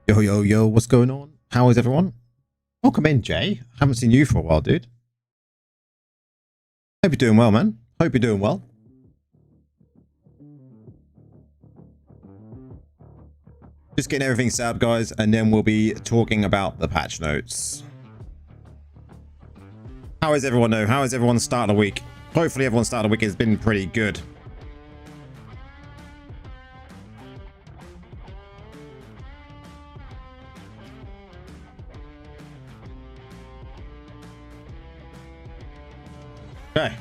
Yo, yo, yo, what's going on? How is everyone? Welcome in, Jay. Haven't seen you for a while, dude. Hope you're doing well, man. Hope you're doing well. Just getting everything set up, guys, and then we'll be talking about the patch notes. How is everyone, though? How is everyone's start of the week? Hopefully everyone's start of the week has been pretty good. Okay.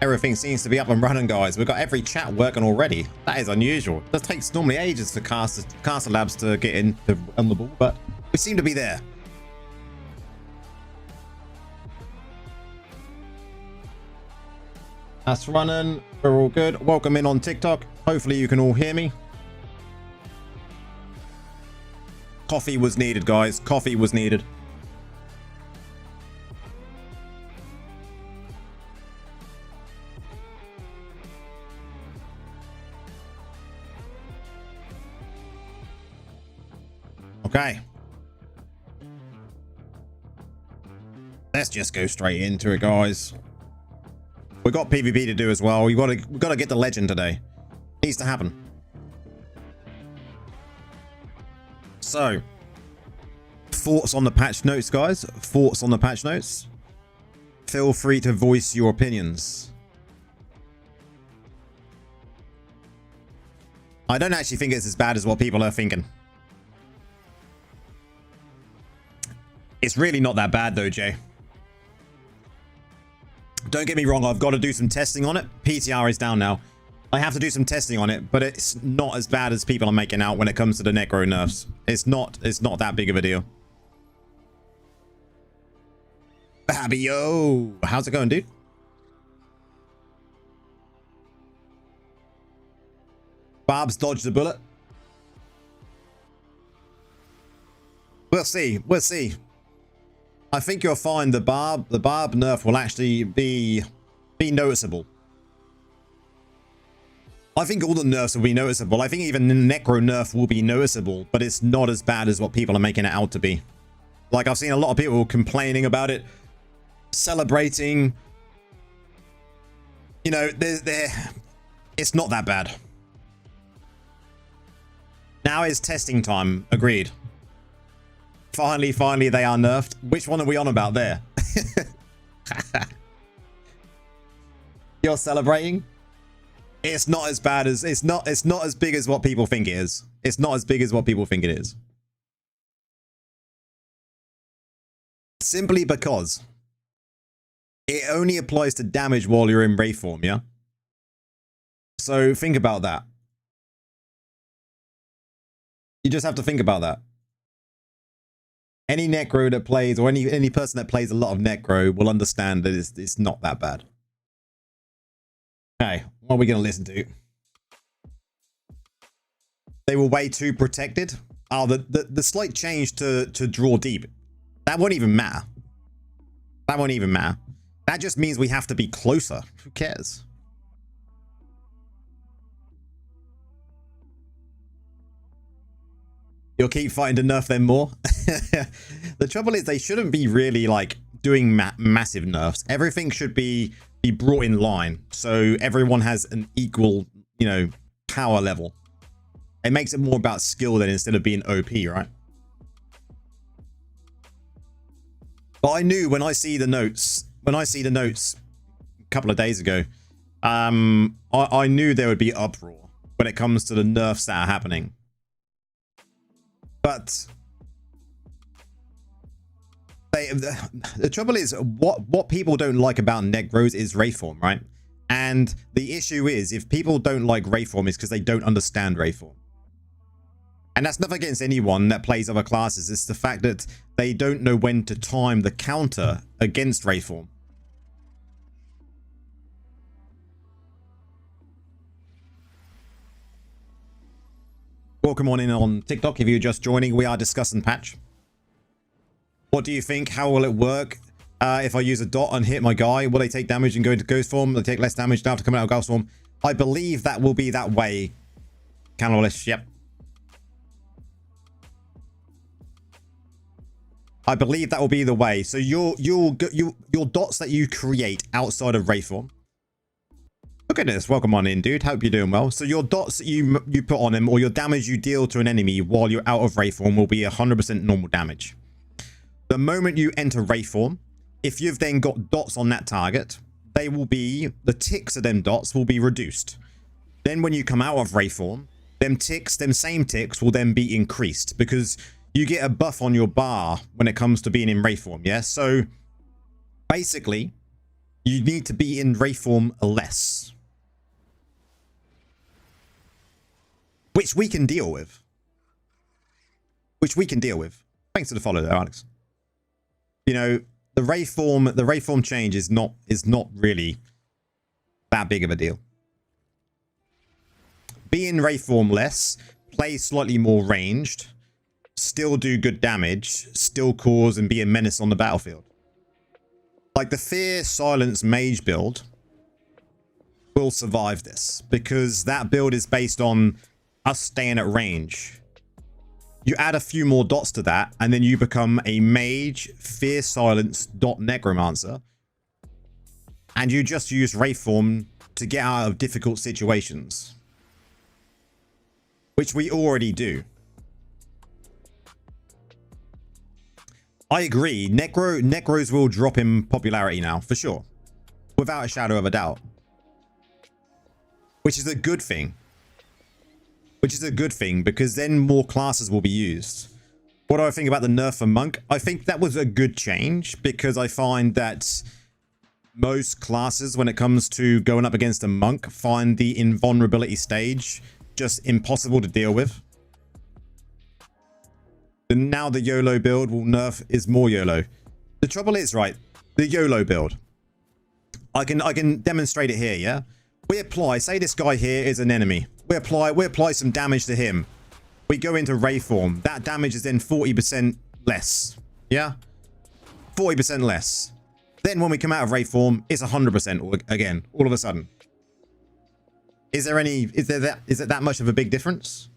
Everything seems to be up and running, guys. We've got every chat working already. That is unusual. It takes normally ages for caster labs to get in on the ball, but we seem to be there. That's running. We're all good. Welcome in on TikTok. Hopefully you can all hear me. Coffee was needed, guys. Coffee was needed. Okay. Let's just go straight into it, guys. We got PvP to do as well. We gotta get the legend today. Needs to happen. So, thoughts on the patch notes, guys? Thoughts on the patch notes? Feel free to voice your opinions. I don't actually think it's as bad as what people are thinking. It's really not that bad though, Jay. Don't get me wrong, I've got to do some testing on it. PTR is down now. I have to do some testing on it, but it's not as bad as people are making out when it comes to the Necro nerfs. It's not that big of a deal. Fabio, how's it going, dude? Barb's dodged the bullet. We'll see. We'll see. I think you'll find the barb nerf will actually be noticeable. I think all the nerfs will be noticeable. I think even the Necro nerf will be noticeable, but it's not as bad as what people are making it out to be. Like, I've seen a lot of people complaining about it, celebrating. You know, it's not that bad. Now is testing time. Agreed. Finally, they are nerfed. Which one are we on about there? You're celebrating? It's not as bad as it's not as big as what people think it is. It's not as big as what people think it is. Simply because it only applies to damage while you're in Wraith form, yeah? So think about that. You just have to think about that. Any Necro that plays, or any person that plays a lot of Necro will understand that it's not that bad. Okay, what are we going to listen to? They were way too protected. Oh, the slight change to draw deep. That won't even matter. That won't even matter. That just means we have to be closer. Who cares? You'll keep fighting to nerf them more. The trouble is they shouldn't be really like doing massive nerfs. Everything should be brought in line, so everyone has an equal, you know, power level. It makes it more about skill than instead of being OP, right? But I knew when I see the notes a couple of days ago, I knew there would be uproar when it comes to the nerfs that are happening. But the trouble is, what people don't like about Necros is Wraith form, right? And the issue is, if people don't like Wraith form, it's because they don't understand Wraith form. And that's nothing against anyone that plays other classes. It's the fact that they don't know when to time the counter against Wraith form. Welcome on in on TikTok. If you're just joining, we are discussing patch. What do you think? How will it work? If I use a dot and hit my guy, will they take damage and go into ghost form? They take less damage now after coming out of ghost form. I believe that will be that way. Cannibalish, yep. I believe that will be the way. So your dots that you create outside of Wraith form. Look at this. Welcome on in, dude. Hope you're doing well. So your dots that you put on him, or your damage you deal to an enemy while you're out of Wraith form, will be 100% normal damage. The moment you enter Wraith form, if you've then got dots on that target, they will be, the ticks of them dots will be reduced. Then when you come out of Wraith form, them same ticks will then be increased because you get a buff on your bar when it comes to being in Wraith form, yeah? So basically, you need to be in Wraith form less. Which we can deal with. Thanks for the follow there, Alex. You know, the Wraith form change is not really that big of a deal. Be in Wraith form less, play slightly more ranged, still do good damage, still cause and be a menace on the battlefield. Like the Fear Silence Mage build will survive this because that build is based on us staying at range. You add a few more dots to that and then you become a Mage Fear Silence dot Necromancer and you just use Wraith form to get out of difficult situations, which we already do. I agree. Necros will drop in popularity now, for sure. Without a shadow of a doubt. Which is a good thing. Because then more classes will be used. What do I think about the nerf for Monk? I think that was a good change because I find that most classes, when it comes to going up against a Monk, find the invulnerability stage just impossible to deal with. And now the YOLO build will nerf is more YOLO. The trouble is, right, the YOLO build. I can demonstrate it here, yeah? We apply, say this guy here is an enemy. We apply some damage to him. We go into Wraith form. That damage is then 40% less. Yeah? 40% less. Then when we come out of Wraith form, it's 100% again, all of a sudden. Is there that much of a big difference?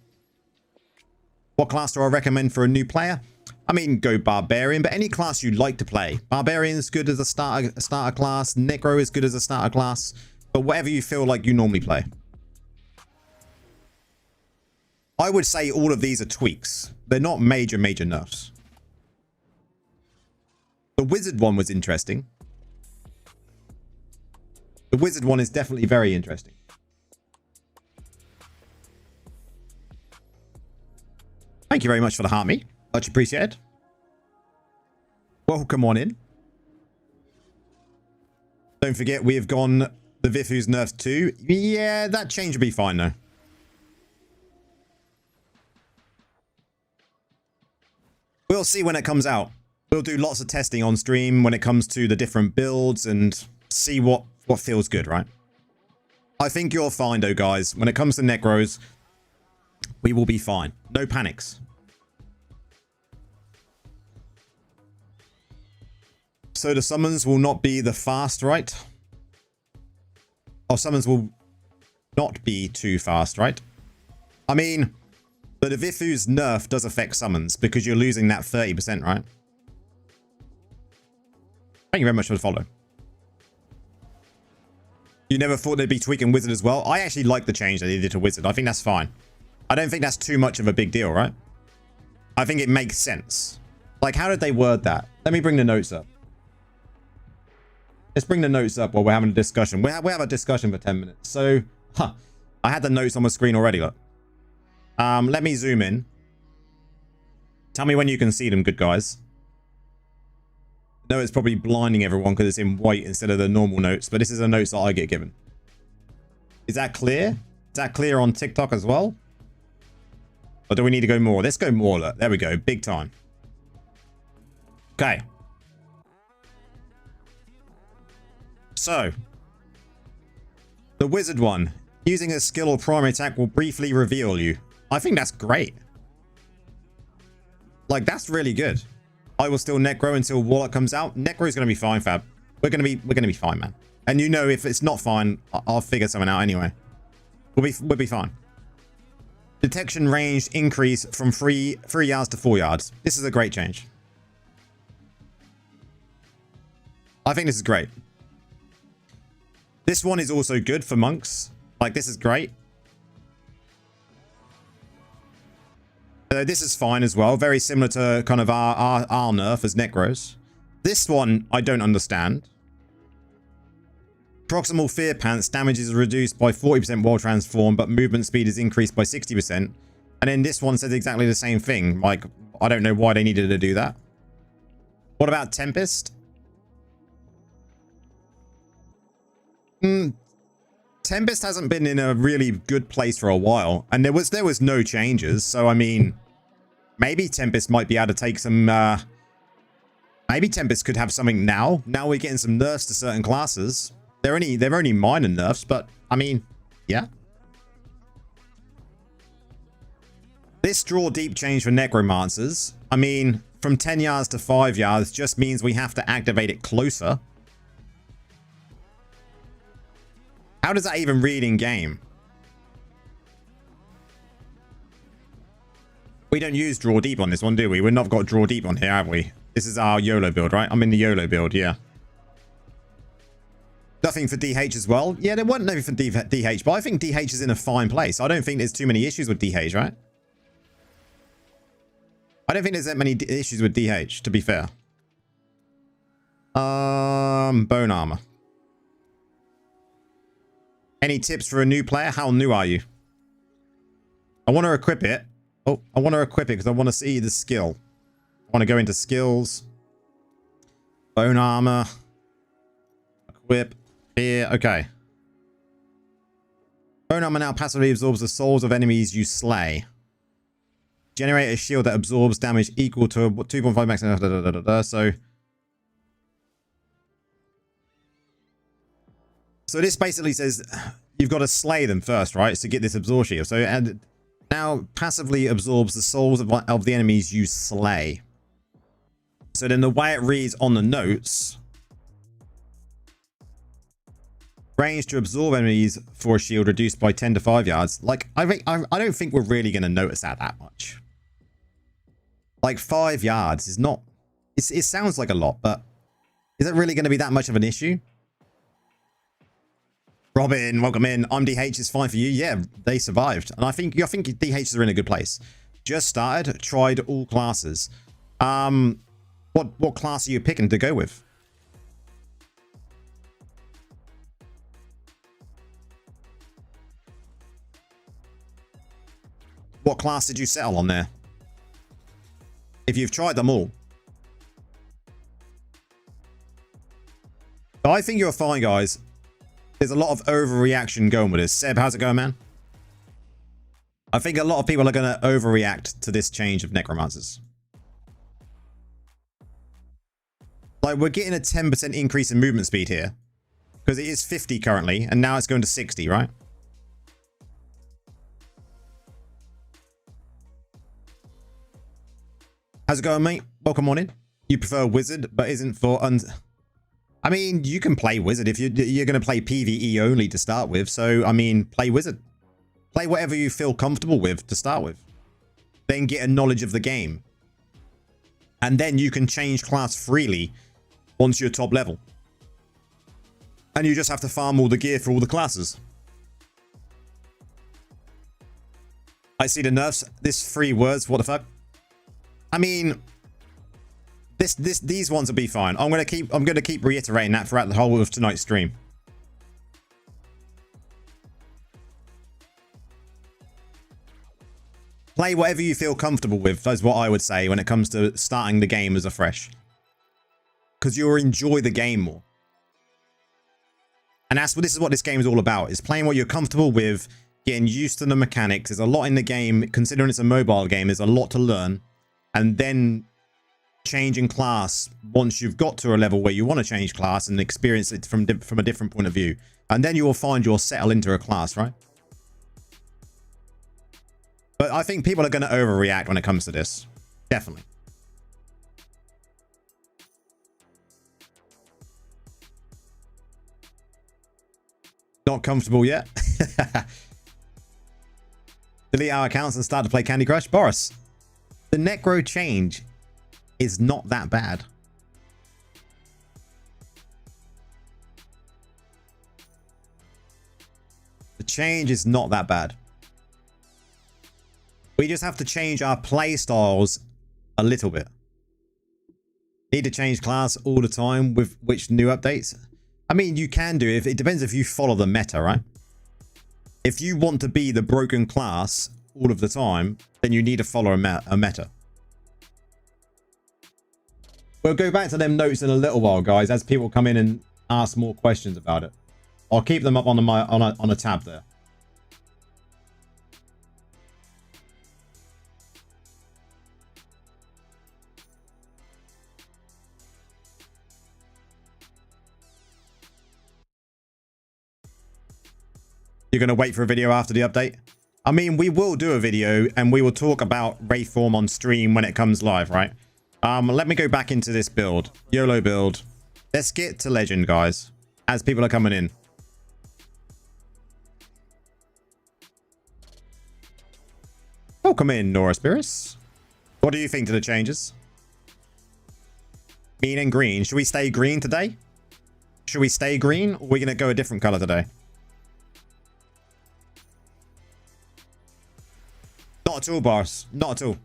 What class do I recommend for a new player? I mean, go Barbarian, but any class you'd like to play. Barbarian is good as a starter class. Necro is good as a starter class. But whatever you feel like you normally play. I would say all of these are tweaks. They're not major nerfs. The Wizard one was interesting. The Wizard one is definitely very interesting. Thank you very much for the heart, me. Much appreciated. Welcome on in. Don't forget, we have gone the Vifu's nerfed too. Yeah, that change will be fine though. We'll see when it comes out. We'll do lots of testing on stream when it comes to the different builds and see what feels good, right? I think you're fine though, guys. When it comes to Necros, we will be fine. No panics. So the summons will not be the fast, right? Or summons will not be too fast, right? I mean, the Vifu's nerf does affect summons because you're losing that 30%, right? Thank you very much for the follow. You never thought they'd be tweaking Wizard as well? I actually like the change that they did to Wizard. I think that's fine. I don't think that's too much of a big deal, right? I think it makes sense. Like, how did they word that? Let me bring the notes up. Let's bring the notes up while we're having a discussion. We have a discussion for 10 minutes. So, I had the notes on my screen already, look. Let me zoom in. Tell me when you can see them, good guys. No, it's probably blinding everyone because it's in white instead of the normal notes, but this is the notes that I get given. Is that clear? Is that clear on TikTok as well? Or do we need to go more? Let's go more, look. There we go. Big time. Okay. So, the Wizard one. Using a skill or primary attack will briefly reveal you. I think that's great. Like, that's really good. I will still Necro until Warlock comes out. Necro is going to be fine, Fab. We're going to be fine, man. And you know, if it's not fine, I'll figure something out anyway. We'll be fine. Detection range increase from 3 yards to 4 yards. This is a great change. I think this is great. This one is also good for monks. Like, this is great. This is fine as well. Very similar to kind of our nerf as Necros. This one, I don't understand. Proximal Fear Pants damage is reduced by 40% while transformed, but movement speed is increased by 60%. And then this one says exactly the same thing. Like, I don't know why they needed to do that. What about Tempest? Tempest hasn't been in a really good place for a while, and there was no changes. So I mean, maybe Tempest might be able to take some. Maybe Tempest could have something now. Now we're getting some nerfs to certain classes. They're only minor nerfs, but I mean, yeah. This draw deep change for Necromancers. I mean, from 10 yards to 5 yards just means we have to activate it closer. How does that even read in game? We don't use draw deep on this one, do we? We've not got draw deep on here, have we? This is our YOLO build, right? I'm in the YOLO build, yeah. Nothing for DH as well. Yeah, there wasn't nothing for DH, but I think DH is in a fine place. I don't think there's too many issues with DH, right? I don't think there's that many issues with DH, to be fair. Bone armor. Any tips for a new player? How new are you? I want to equip it. Oh, I want to equip it because I want to see the skill. I want to go into skills. Bone armor. Equip. Here. Okay. Bone armor now passively absorbs the souls of enemies you slay. Generate a shield that absorbs damage equal to 2.5 max. So this basically says you've got to slay them first, right? To get this absorb shield. So and now passively absorbs the souls of the enemies you slay. So then the way it reads on the notes, range to absorb enemies for a shield reduced by 10 to 5 yards. Like, I don't think we're really going to notice that much. Like 5 yards is not, it sounds like a lot, but is it really going to be that much of an issue? Robin, welcome in. I'm DH is fine for you. Yeah, they survived. And I think DHs are in a good place. Just started, tried all classes. What class are you picking to go with? What class did you settle on there? If you've tried them all. I think you're fine, guys. There's a lot of overreaction going with this. Seb, how's it going, man? I think a lot of people are going to overreact to this change of Necromancers. Like, we're getting a 10% increase in movement speed here. Because it is 50 currently, and now it's going to 60, right? How's it going, mate? Welcome on in. You prefer Wizard, but isn't for... I mean, you can play Wizard if you're going to play PvE only to start with. So, I mean, play Wizard. Play whatever you feel comfortable with to start with. Then get a knowledge of the game. And then you can change class freely once you're top level. And you just have to farm all the gear for all the classes. I see the nerfs. This 3 words, what the fuck? I mean... These ones will be fine. I'm gonna keep reiterating that throughout the whole of tonight's stream. Play whatever you feel comfortable with. That's what I would say when it comes to starting the game as a fresh. Because you'll enjoy the game more. And this is what this game is all about. Is playing what you're comfortable with, getting used to the mechanics. There's a lot in the game. Considering it's a mobile game, there's a lot to learn. And then changing class once you've got to a level where you want to change class and experience it from a different point of view, and then you will find you'll settle into a class, right? But I think people are going to overreact when it comes to this, definitely. Not comfortable yet. Delete our accounts and start to play Candy Crush. Boris, the Necro change is not that bad. The change is not that bad. We just have to change our play styles a little bit. Need to change class all the time with which new updates? I mean, you can do it. It depends if you follow the meta, right? If you want to be the broken class all of the time, then you need to follow a meta. We'll go back to them notes in a little while, guys, as people come in and ask more questions about it. I'll keep them up on a tab there. You're going to wait for a video after the update? I mean, we will do a video and we will talk about Wraithform on stream when it comes live, right? Let me go back into this build. YOLO build. Let's get to Legend, guys, as people are coming in. Welcome in, Nora Spirits. What do you think to the changes? Green and green. Should we stay green today? Should we stay green, or are we going to go a different color today? Not at all, Boris. Not at all.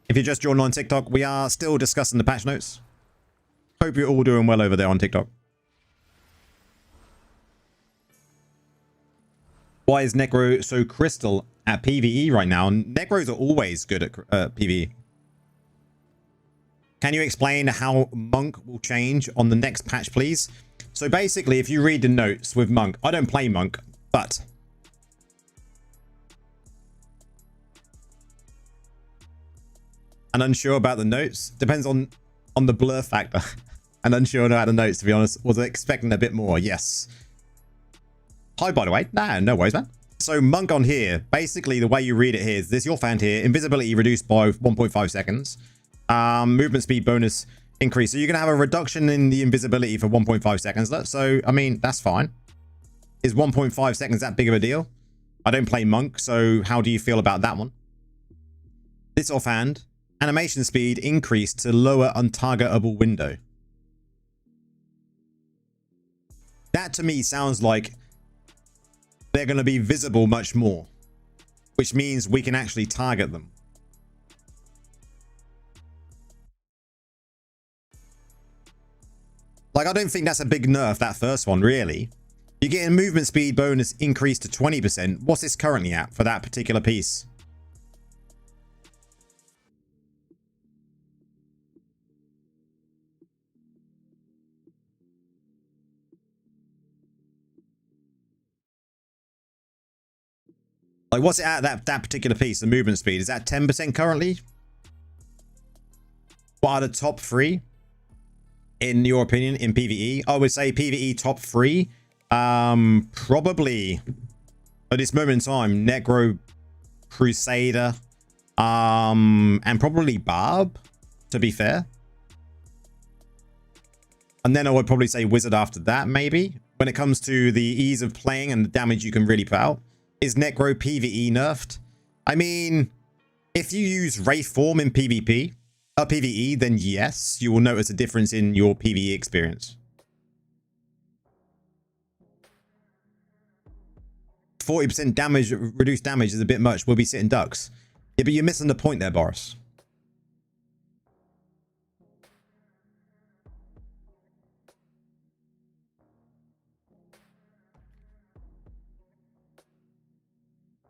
If you just joined on TikTok, we are still discussing the patch notes. Hope you're all doing well over there on TikTok. Why is Necro so crystal at PvE right now? Necros are always good at PvE. Can you explain how Monk will change on the next patch, please? So basically, if you read the notes with Monk, I don't play Monk, but and unsure about the notes. Depends on the blur factor. And unsure about the notes, to be honest. Was expecting a bit more, yes. Hi, by the way. Nah, no worries, man. So Monk on here, basically the way you read it here is this: your fan here, invisibility reduced by 1.5 seconds. Movement speed bonus increase. So you're going to have a reduction in the invisibility for 1.5 seconds. So, I mean, that's fine. Is 1.5 seconds that big of a deal? I don't play Monk, so how do you feel about that one? This offhand, animation speed increased to lower untargetable window. That to me sounds like they're going to be visible much more, which means we can actually target them. Like, I don't think that's a big nerf, that first one, really. You're getting movement speed bonus increased to 20%. What's this currently at for that particular piece? Like, what's it at that particular piece, the movement speed? Is that 10% currently? What are the top three, in your opinion, in PvE? I would say PvE top three. Probably, at this moment in time, Necro, Crusader, and probably Barb, to be fair. And then I would probably say Wizard after that, maybe. When it comes to the ease of playing and the damage you can really put out. Is Necro PvE nerfed? I mean, if you use Wraithform in PvP, PvE, then yes, you will notice a difference in your PvE experience. 40% damage, reduced damage is a bit much. We'll be sitting ducks. Yeah, but you're missing the point there, Boris.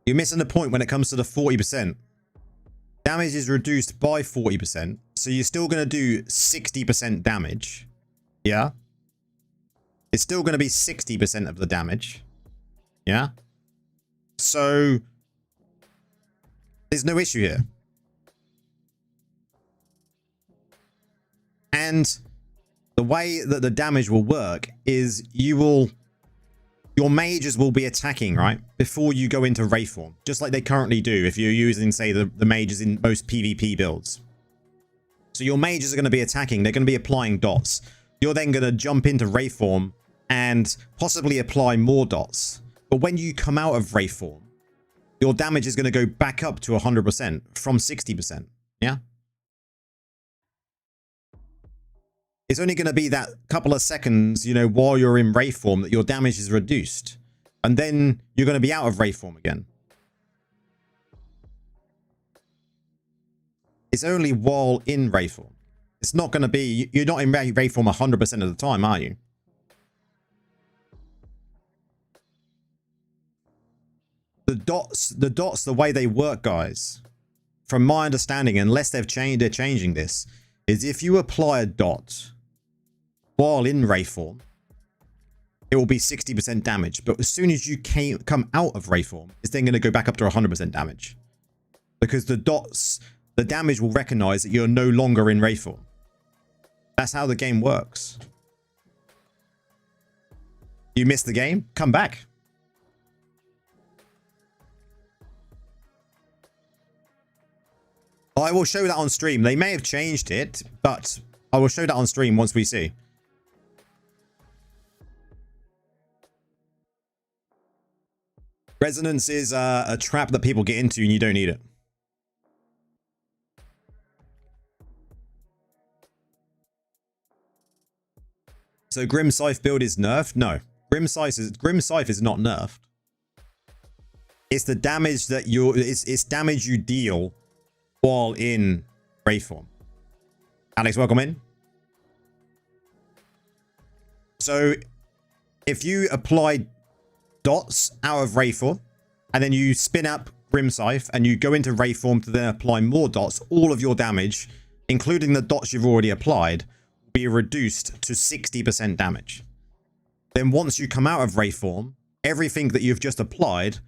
You're missing the point when it comes to the 40%. Damage is reduced by 40%. So you're still going to do 60% damage. Yeah. It's still going to be 60% of the damage. Yeah. So there's no issue here. And the way that the damage will work is your mages will be attacking, right, before you go into Wraithform, just like they currently do if you're using, say, the mages in most PvP builds. So your mages are going to be attacking. They're going to be applying dots. You're then going to jump into Wraith form and possibly apply more dots. But when you come out of Wraith form, your damage is going to go back up to 100% from 60%. Yeah? It's only going to be that couple of seconds, you know, while you're in Wraith form that your damage is reduced. And then you're going to be out of Wraith form again. It's only while in Wraith form. It's not going to be... You're not in Wraith form 100% of the time, are you? The dots, the way they work, guys, from my understanding, unless they're changing this, is if you apply a dot while in Wraith form, it will be 60% damage. But as soon as you come out of Wraith form, it's then going to go back up to 100% damage. Because the dots, the damage will recognize that you're no longer in Wraith form. That's how the game works. You missed the game? Come back. I will show that on stream. They may have changed it, but I will show that on stream once we see. Resonance is a trap that people get into and you don't need it. So Grim Scythe build is nerfed? No. Grim Scythe is not nerfed. It's the damage that it's damage you deal while in Wraith form. Alex, welcome in. So if you apply dots out of Wraith form and then you spin up Grim Scythe and you go into Wraith form to then apply more dots, all of your damage, including the dots you've already applied, will be reduced to 60% damage. Then once you come out of Wraith form, everything that you've just applied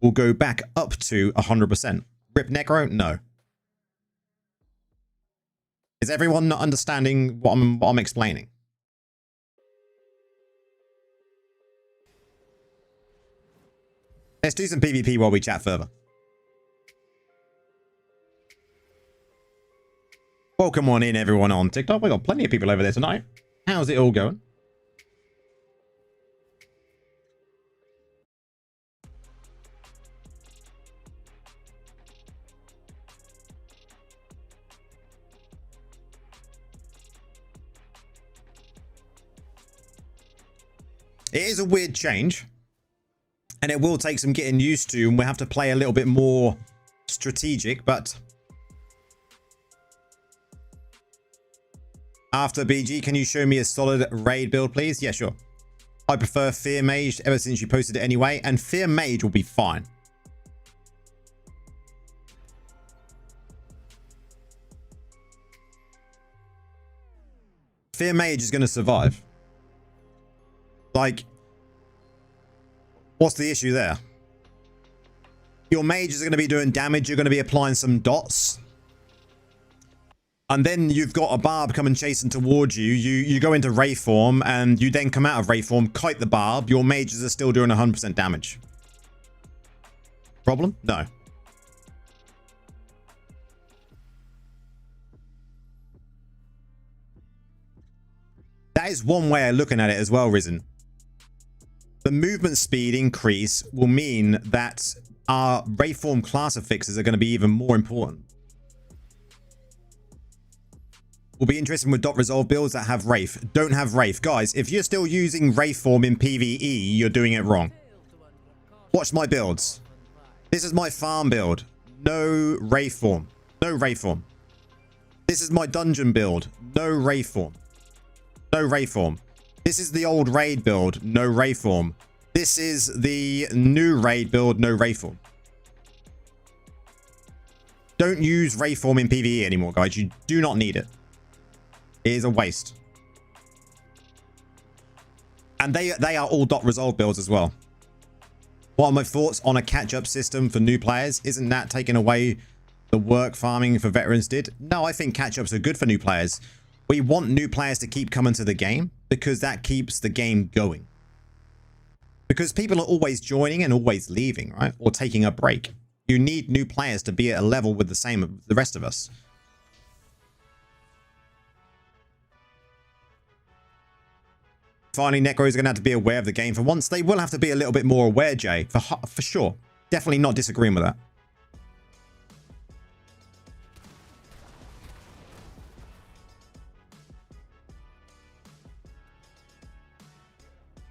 will go back up to 100%. Rip Necro? No. Is everyone not understanding what I'm explaining? Let's do some PvP while we chat further. Welcome on in, everyone on TikTok. We've got plenty of people over there tonight. How's it all going? It is a weird change, and it will take some getting used to, and we'll have to play a little bit more strategic, but after BG, can you show me a solid raid build, please? Yeah, sure. I prefer Fear Mage ever since you posted it anyway, and Fear Mage will be fine. Fear Mage is going to survive. Like, what's the issue there? Your mage is going to be doing damage. You're going to be applying some dots. And then you've got a barb coming chasing towards you. You go into Wraith form and you then come out of Wraith form, kite the barb. Your mages are still doing 100% damage. Problem? No. That is one way of looking at it as well, Risen. The movement speed increase will mean that our Wraith form class affixes are going to be even more important. Will be interesting with dot resolve builds that have Wraith. Don't have Wraith. Guys, if you're still using Wraith form in PvE, you're doing it wrong. Watch my builds. This is my farm build. No Wraith form. No Wraith form. This is my dungeon build. No Wraith form. No Wraith form. This is the old raid build. No Wraith form. This is the new raid build. No Wraith form. Don't use Wraith form in PvE anymore, guys. You do not need it. It is a waste. And they are all dot resolve builds as well. What are my thoughts on a catch-up system for new players? Isn't that taking away the work farming for veterans did? No, I think catch-ups are good for new players. We want new players to keep coming to the game because that keeps the game going. Because people are always joining and always leaving, right? Or taking a break. You need new players to be at a level with the rest of us. Finally, Necros are going to have to be aware of the game for once. They will have to be a little bit more aware, Jay, for sure. Definitely not disagreeing with that.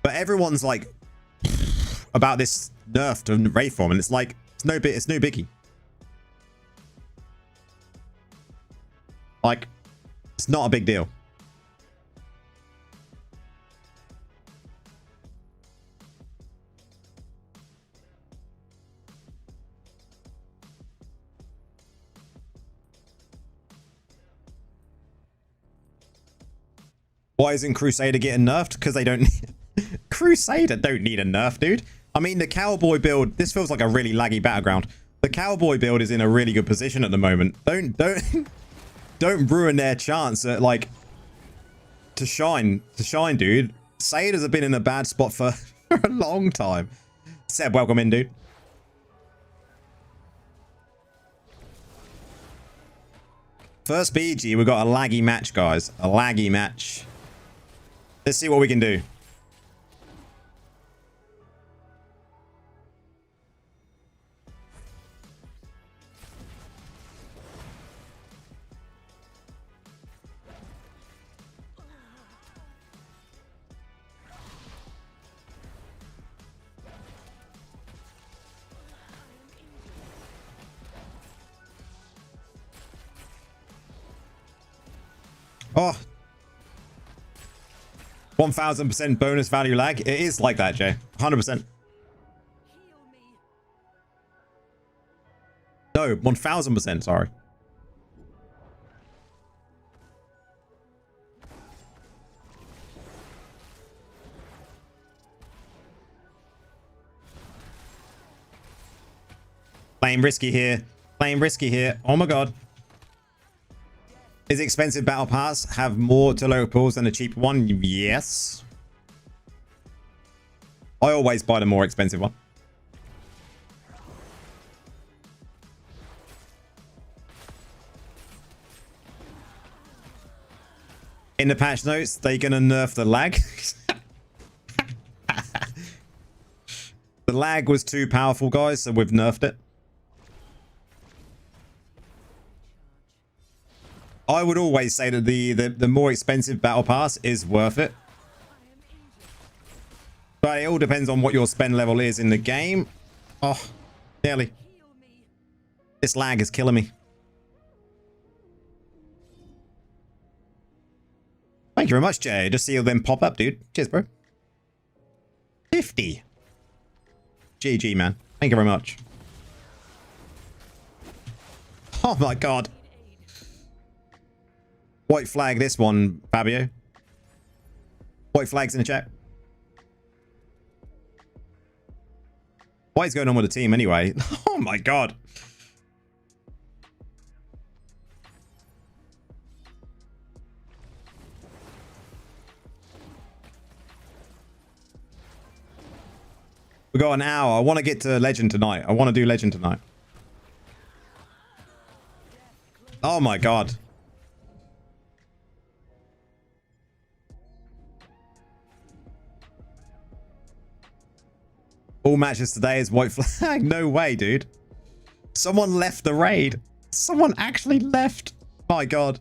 But everyone's like about this nerf to Wraithform, and it's like it's no biggie. Like, it's not a big deal. Why isn't Crusader getting nerfed? Because they don't. Crusader don't need a nerf, dude. I mean, the Cowboy build. This feels like a really laggy Battleground. The Cowboy build is in a really good position at the moment. Don't ruin their chance at like to shine, dude. Satyrs have been in a bad spot for a long time. Seb, welcome in, dude. First BG, we've got a laggy match, guys. A laggy match. Let's see what we can do. Oh, 1000% bonus value lag. It is like that, Jay. 100%. No, 1000%. Sorry. Playing risky here. Playing risky here. Oh my god. Is the expensive battle pass have more to low pools than a cheaper one? Yes. I always buy the more expensive one. In the patch notes, they're gonna nerf the lag. The lag was too powerful, guys, so we've nerfed it. I would always say that the more expensive battle pass is worth it. But it all depends on what your spend level is in the game. Oh, nearly. This lag is killing me. Thank you very much, Jay. Just see you then pop up, dude. Cheers, bro. 50. GG, man. Thank you very much. Oh my god. White flag this one, Fabio. White flags in the chat. What is going on with the team anyway? Oh my god. We got an hour. I want to get to Legend tonight. I want to do Legend tonight. Oh my god. All matches today is white flag. No way, dude. Someone left the raid. Someone actually left. My god.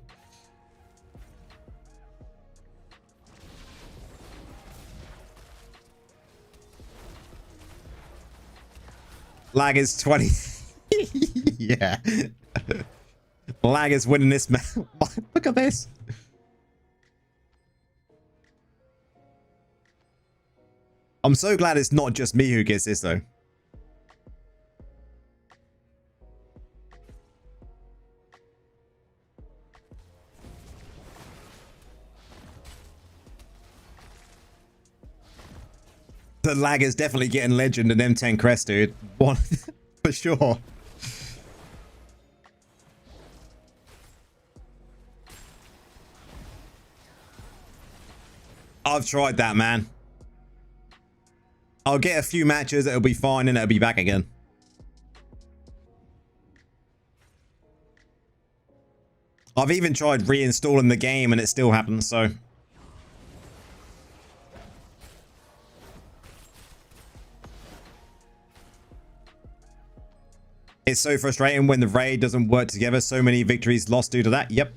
Lag is 20. Yeah. Lag is winning this match. Look at this. I'm so glad it's not just me who gets this, though. The lag is definitely getting Legend and M10 Crest, dude. One for sure. I've tried that, man. I'll get a few matches, it'll be fine, and it'll be back again. I've even tried reinstalling the game and it still happens, so. It's so frustrating when the raid doesn't work together. So many victories lost due to that. Yep.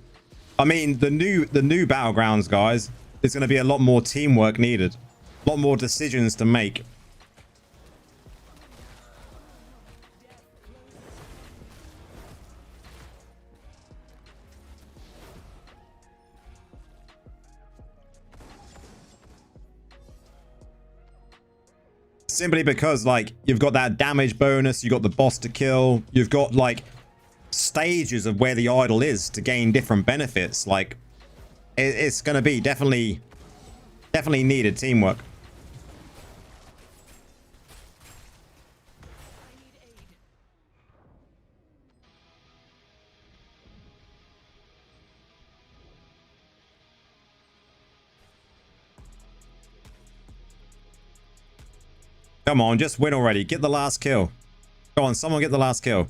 I mean, the new Battlegrounds, guys, there's going to be a lot more teamwork needed. A lot more decisions to make. Simply because, like, you've got that damage bonus, you've got the boss to kill, you've got, like, stages of where the idol is to gain different benefits. Like, it's going to be definitely needed teamwork. Come on, just win already. Get the last kill. Go on, someone get the last kill.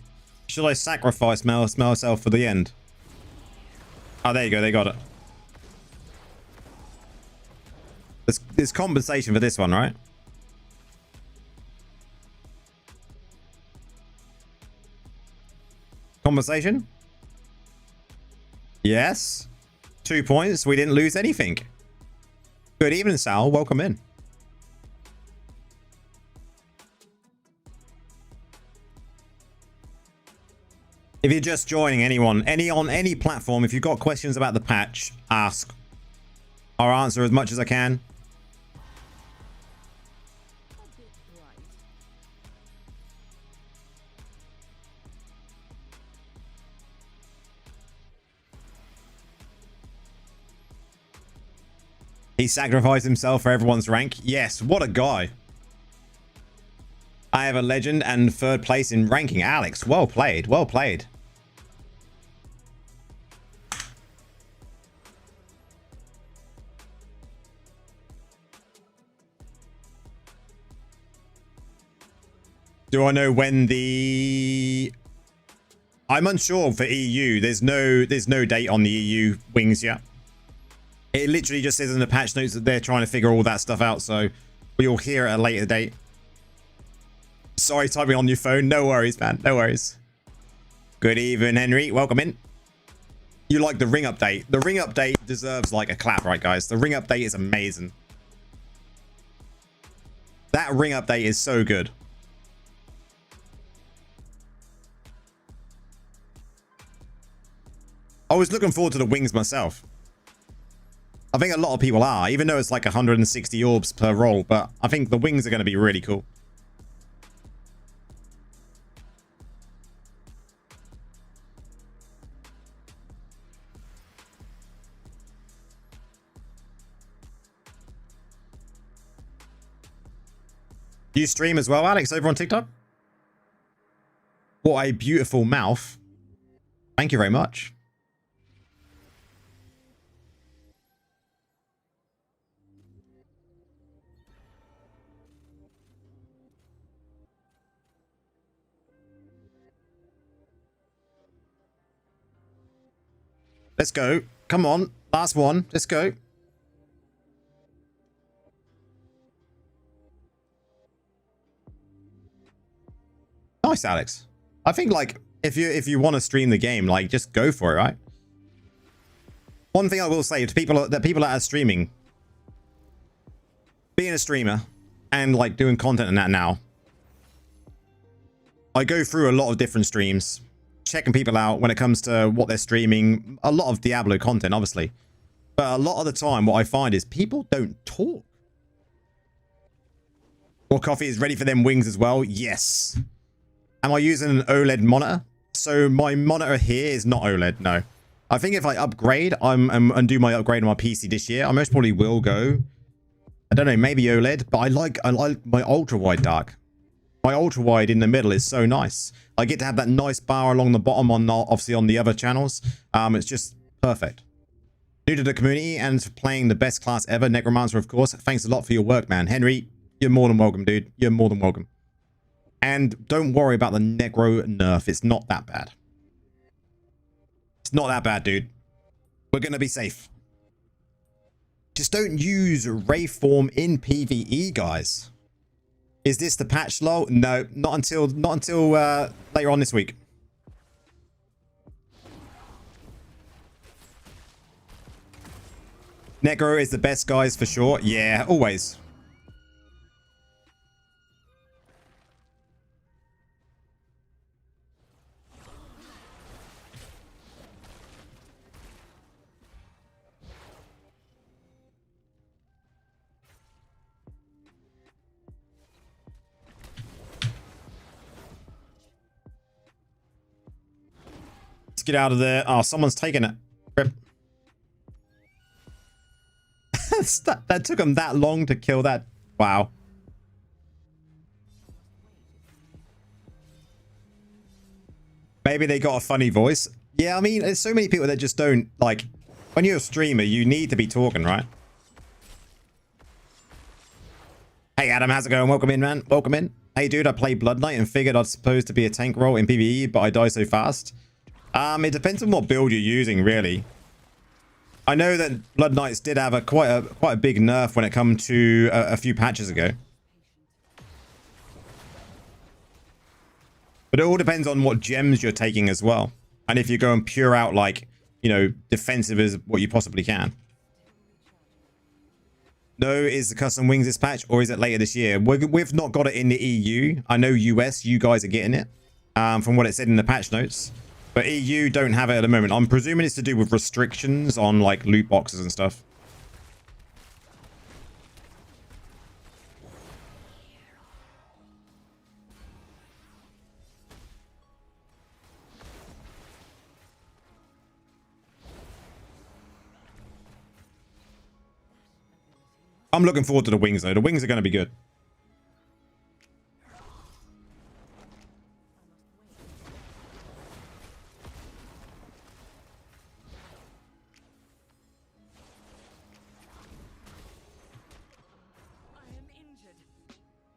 Should I sacrifice myself for the end? Oh, there you go. They got it. There's compensation for this one, right? Compensation? Yes. 2 points. We didn't lose anything. Good evening, Sal. Welcome in. If you're just joining, on any platform, if you've got questions about the patch, ask. I'll answer as much as I can. He sacrificed himself for everyone's rank. Yes, what a guy. I have a legend and 3rd place in ranking. Alex, well played. Well played. Do I know when the... I'm unsure for EU. There's no date on the EU wings yet. It literally just says in the patch notes that they're trying to figure all that stuff out, so we'll hear at a later date. Sorry, typing on your phone. No worries, man. No worries. Good evening, Henry. Welcome in. You like the ring update. The ring update deserves like a clap, right, guys? The ring update is amazing. That ring update is so good. I was looking forward to the wings myself. I think a lot of people are, even though it's like 160 orbs per roll, but I think the wings are going to be really cool. You stream as well, Alex, over on TikTok? What a beautiful mouth. Thank you very much. Let's go. Come on. Last one. Let's go. Nice, Alex. I think, like, if you want to stream the game, like, just go for it, right? One thing I will say to people that are streaming, being a streamer and like doing content and that now, I go through a lot of different streams, checking people out when it comes to what they're streaming. A lot of Diablo content, obviously, but a lot of the time what I find is people don't talk. Well, coffee is ready for them wings as well. Yes. Am I using an OLED monitor? So my monitor here is not OLED, no. I think if I upgrade and do my upgrade on my PC this year, I most probably will go, I don't know, maybe OLED, but I like my ultra wide dark. My ultra wide in the middle is so nice. I get to have that nice bar along the bottom on obviously on the other channels. It's just perfect. New to the community and for playing the best class ever, Necromancer, of course. Thanks a lot for your work, man. Henry, you're more than welcome, dude. You're more than welcome. And don't worry about the Necro nerf. It's not that bad. It's not that bad, dude. We're going to be safe. Just don't use Wraithform in PvE, guys. Is this the patch lull? No, not until later on this week. Necro is the best, guys, for sure. Yeah, always. Let's get out of there. Oh, someone's taking it. Rip. That took them that long to kill that. Wow. Maybe they got a funny voice. Yeah, I mean, there's so many people that just don't, like, when you're a streamer, you need to be talking, right? Hey, Adam, how's it going? Welcome in, man. Welcome in. Hey, dude, I play Blood Knight and figured I'd supposed to be a tank role in PvE, but I die so fast. It depends on what build you're using, really. I know that Blood Knights did have quite a big nerf when it come to a few patches ago. But it all depends on what gems you're taking as well. And if you're going pure out, like, you know, defensive as what you possibly can. No, is the custom wings this patch, or is it later this year? We've not got it in the EU. I know US, you guys are getting it, from what it said in the patch notes. But EU don't have it at the moment. I'm presuming it's to do with restrictions on, like, loot boxes and stuff. I'm looking forward to the wings, though. The wings are going to be good.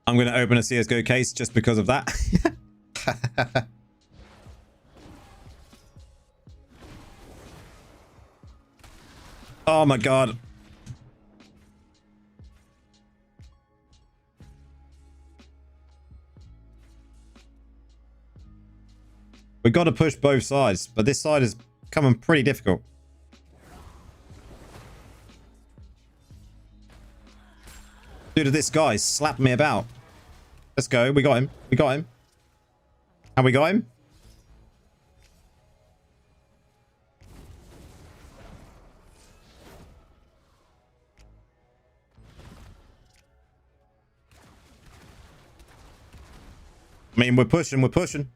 I'm going to open a CSGO case just because of that. Oh my god. We've got to push both sides, but this side is coming pretty difficult. Dude, this guy slapped me about. Let's go. We got him. We got him. And we got him. I mean, we're pushing. We're pushing.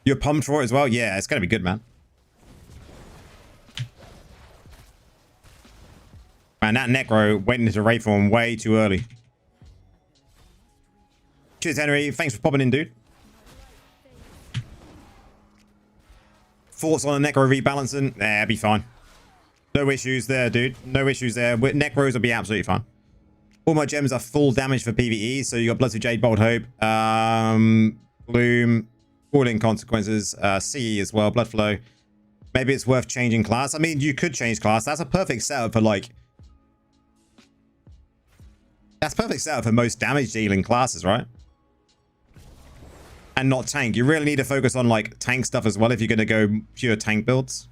You're pumped for it as well? Yeah, it's going to be good, man. Man, that Necro went into raid form way too early. Cheers, Henry. Thanks for popping in, dude. Thoughts on a Necro rebalancing? Nah, be fine. No issues there, dude. No issues there. Necros will be absolutely fine. All my gems are full damage for PvE. So you got Bloodstone Jade, Bold Hope, Bloom, Falling Consequences, CE as well, Blood Flow. Maybe it's worth changing class. I mean, you could change class. That's a perfect setup for, like... That's perfect setup for most damage dealing classes, right? And not tank. You really need to focus on, like, tank stuff as well if you're going to go pure tank builds.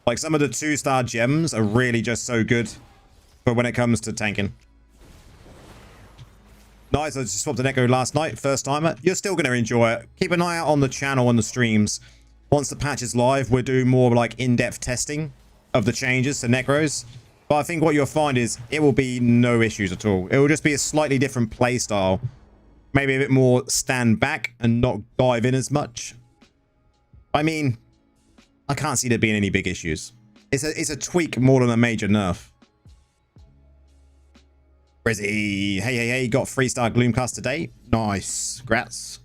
Like, some of the 2-star gems are really just so good for when it comes to tanking. Nice, I just swapped an Echo last night, first timer. You're still going to enjoy it. Keep an eye out on the channel, on the streams. Once the patch is live, we'll do more, like, in-depth testing of the changes to Necros. But I think what you'll find is it will be no issues at all. It will just be a slightly different play style. Maybe a bit more stand back and not dive in as much. I mean, I can't see there being any big issues. It's a tweak more than a major nerf. Rizzy, hey, got 3-star Gloomcast today. Nice, grats.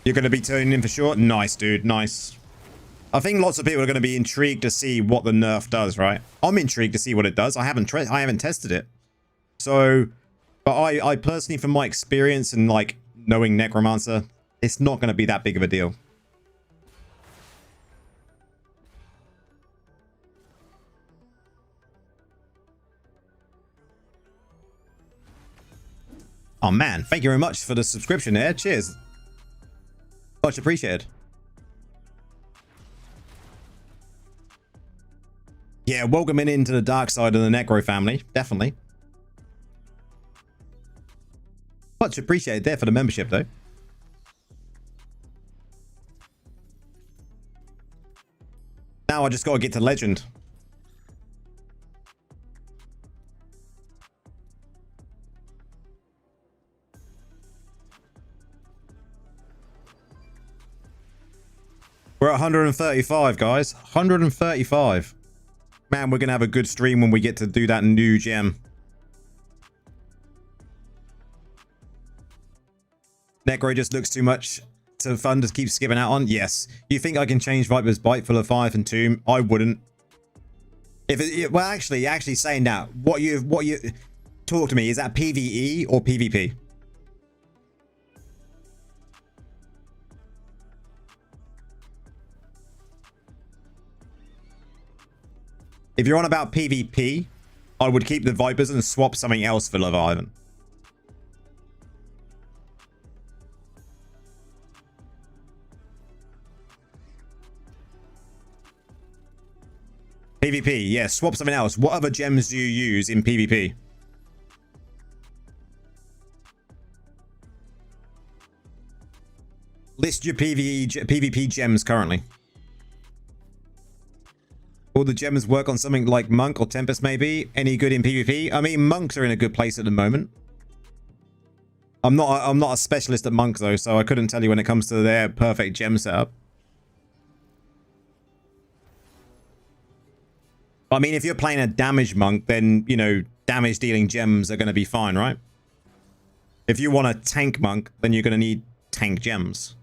You're going to be tuning in for sure? Nice, dude. Nice. I think lots of people are going to be intrigued to see what the nerf does, right? I'm intrigued to see what it does. I haven't tested it. So, but I personally, from my experience and like knowing Necromancer, it's not going to be that big of a deal. Oh man, thank you very much for the subscription there. Cheers. Much appreciated. Yeah, welcoming into the dark side of the Necro family. Definitely. Much appreciated there for the membership, though. Now I just got to get to Legend. We're at 135, guys. 135. Man, we're going to have a good stream when we get to do that new gem. Necro just looks too much to fun to keep skipping out on. Yes. You think I can change Viper's Bite for Leviathan Tomb? I wouldn't. If it, well, actually saying that, what you talk to me, is that PvE or PvP? If you're on about PvP, I would keep the Vipers and swap something else for Leviathan. PvP, yeah, swap something else. What other gems do you use in PvP? List your PvP gems currently. Will the gems work on something like Monk or Tempest maybe? Any good in PvP? I mean, Monks are in a good place at the moment. I'm not a specialist at Monks though, so I couldn't tell you when it comes to their perfect gem setup. I mean, if you're playing a damage monk, then, you know, damage dealing gems are going to be fine, right? If you want a tank monk, then you're going to need tank gems.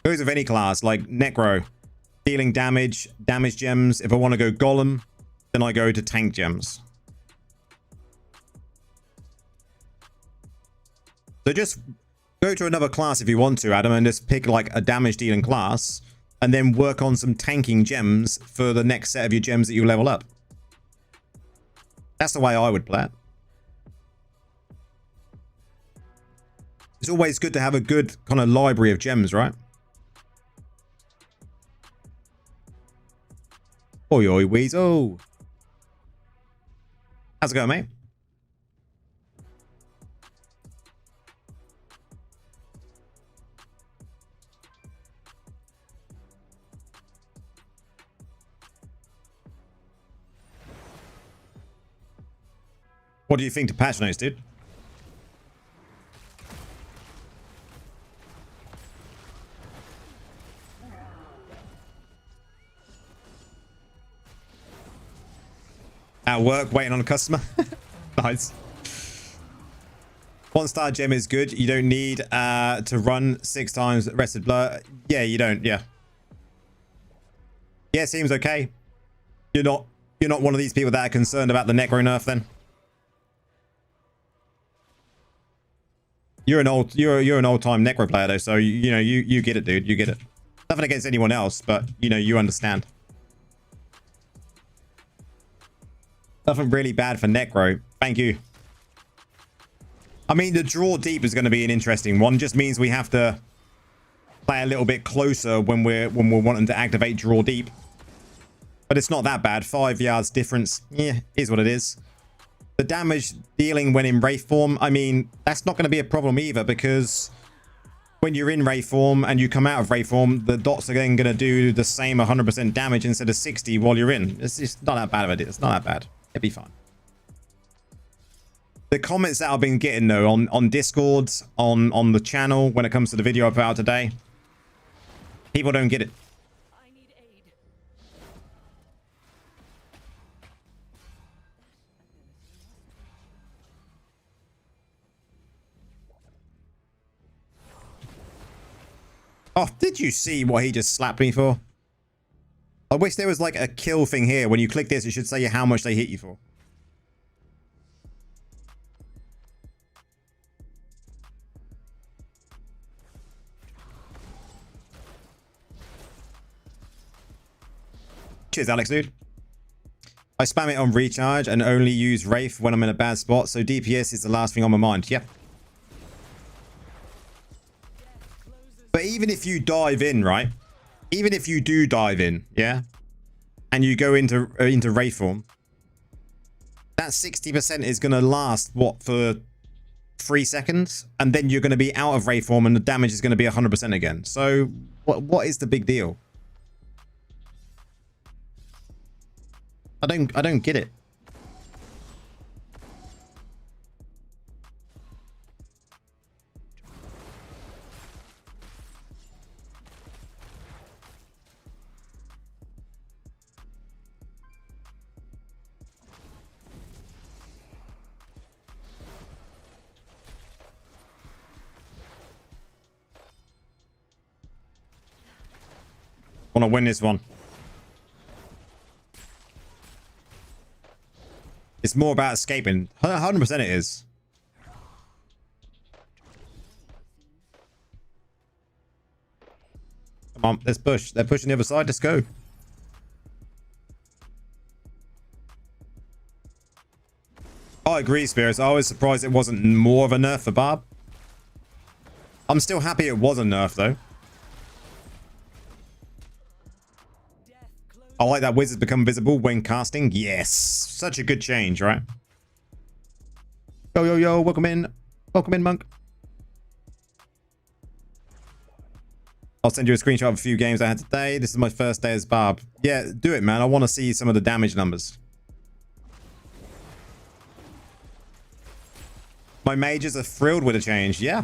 Goes with any class, like Necro. Dealing damage gems. If I want to go Golem, then I go to tank gems. So just go to another class if you want to, Adam, and just pick like a damage dealing class. And then work on some tanking gems for the next set of your gems that you level up. That's the way I would play it. It's always good to have a good kind of library of gems, right? Oi, oi, weasel. How's it going, mate? What do you think to patch notes, dude? At work, waiting on a customer. Nice. 1-star gem is good. You don't need to run 6 times Rested Blur. Yeah, you don't. Yeah. Yeah, seems okay. You're not one of these people that are concerned about the Necro nerf then. You're an old time Necro player though, so you know you get it, dude. You get it. Nothing against anyone else, but you know you understand. Nothing really bad for Necro. Thank you. I mean, the draw deep is going to be an interesting one. Just means we have to play a little bit closer when we're wanting to activate draw deep. But it's not that bad. 5 yards difference. Yeah, is what it is. The damage dealing when in Wraith form, I mean, that's not going to be a problem either, because when you're in Wraith form and you come out of Wraith form, the dots are then going to do the same 100% damage instead of 60 while you're in. It's just not that bad of it. It's not that bad. It'll be fine. The comments that I've been getting though on Discord, on the channel when it comes to the video I put out today, people don't get it. Oh, did you see what he just slapped me for? I wish there was like a kill thing here. When you click this, it should say how much they hit you for. Cheers, Alex, dude. I spam it on recharge and only use Wraith when I'm in a bad spot, so DPS is the last thing on my mind. Yep. But even if you dive in, right? Even if you do dive in, yeah? And you go into Wraith form, that 60% is going to last, what, for 3 seconds? And then you're going to be out of Wraith form and the damage is going to be 100% again. So, what is the big deal? I don't get it. Want to win this one. It's more about escaping. 100% it is. Come on, let's push. They're pushing the other side. Let's go. I agree, Spirits. I was surprised it wasn't more of a nerf for Barb. I'm still happy it was a nerf, though. I like that wizards become visible when casting. Yes. Such a good change, right? Yo, yo, yo. Welcome in. Welcome in, Monk. I'll send you a screenshot of a few games I had today. This is my first day as Barb. Yeah, do it, man. I want to see some of the damage numbers. My mages are thrilled with the change. Yeah.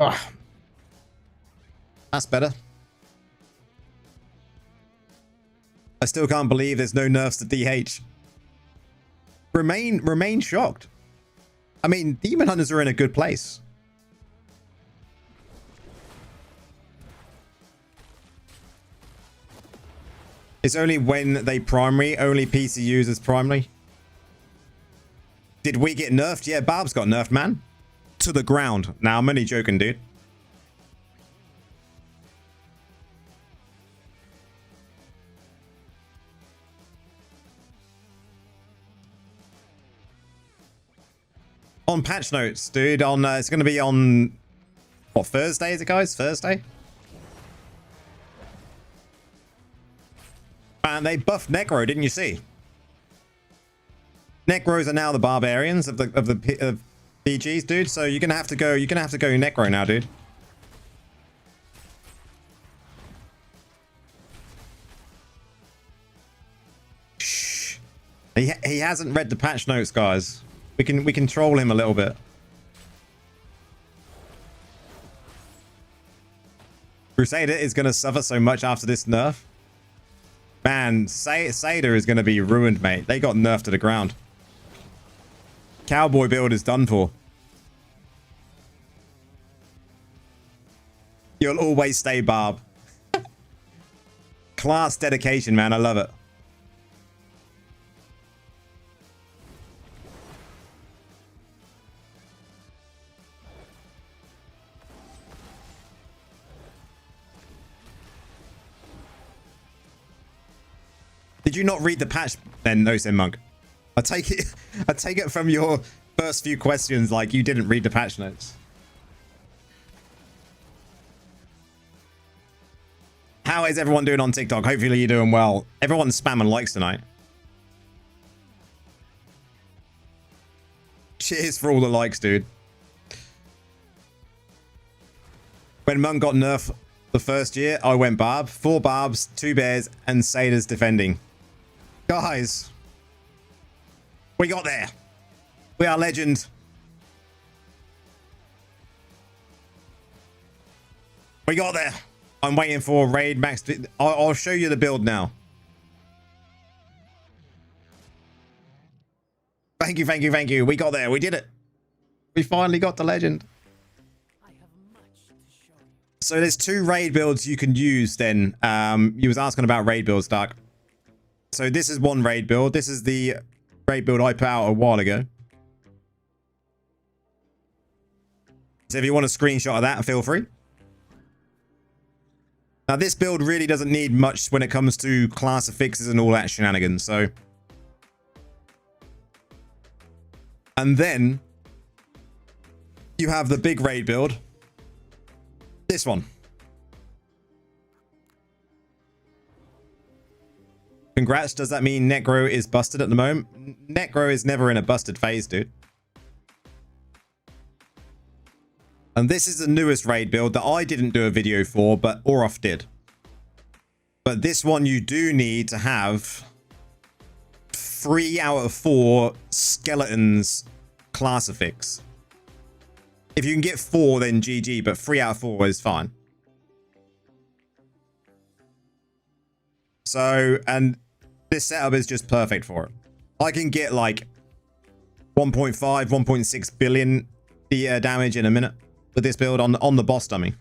Oh, that's better. I still can't believe there's no nerfs to DH. Remain shocked. I mean, Demon Hunters are in a good place. It's only when they primary, only PC users primary. Did we get nerfed? Yeah, Barb's got nerfed, man. To the ground. Now, I'm only joking, dude. On patch notes, dude. On it's going to be on what, Thursday? Is it, guys? Thursday. And they buffed Necro, didn't you see? Necros are now the barbarians of the PGs, dude. So you're gonna have to go. You're gonna have to go Necro now, dude. Shh. He hasn't read the patch notes, guys. We can troll him a little bit. Crusader is gonna suffer so much after this nerf. Man, Seder is gonna be ruined, mate. They got nerfed to the ground. Cowboy build is done for. You'll always stay Barb. Class dedication, man. I love it. Did you not read the patch then, No Sin Monk? I take it from your first few questions like you didn't read the patch notes. How is everyone doing on TikTok? Hopefully you're doing well. Everyone's spamming likes tonight. Cheers for all the likes, dude. When Monk got nerfed the first year, I went Barb. 4 Barbs, 2 Bears, and Saders defending. Guys, we got there. We are legend. We got there. I'm waiting for raid max. I'll show you the build now. Thank you, thank you, thank you. We got there. We did it. We finally got the legend. So there's 2 raid builds you can use then. You was asking about raid builds, Dark. So this is one raid build. This is the raid build I put out a while ago. So if you want a screenshot of that, feel free. Now this build really doesn't need much when it comes to class affixes and all that shenanigans. So, and then you have the big raid build. This one. Congrats. Does that mean Necro is busted at the moment? Necro is never in a busted phase, dude. And this is the newest raid build that I didn't do a video for, but Orof did. But this one you do need to have 3 out of 4 skeletons class affix. If you can get 4, then GG, but 3 out of 4 is fine. So, and this setup is just perfect for it. I can get like 1.5, 1.6 billion damage in a minute with this build on the boss dummy.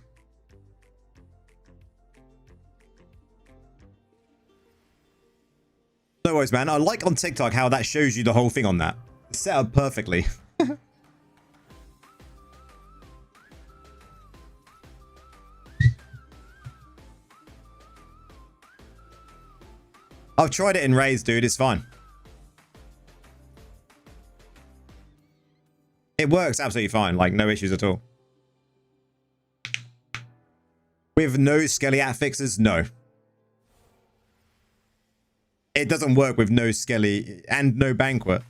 No worries, man. I like on TikTok how that shows you the whole thing on that. It's set up perfectly. I've tried it in raids, dude. It's fine. It works absolutely fine. Like, no issues at all. With no skelly affixes, no. It doesn't work with no skelly and no banquet.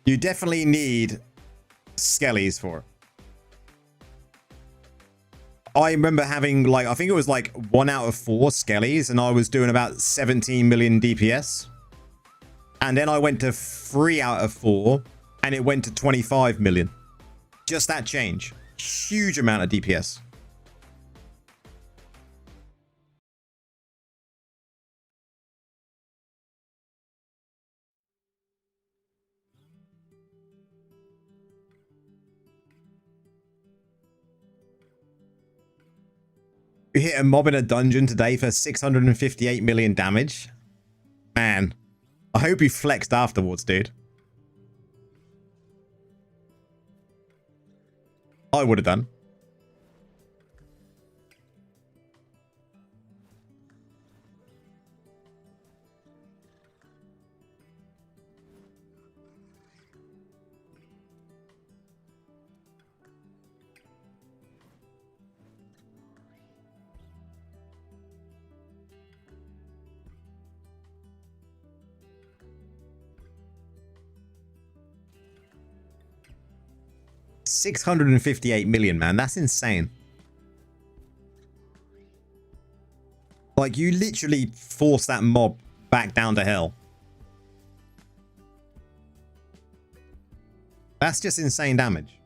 You definitely need skellies for it. I remember having like, I think it was like 1 out of 4 skellies and I was doing about 17 million DPS. And then I went to 3 out of 4 and it went to 25 million. Just that change. Huge amount of DPS. You hit a mob in a dungeon today for 658 million damage. Man, I hope you flexed afterwards, dude. I would have done. $658 million, man. That's insane. Like, you literally force that mob back down to hell. That's just insane damage.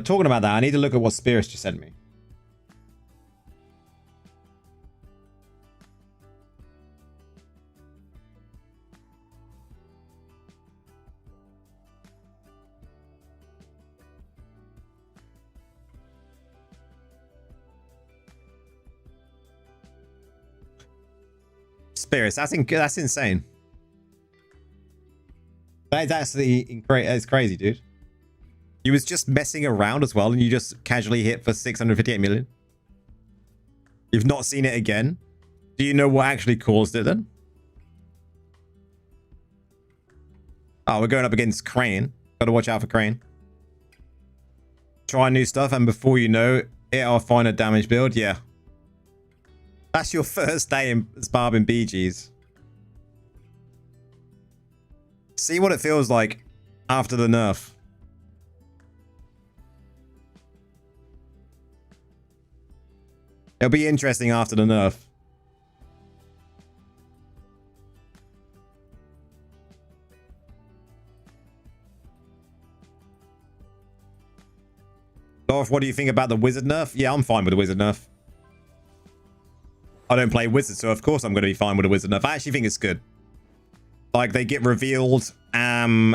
Talking about that, I need to look at what Spirits just sent me. Spirits, that's insane. That's actually that's crazy, dude. You was just messing around as well, and you just casually hit for 658 million. You've not seen it again. Do you know what actually caused it then? Oh, we're going up against Crane. Got to watch out for Crane. Try new stuff, and before you know it, I'll find a damage build. Yeah. That's your first day in Barb and BGs. See what it feels like after the nerf. It'll be interesting after the nerf. Dorf, what do you think about the wizard nerf? Yeah, I'm fine with the wizard nerf. I don't play wizard, so of course I'm going to be fine with a wizard nerf. I actually think it's good. Like they get revealed. I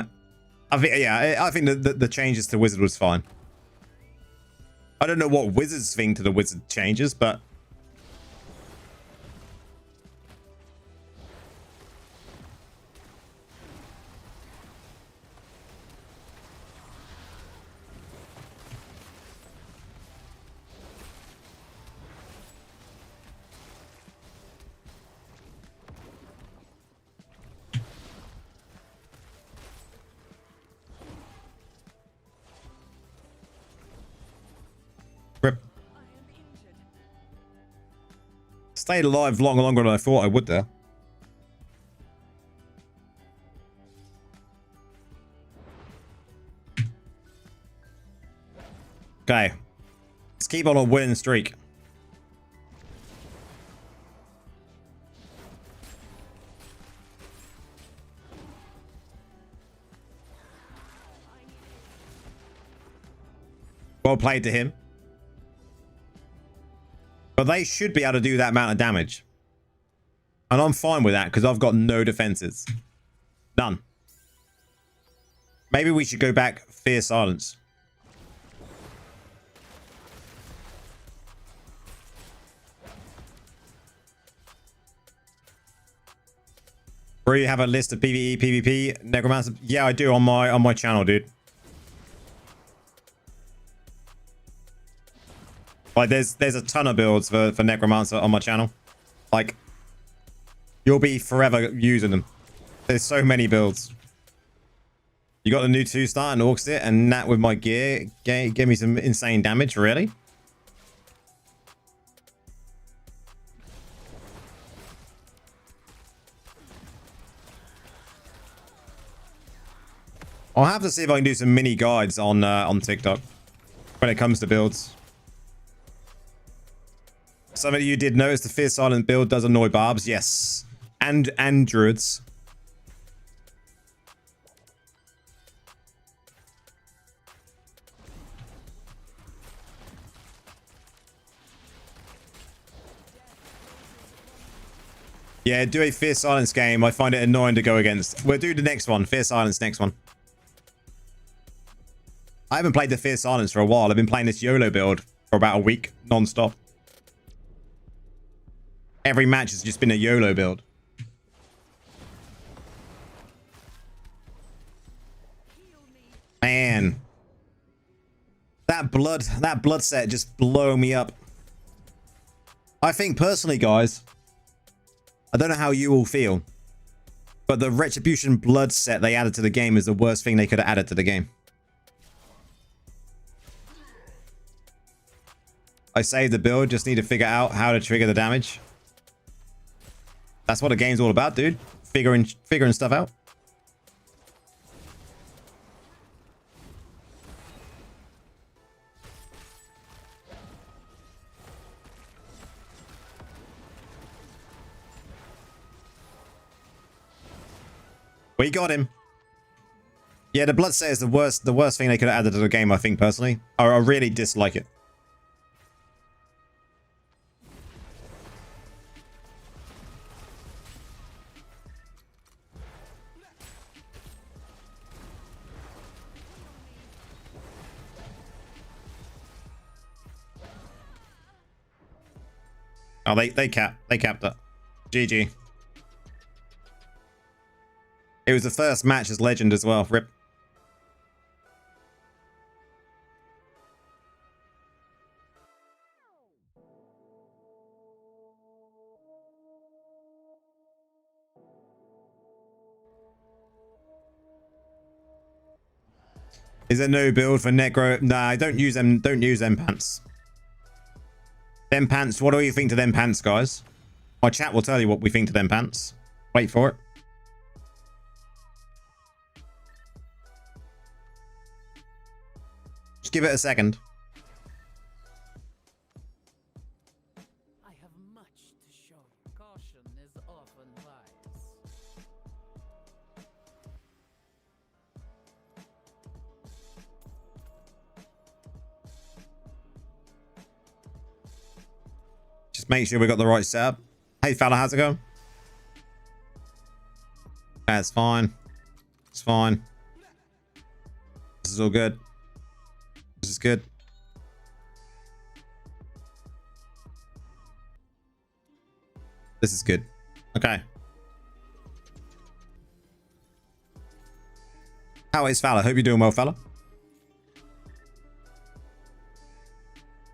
think, yeah, I think the changes to Wizard was fine. I don't know what Wizards think to the Wizard changes, but rip. Stayed alive longer than I thought I would there. Okay. Let's keep on a winning streak. Well played to him. But they should be able to do that amount of damage. And I'm fine with that because I've got no defenses. None. Maybe we should go back Fear Silence. Bro, you have a list of PvE, PvP, Necromancer? Yeah, I do on my channel, dude. Like there's a ton of builds for Necromancer on my channel. Like you'll be forever using them. There's so many builds. You got the new 2-star and orcs it, and that with my gear gave me some insane damage, really? I'll have to see if I can do some mini guides on TikTok when it comes to builds. Some of you did notice the Fear Silent build does annoy barbs. Yes. And druids. Yeah, do a Fear Silence game. I find it annoying to go against. We'll do the next one. Fear Silence, next one. I haven't played the Fear Silence for a while. I've been playing this YOLO build for about a week, non-stop. Every match has just been a YOLO build. Man. That blood set just blow me up. I think personally, guys, I don't know how you all feel, but the Retribution blood set they added to the game is the worst thing they could have added to the game. I saved the build, just need to figure out how to trigger the damage. That's what the game's all about, dude. Figuring stuff out. We got him. Yeah, the blood set is the worst thing they could have added to the game, I think, personally. I really dislike it. Oh, they capped it. GG. It was the first match as legend as well. Rip. Is there no build for Necro? Nah, don't use them. Don't use them pants. Them pants. What do you think to them pants, guys? My chat will tell you what we think to them pants. Wait for it. Just give it a second. I have much to show you. Caution is often wise. Just make sure we got the right setup. Hey fella, how's it going? That's fine. It's fine. This is all good. This is good. This is good. Okay. How is fella? Hope you're doing well, fella.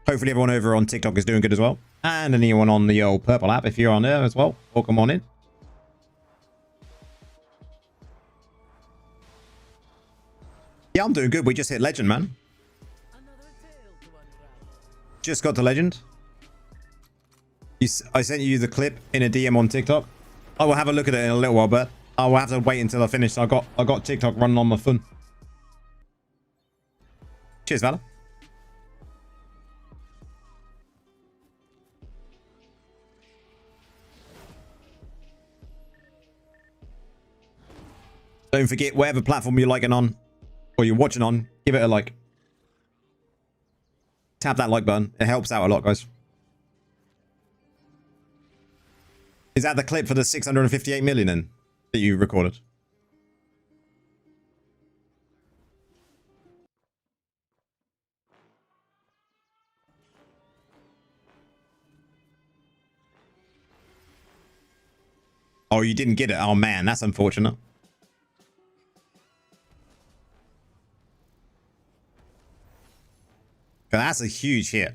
Hopefully everyone over on TikTok is doing good as well. And anyone on the old purple app, if you're on there as well, welcome on in. Yeah, I'm doing good. We just hit legend, man. Just got to legend. I sent you the clip in a DM on TikTok. I will have a look at it in a little while, but I will have to wait until I finish. I got TikTok running on my phone. Cheers, fella. Don't forget, whatever platform you're liking on or you're watching on, give it a like. Tap that like button. It helps out a lot, guys. Is that the clip for the 658 million in that you recorded? Oh, you didn't get it. Oh, man, that's unfortunate. That's a huge hit.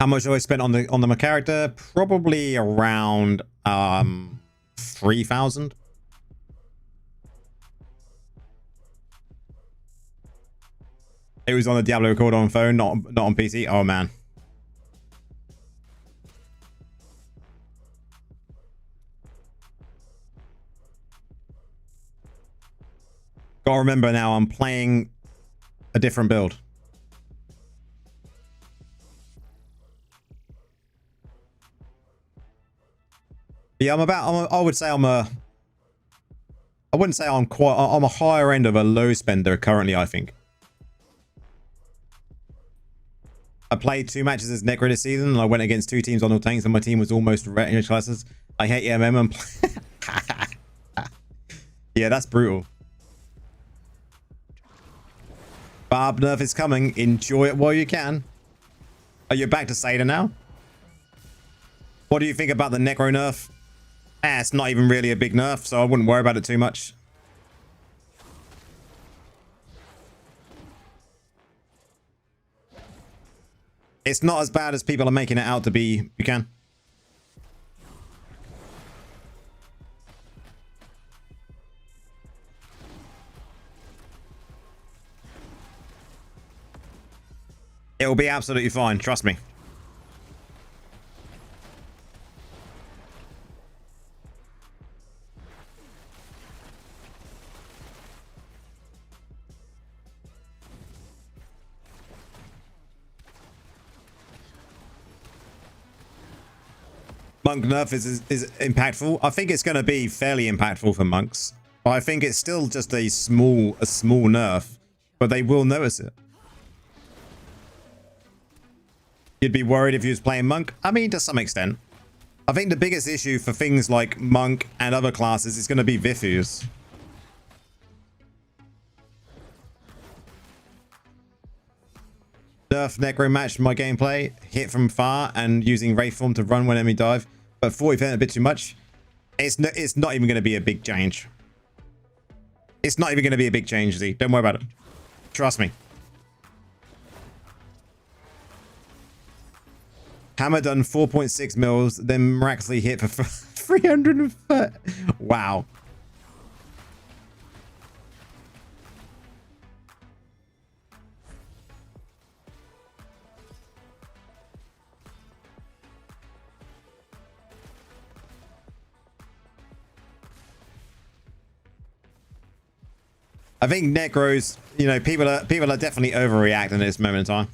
How much have I spent on my character? Probably around 3,000. It was on the Diablo recorder on phone, not on PC. Oh man. Gotta remember now, I'm playing a different build. Yeah, I would say I wouldn't say I'm a higher end of a low spender currently, I think. I played 2 matches as Necro this season, and I went against 2 teams on all tanks, and my team was almost retinue classes. I hate MM and yeah, that's brutal. Barb nerf is coming. Enjoy it while you can. Are you back to Seder now? What do you think about the Necro nerf? It's not even really a big nerf, so I wouldn't worry about it too much. It's not as bad as people are making it out to be. You can. It'll be absolutely fine. Trust me. Monk nerf is impactful. I think it's going to be fairly impactful for monks, but I think it's still just a small nerf, but they will notice it. You'd be worried if you was playing monk? I mean, to some extent. I think the biggest issue for things like monk and other classes is going to be Vifus. Nerf Necro matched my gameplay, hit from far and using Wraith form to run when enemy dive, but 40% a bit too much. It's not even going to be a big change. It's not even going to be a big change, Z. Don't worry about it. Trust me. Hammer done 4.6 mils, then miraculously hit for 330. Wow. I think Necros, you know, people are definitely overreacting at this moment in time.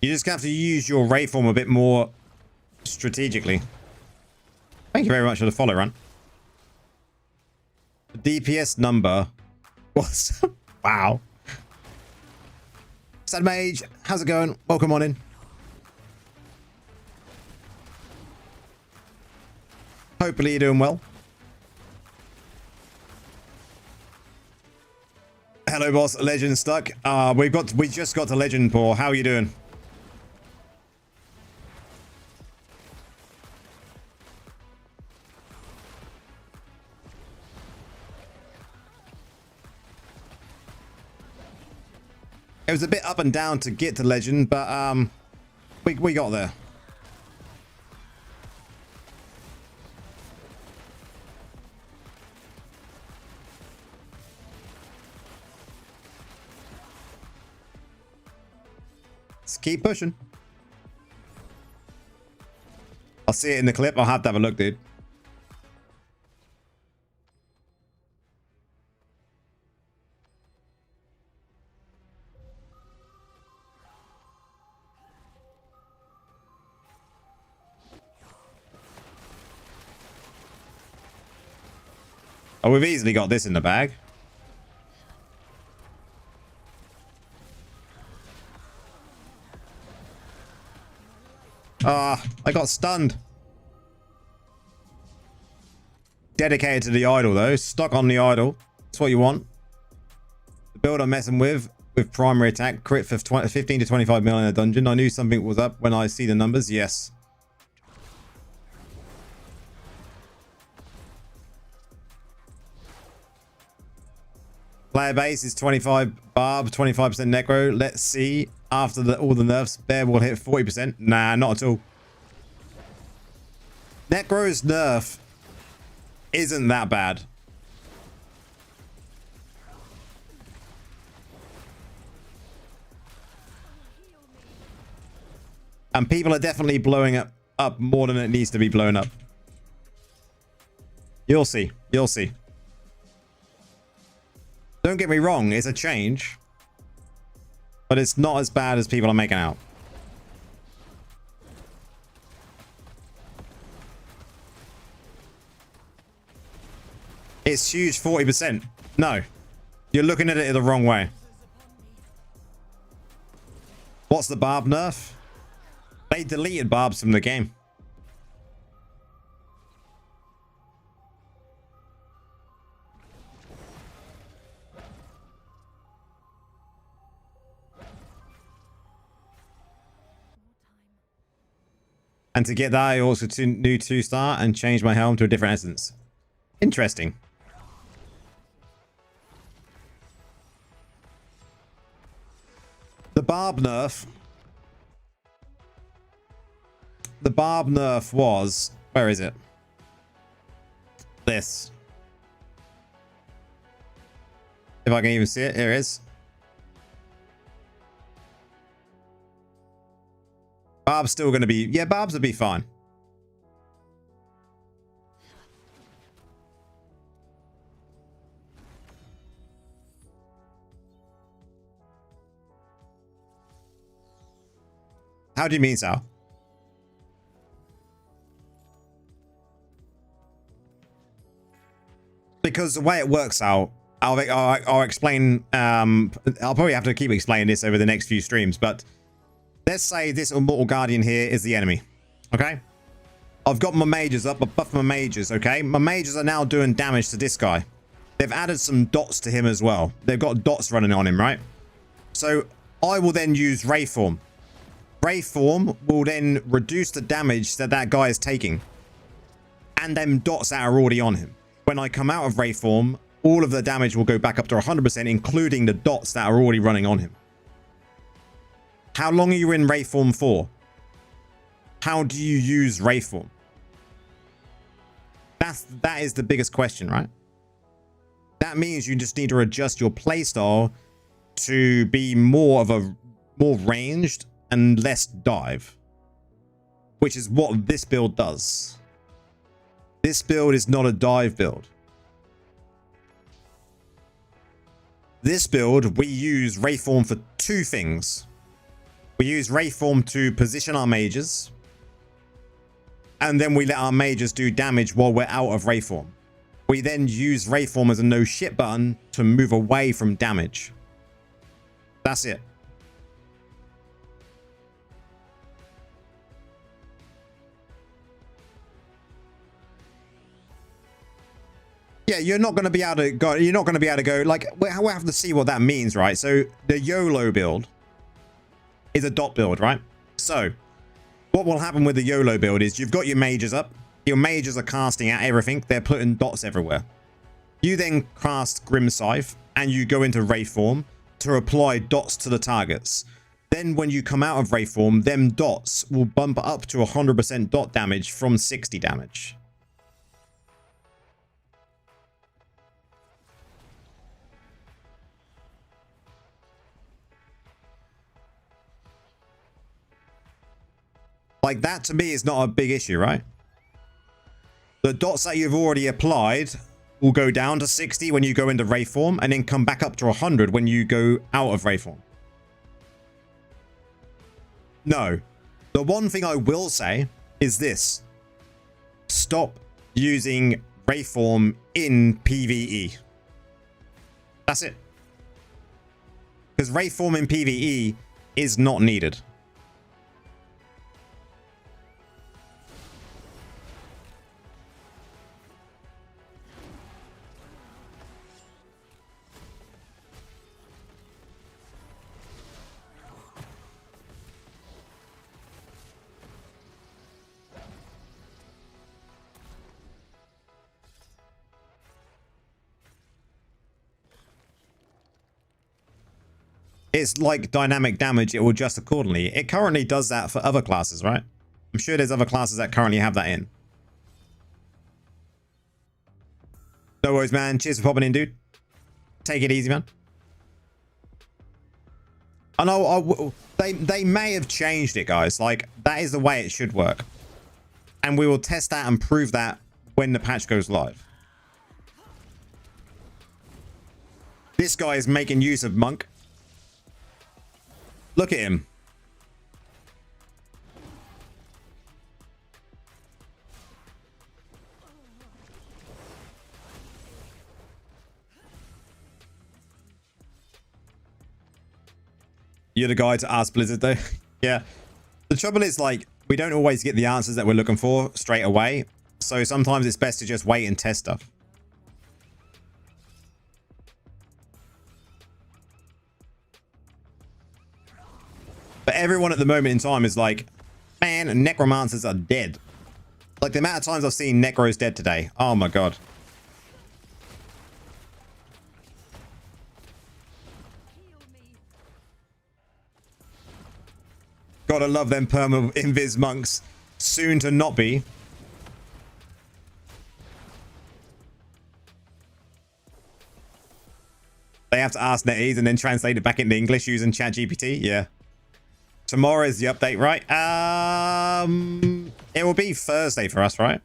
You just have to use your Wraithform a bit more strategically. Thank you very much for the follow run. The DPS number was... wow. Sad Mage, how's it going? Welcome on in. Hopefully you're doing well. Hello, boss. Legend stuck. We just got to Legend, Paul. How are you doing? It was a bit up and down to get to Legend, but we got there. Let's keep pushing. I'll see it in the clip. I'll have to have a look, dude. Oh, we've easily got this in the bag. Ah, I got stunned. Dedicated to the idol, though. Stuck on the idol. That's what you want. The build I'm messing with primary attack. Crit for 15 to 25 mil in a dungeon. I knew something was up when I see the numbers. Yes. Player base is 25 Barb, 25% Necro. Let's see. After all the nerfs, Bear will hit 40%. Nah, not at all. Necro's nerf isn't that bad. And people are definitely blowing up more than it needs to be blown up. You'll see. You'll see. Don't get me wrong, it's a change. But it's not as bad as people are making out. It's huge 40%. No. You're looking at it the wrong way. What's the Barb nerf? They deleted Barbs from the game. And to get that, I also new 2-star and changed my helm to a different essence. Interesting. The Barb nerf. The Barb nerf was... Where is it? This. If I can even see it, here it is. Barb's still going to be... Yeah, Barb's will be fine. How do you mean, Sal? Because the way it works out, I'll explain... I'll probably have to keep explaining this over the next few streams, but... Let's say this Immortal Guardian here is the enemy. Okay? I've got my mages up. I've buffed my mages, okay? My mages are now doing damage to this guy. They've added some dots to him as well. They've got dots running on him, right? So I will then use Wraithform. Wraithform will then reduce the damage that that guy is taking. And them dots that are already on him. When I come out of Wraithform, all of the damage will go back up to 100%, including the dots that are already running on him. How long are you in Wraithform for? How do you use Wraithform? That is the biggest question, right? That means you just need to adjust your playstyle to be more ranged and less dive. Which is what this build does. This build is not a dive build. This build, we use Wraithform for two things. We use Wraithform to position our mages. And then we let our mages do damage while we're out of Wraithform. We then use Wraithform as a no shit button to move away from damage. That's it. Yeah, you're not going to be able to go. You're not going to be able to go. Like, we'll have to see what that means, right? So the YOLO build is a dot build, right? So what will happen with the YOLO build is you've got your mages up. Your mages are casting out everything. They're putting dots everywhere. You then cast Grim Scythe and you go into Wraithform to apply dots to the targets. Then when you come out of Wraithform, them dots will bump up to 100% dot damage from 60 damage. Like, that to me is not a big issue, right? The dots that you've already applied will go down to 60 when you go into Wraithform and then come back up to 100 when you go out of Wraithform. No. The one thing I will say is this. Stop using Wraithform in PvE. That's it. Because Wraithform in PvE is not needed. It's like dynamic damage, it will adjust accordingly. It currently does that for other classes, right? I'm sure there's other classes that currently have that in. No worries, man. Cheers for popping in, dude. Take it easy, man. I know they may have changed it, guys. Like, that is the way it should work. And we will test that and prove that when the patch goes live. This guy is making use of Monk. Look at him. You're the guy to ask Blizzard, though. Yeah. The trouble is, like, we don't always get the answers that we're looking for straight away. So sometimes it's best to just wait and test stuff. But everyone at the moment in time is like, man, necromancers are dead. Like, the amount of times I've seen necros dead today. Oh my god. Gotta love them perma invis monks. Soon to not be. They have to ask NetEase and then translate it back into English using ChatGPT. Yeah. Tomorrow is the update, right? It will be Thursday for us, right?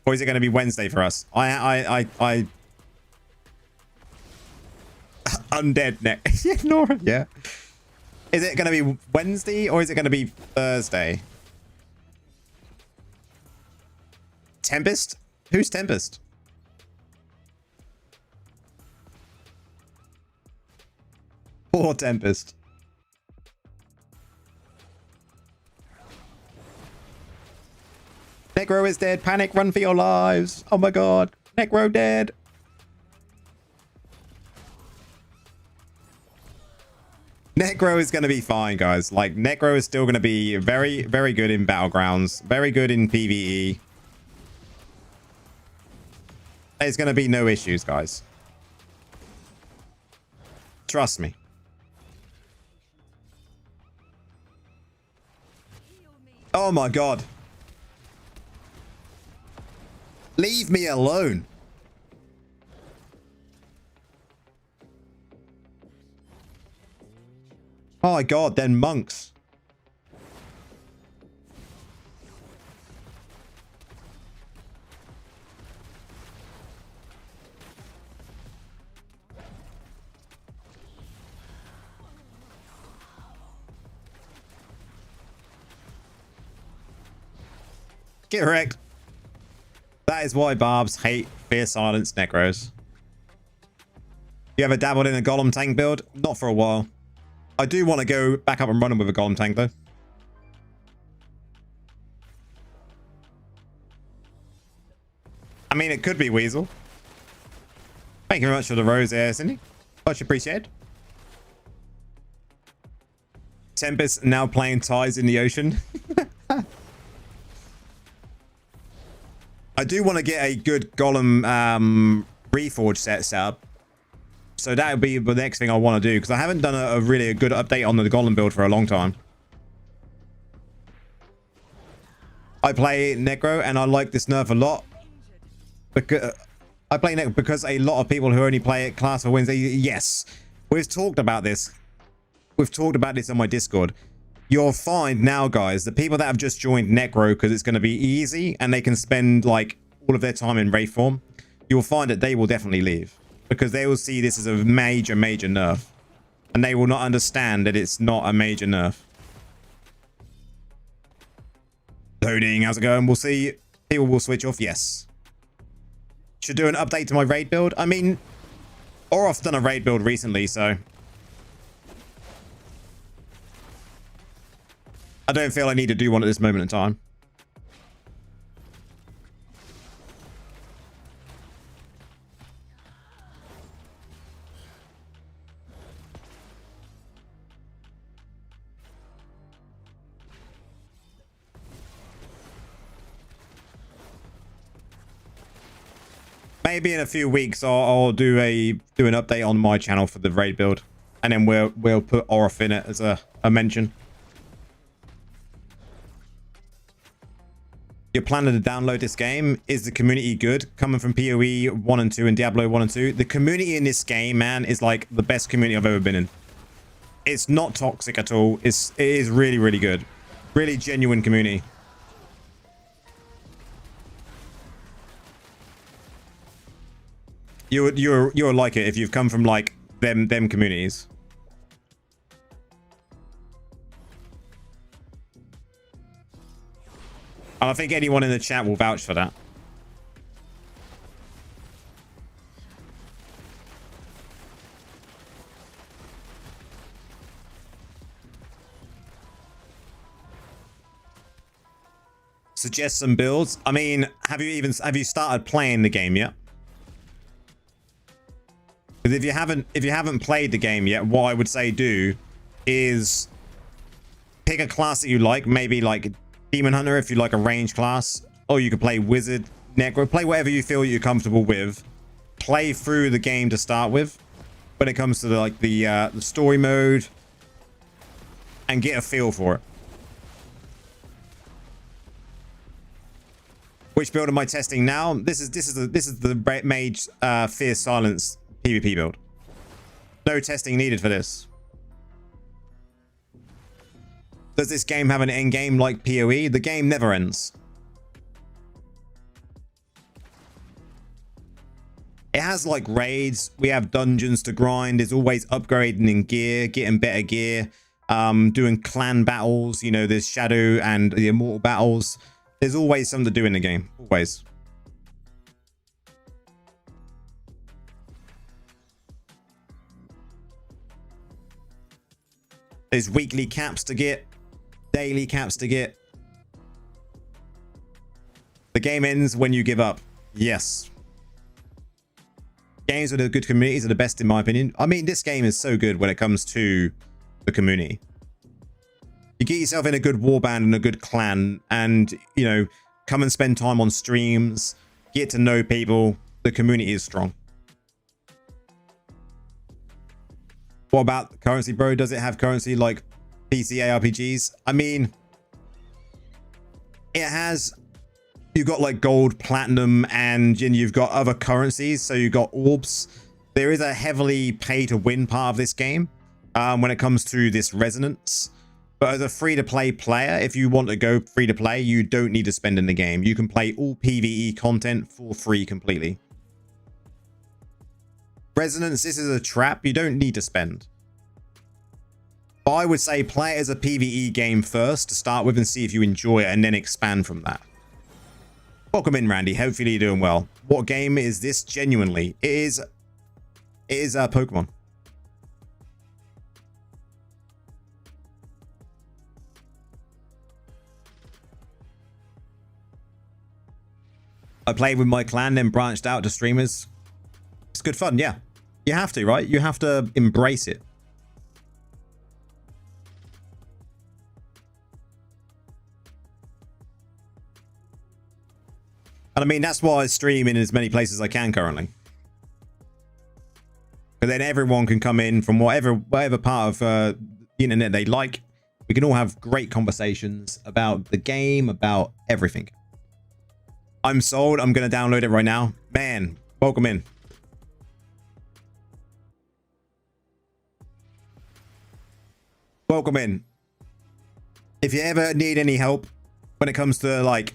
Or is it going to be Wednesday for us? I undead neck. Ignore it. Yeah. Is it going to be Wednesday or is it going to be Thursday? Tempest? Who's Tempest? Poor Tempest. Necro is dead. Panic, run for your lives. Oh my god. Necro dead. Necro is going to be fine, guys. Like, Necro is still going to be very, very good in Battlegrounds. Very good in PvE. There's going to be no issues, guys. Trust me. Oh my god. Leave me alone. Oh my god, then monks. Correct. That is why Barbs hate Fierce Silence Necros. You ever dabbled in a Golem tank build? Not for a while. I do want to go back up and running with a Golem tank, though. I mean, it could be Weasel. Thank you very much for the rose there, Cindy. Much appreciated. Tempest now playing ties in the ocean. I do want to get a good Golem Reforge set up. So that would be the next thing I want to do, because I haven't done a really good update on the Golem build for a long time. I play Necro and I like this nerf a lot. Because I play Necro because a lot of people who only play it class for wins. Yes, we've talked about this. We've talked about this on my Discord. You'll find now, guys, the people that have just joined Necro because it's going to be easy and they can spend like all of their time in Wraith form, you'll find that they will definitely leave because they will see this as a major nerf and they will not understand that it's not a major nerf. Loading, how's it going? We'll see. People will switch off. Yes. Should do an update to my raid build. I mean, Oroth's done a raid build recently, so I don't feel I need to do one at this moment in time. Maybe in a few weeks I'll do an update on my channel for the raid build, and then we'll put Oroth in it as a mention. You're planning to download this game. Is the community good? Coming from PoE 1 and 2 and Diablo 1 and 2, the community in this game, man, is like the best community I've ever been in. It's not toxic at all. It is really good. Really genuine community. You'll like it if you've come from like them communities. And I think anyone in the chat will vouch for that. Suggest some builds. I mean, have you started playing the game yet? Because if you haven't played the game yet, what I would say do is pick a class that you like, maybe like Demon Hunter if you like a range class, or you could play Wizard, Necro, play whatever you feel you're comfortable with. Play through the game to start with when it comes to the story mode, and get a feel for it. Which build am I testing now? This is the Mage Fierce Silence PvP build. No testing needed for this. Does this game have an end game like PoE? The game never ends. It has like raids. We have dungeons to grind. There's always upgrading in gear, getting better gear, doing clan battles. You know, there's Shadow and the Immortal battles. There's always something to do in the game. Always. There's weekly caps to get, daily caps to get. The game ends when you give up. Yes. Games with a good communities are the best in my opinion. I mean, this game is so good when it comes to the community. You get yourself in a good warband and a good clan, and, you know, come and spend time on streams, get to know people. The community is strong. What about currency, bro? Does it have currency like PC ARPGs? I mean, it has. You've got like gold, platinum, and you've got other currencies. So you've got orbs. There is a heavily pay to win part of this game when it comes to this resonance. But as a free-to-play player, if you want to go free-to-play, you don't need to spend in the game. You can play all PvE content for free completely. Resonance, this is a trap. You don't need to spend. But I would say play it as a PvE game first to start with and see if you enjoy it, and then expand from that. Welcome in, Randy. Hopefully you're doing well. What game is this genuinely? It is Pokemon. I played with my clan, then branched out to streamers. It's good fun, yeah. You have to, right? You have to embrace it. And I mean, that's why I stream in as many places as I can currently. Because then everyone can come in from whatever part of the internet they like. We can all have great conversations about the game, about everything. I'm sold. I'm going to download it right now. Man, welcome in. Welcome in. If you ever need any help when it comes to like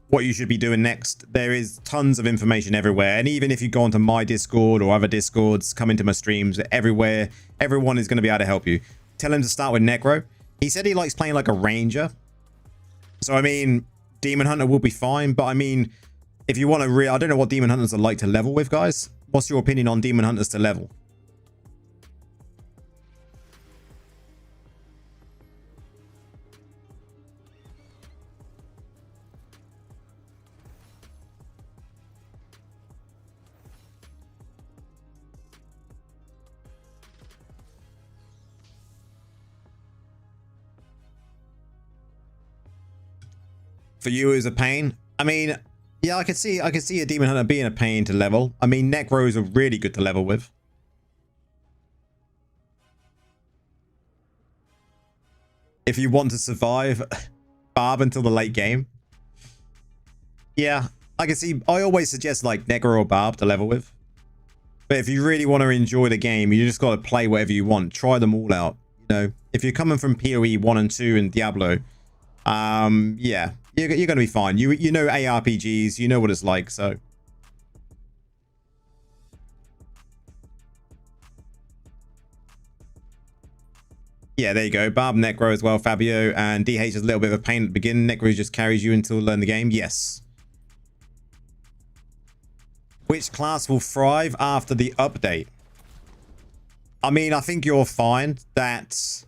what you should be doing next, there is tons of information everywhere. And even if you go onto my Discord or other Discords, come into my streams, everywhere, everyone is going to be able to help you. Tell him to start with Necro. He said he likes playing like a ranger. So, I mean, Demon Hunter will be fine. But, I mean, if you want to I don't know what Demon Hunters are like to level with, guys. What's your opinion on Demon Hunters to level? For you is a pain. I mean, yeah, I could see a Demon Hunter being a pain to level. I mean, Necros are really good to level with. If you want to survive Barb until the late game. Yeah, I can see. I always suggest like Necro or Barb to level with. But if you really want to enjoy the game, you just got to play whatever you want. Try them all out. You know, if you're coming from PoE 1 and 2 and Diablo, yeah. You're going to be fine. You know ARPGs. You know what it's like, so. Yeah, there you go. Barb, Necro as well, Fabio. And DH is a little bit of a pain at the beginning. Necro just carries you until you learn the game. Yes. Which class will thrive after the update? I mean, I think you'll find that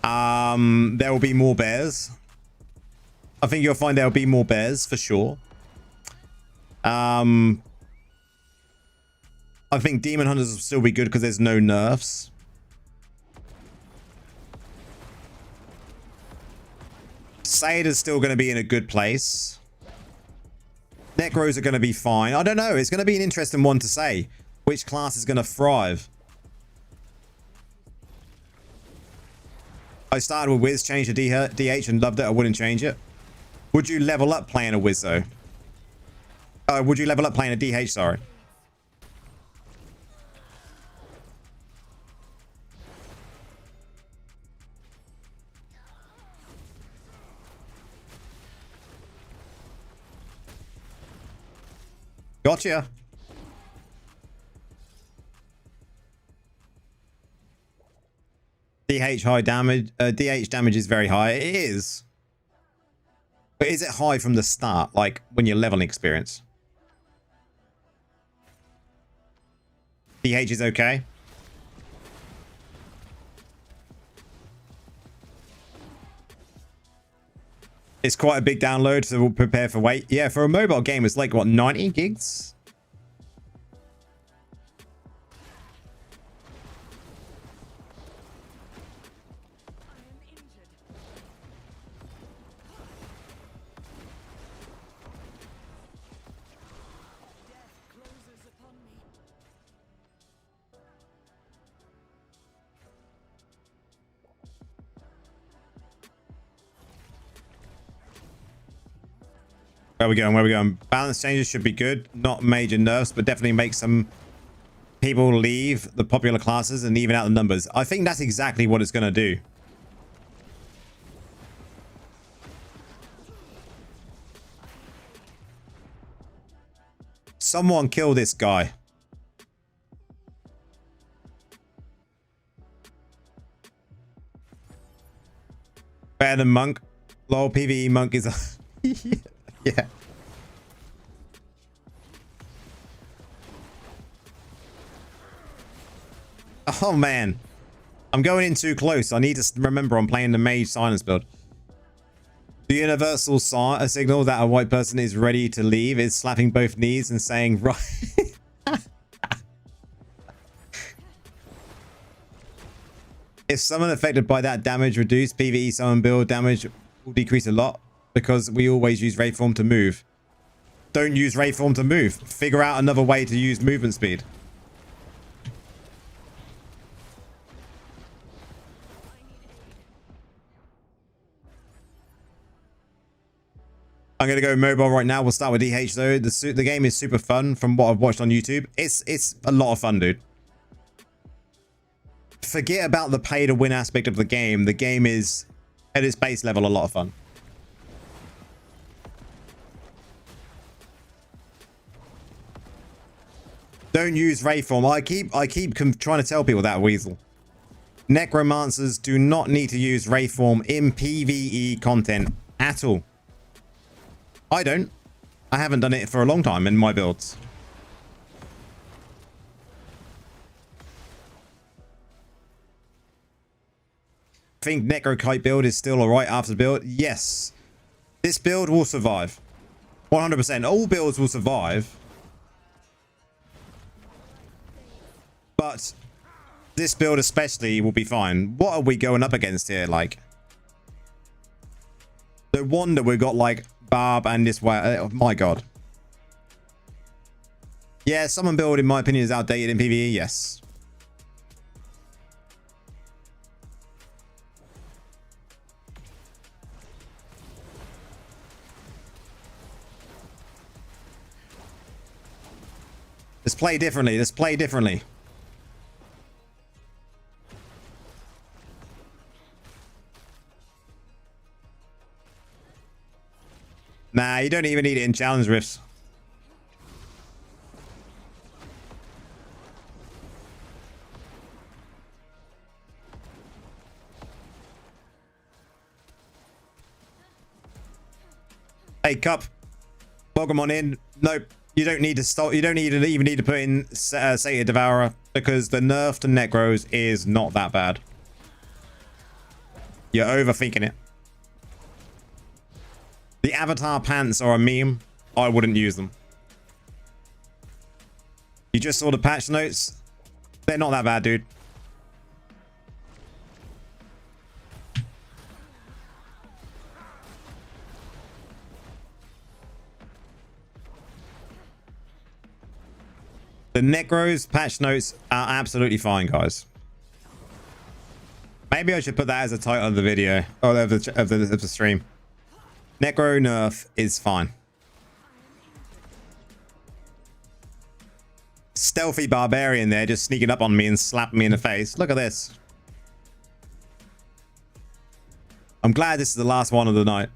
there will be more bears. I think you'll find there'll be more bears for sure. I think Demon Hunters will still be good because there's no nerfs. Sade is still going to be in a good place. Necros are going to be fine. I don't know. It's going to be an interesting one to say. Which class is going to thrive? I started with Wiz, changed to DH and loved it. I wouldn't change it. Would you level up playing a Wiz though? Would you level up playing a DH, sorry? Gotcha. DH high damage. DH damage is very high. It is. But is it high from the start, like when you're leveling experience? DH is okay. It's quite a big download, so we'll prepare for wait. Yeah, for a mobile game, it's like, what, 90 gigs? Where we going? Where we going? Balance changes should be good. Not major nerfs, but definitely make some people leave the popular classes and even out the numbers. I think that's exactly what it's going to do. Someone kill this guy. Better than Monk. Lol, PvE Monk is a... Yeah. Oh, man. I'm going in too close. I need to remember I'm playing the Mage Silence build. The universal signal that a white person is ready to leave is slapping both knees and saying, right. If someone affected by that damage reduced, PvE summon build damage will decrease a lot because we always use Wraithform to move. Don't use Wraithform to move. Figure out another way to use movement speed. I'm going to go mobile right now. We'll start with DH though. The game is super fun from what I've watched on YouTube. It's a lot of fun, dude. Forget about the pay to win aspect of the game. The game is, at its base level, a lot of fun. Don't use Wraithform. I keep trying to tell people that, Weasel. Necromancers do not need to use Wraithform in PvE content at all. I don't. I haven't done it for a long time in my builds. I think Necro Kite build is still alright after the build. Yes. This build will survive. 100%. All builds will survive. But this build especially will be fine. What are we going up against here? Like, no wonder we've got like Barb and this way. Oh my god. Yeah, summon build in my opinion is outdated in PvE. Yes. Let's play differently. Let's play differently. Nah, you don't even need it in challenge rifts. Hey, Cup. Welcome on in. Nope. You don't need to stop. You don't even need to put in Sated Devourer because the nerf to Necros is not that bad. You're overthinking it. The avatar pants are a meme. I wouldn't use them. You just saw the patch notes. They're not that bad, dude. The Necros patch notes are absolutely fine, guys. Maybe I should put that as a title of the video or of the stream. Necro nerf is fine. Stealthy barbarian there just sneaking up on me and slapping me in the face. Look at this. I'm glad this is the last one of the night.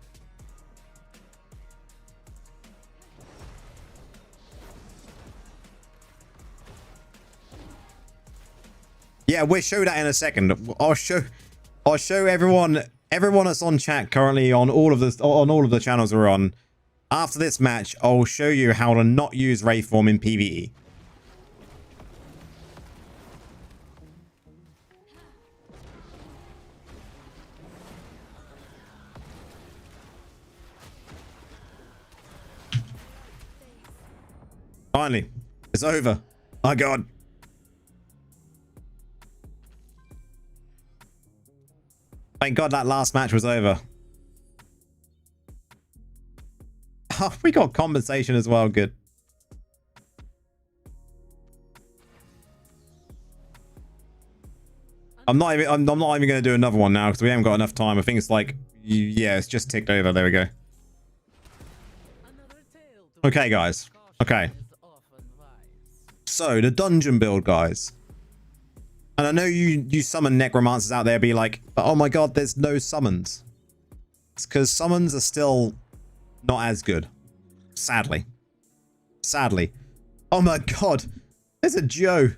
Yeah, we'll show that in a second. I'll show everyone that's on chat currently on all of the channels we're on. After this match, I'll show you how to not use Wraithform in PvE. Finally, it's over. My god. Thank God that last match was over. Oh, we got compensation as well. Good. I'm not even going to do another one now because we haven't got enough time. I think it's like, yeah, it's just ticked over. There we go. Okay, guys. Okay. So the dungeon build, guys. And I know you summon necromancers out there be like, oh my god, there's no summons. It's because summons are still not as good. Sadly. Sadly. Oh my god. There's a Joe.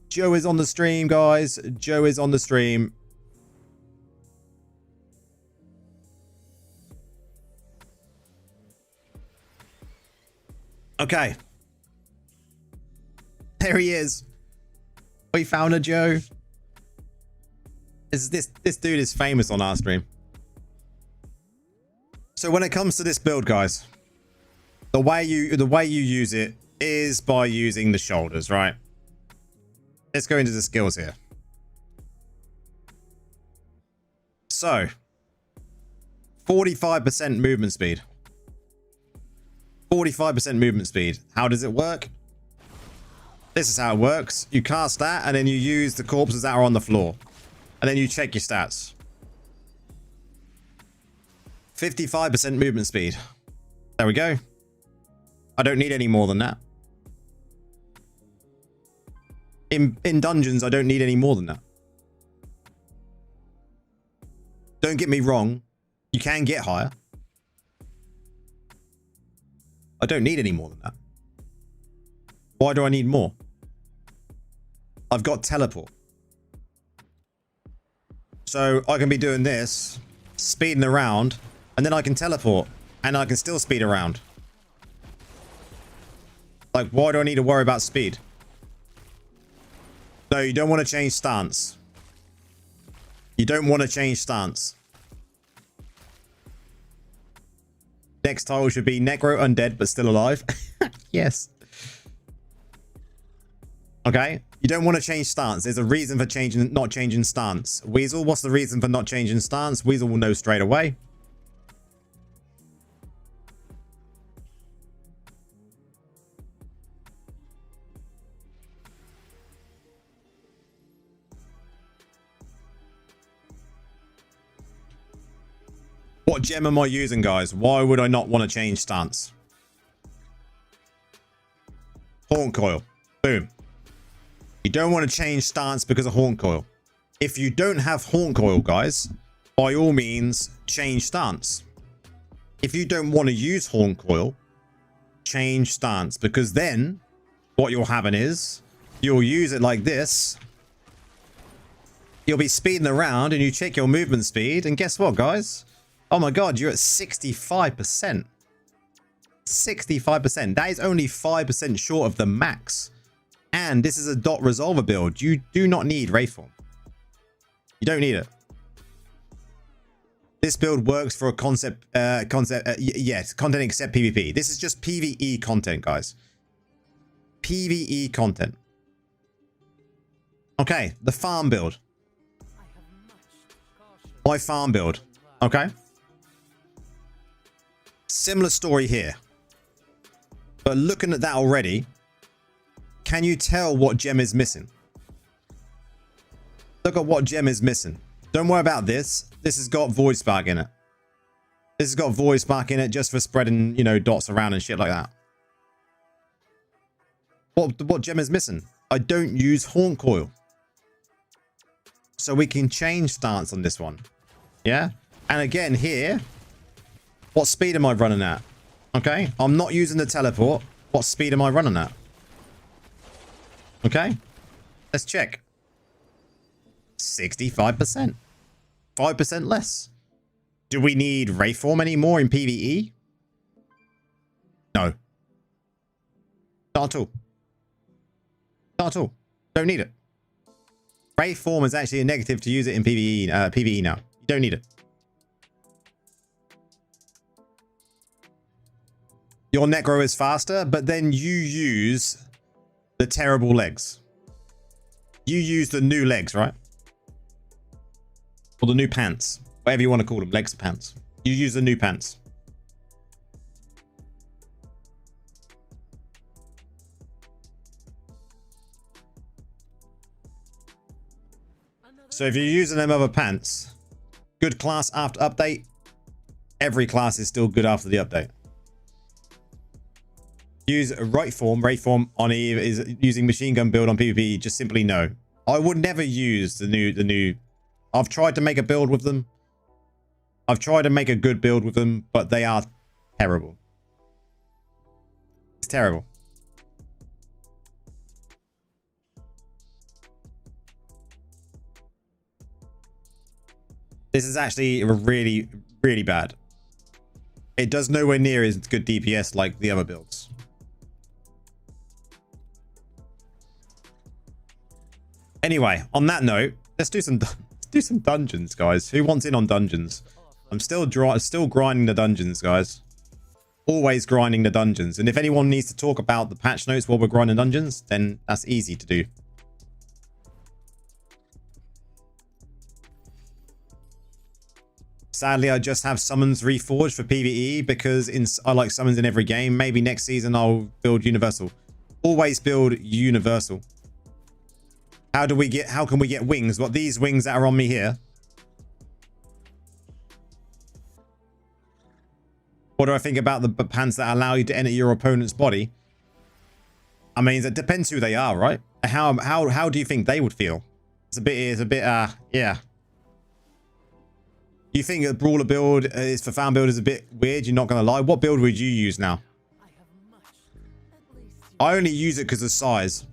Joe is on the stream, guys. Joe is on the stream. Okay. There he is. We found a Joe. This dude is famous on our stream. So when it comes to this build, guys, the way you use it is by using the shoulders, right? Let's go into the skills here. So 45% movement speed. 45% movement speed. How does it work? This is how it works. You cast that and then you use the corpses that are on the floor. And then you check your stats. 55% movement speed. There we go. I don't need any more than that. In dungeons, I don't need any more than that. Don't get me wrong. You can get higher. I don't need any more than that. Why do I need more? I've got teleport. So I can be doing this, speeding around, and then I can teleport, and I can still speed around. Like, why do I need to worry about speed? No, you don't want to change stance. You don't want to change stance. Next title should be Necro undead but still alive. Yes. Okay. You don't want to change stance. There's a reason for not changing stance. Weasel, what's the reason for not changing stance? Weasel will know straight away. What gem am I using, guys? Why would I not want to change stance? Haunt coil. Boom. You don't want to change stance because of haunt coil. If you don't have haunt coil, guys, by all means, change stance. If you don't want to use haunt coil, change stance, because then what you're having is you'll use it like this. You'll be speeding around and you check your movement speed, and guess what, guys? Oh my god, you're at 65%. 65%. That is only 5% short of the max. And this is a dot resolver build. You do not need Wraithform. You don't need it. This build works for a content except PvP. This is just PvE content, guys. PvE content. Okay, the farm build. My farm build. Okay. Similar story here. But looking at that already, can you tell what gem is missing? Look at what gem is missing. Don't worry about this. This has got Void Spark in it. This has got Void Spark in it just for spreading, you know, dots around and shit like that. What gem is missing? I don't use Haunt Coil. So we can change stance on this one. Yeah? And again here, what speed am I running at? Okay, I'm not using the teleport. What speed am I running at? Okay, let's check. 65%. 5% less. Do we need Wraithform anymore in PvE? No. Not at all. Not at all. Don't need it. Wraithform is actually a negative to use it in PvE now. You don't need it. Your Necro is faster, but then you use the terrible legs. You use the new legs, right? Or the new pants. Whatever you want to call them. Legs or pants. You use the new pants. So if you're using them other pants, good class after update. Every class is still good after the update. Use Wraithform on Eve is using machine gun build on PvP. Just simply no. I would never use the new. I've tried to make a build with them. I've tried to make a good build with them, but they are terrible. It's terrible. This is actually really, really bad. It does nowhere near as good DPS like the other builds. Anyway, on that note, let's do some dungeons, guys. Who wants in on dungeons? I'm still grinding the dungeons, guys. Always grinding the dungeons. And if anyone needs to talk about the patch notes while we're grinding dungeons, then that's easy to do. Sadly, I just have summons reforged for PvE because I like summons in every game. Maybe next season I'll build universal. Always build universal. How can we get wings? What, these wings that are on me here? What do I think about the pants that allow you to enter your opponent's body? I mean, it depends who they are, right? How do you think they would feel? It's a bit, yeah. You think a brawler build is for fan builders a bit weird? You're not going to lie. What build would you use now? I only use it because of size.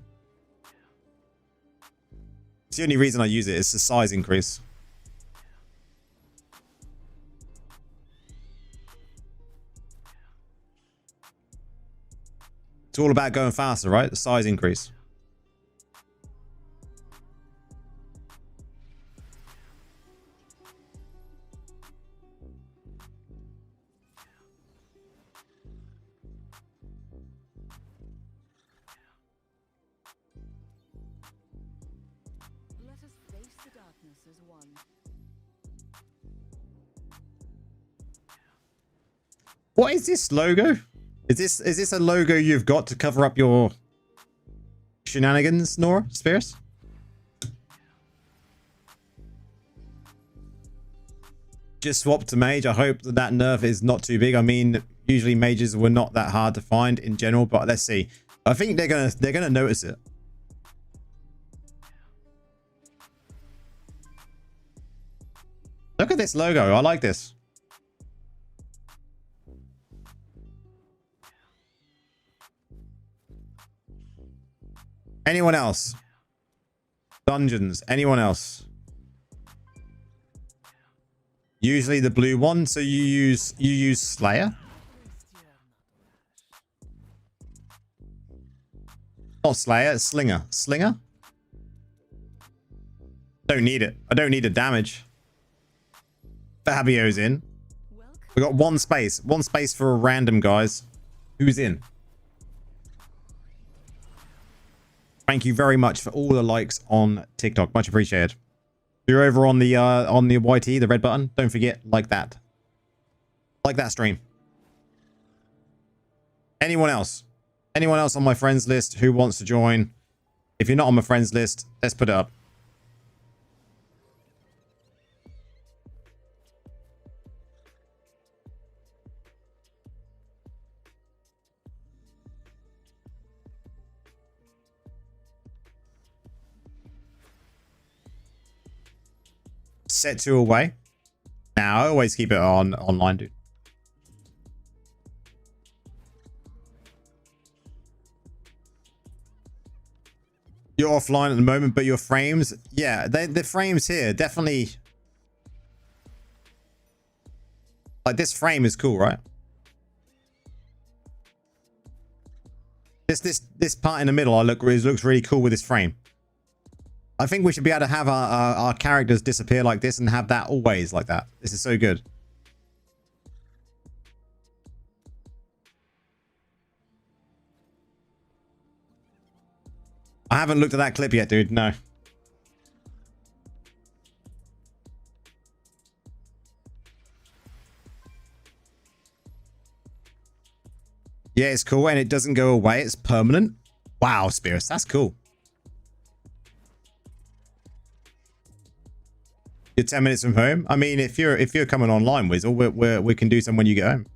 It's the only reason I use it. It's the size increase. It's all about going faster, right? The size increase. Let us face the darkness as one. What is this logo? Is this a logo you've got to cover up your shenanigans, Nora Spears? Just swapped to mage. I hope that nerf is not too big. I mean, usually mages were not that hard to find in general, but let's see. I think they're gonna notice it. Look at this logo. I like this. Anyone else? Dungeons. Anyone else? Usually the blue one. So you use Slayer? Not Slayer, it's Slinger. Slinger? Don't need it. I don't need the damage. Fabio's in. We got one space. One space for a random, guys. Who's in? Thank you very much for all the likes on TikTok. Much appreciated. If you're over on the YT, the red button, don't forget, like that. Like that stream. Anyone else? Anyone else on my friends list who wants to join? If you're not on my friends list, let's put it up. Set 2 away. Now, I always keep it on online, dude. You're offline at the moment, but your frames, yeah, the frames here definitely, like, this frame is cool, right? This part in the middle, looks really cool with this frame. I think we should be able to have our characters disappear like this and have that always like that. This is so good. I haven't looked at that clip yet, dude. No. Yeah, it's cool. And it doesn't go away. It's permanent. Wow, Spears. That's cool. You're 10 minutes from home. I mean, if you're coming online, Wizzle, we can do some when you get home.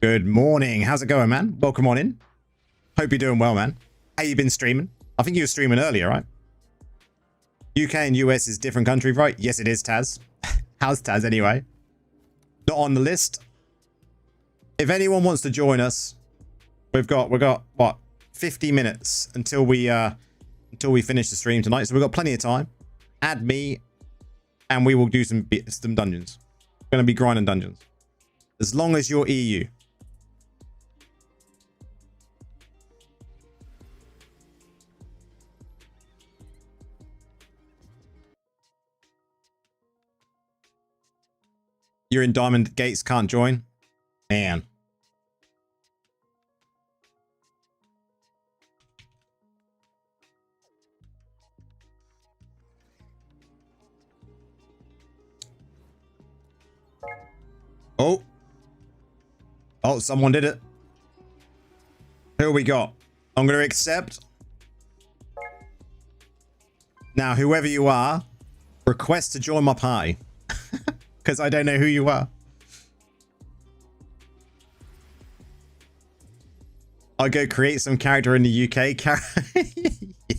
Good morning. How's it going, man? Welcome on in. Hope you're doing well, man. How you been streaming? I think you were streaming earlier, right? UK and US is different country, right? Yes, it is, Taz. How's Taz anyway? Not on the list. If anyone wants to join us, we've got what, 50 minutes until we finish the stream tonight. So we've got plenty of time. Add me, and we will do some dungeons. We're going to be grinding dungeons. As long as you're EU. You're in Diamond Gates, can't join. Man. Oh. Oh, someone did it. Who we got? I'm going to accept. Now, whoever you are, request to join my party. Because I don't know who you are. I'll go create some character in the UK.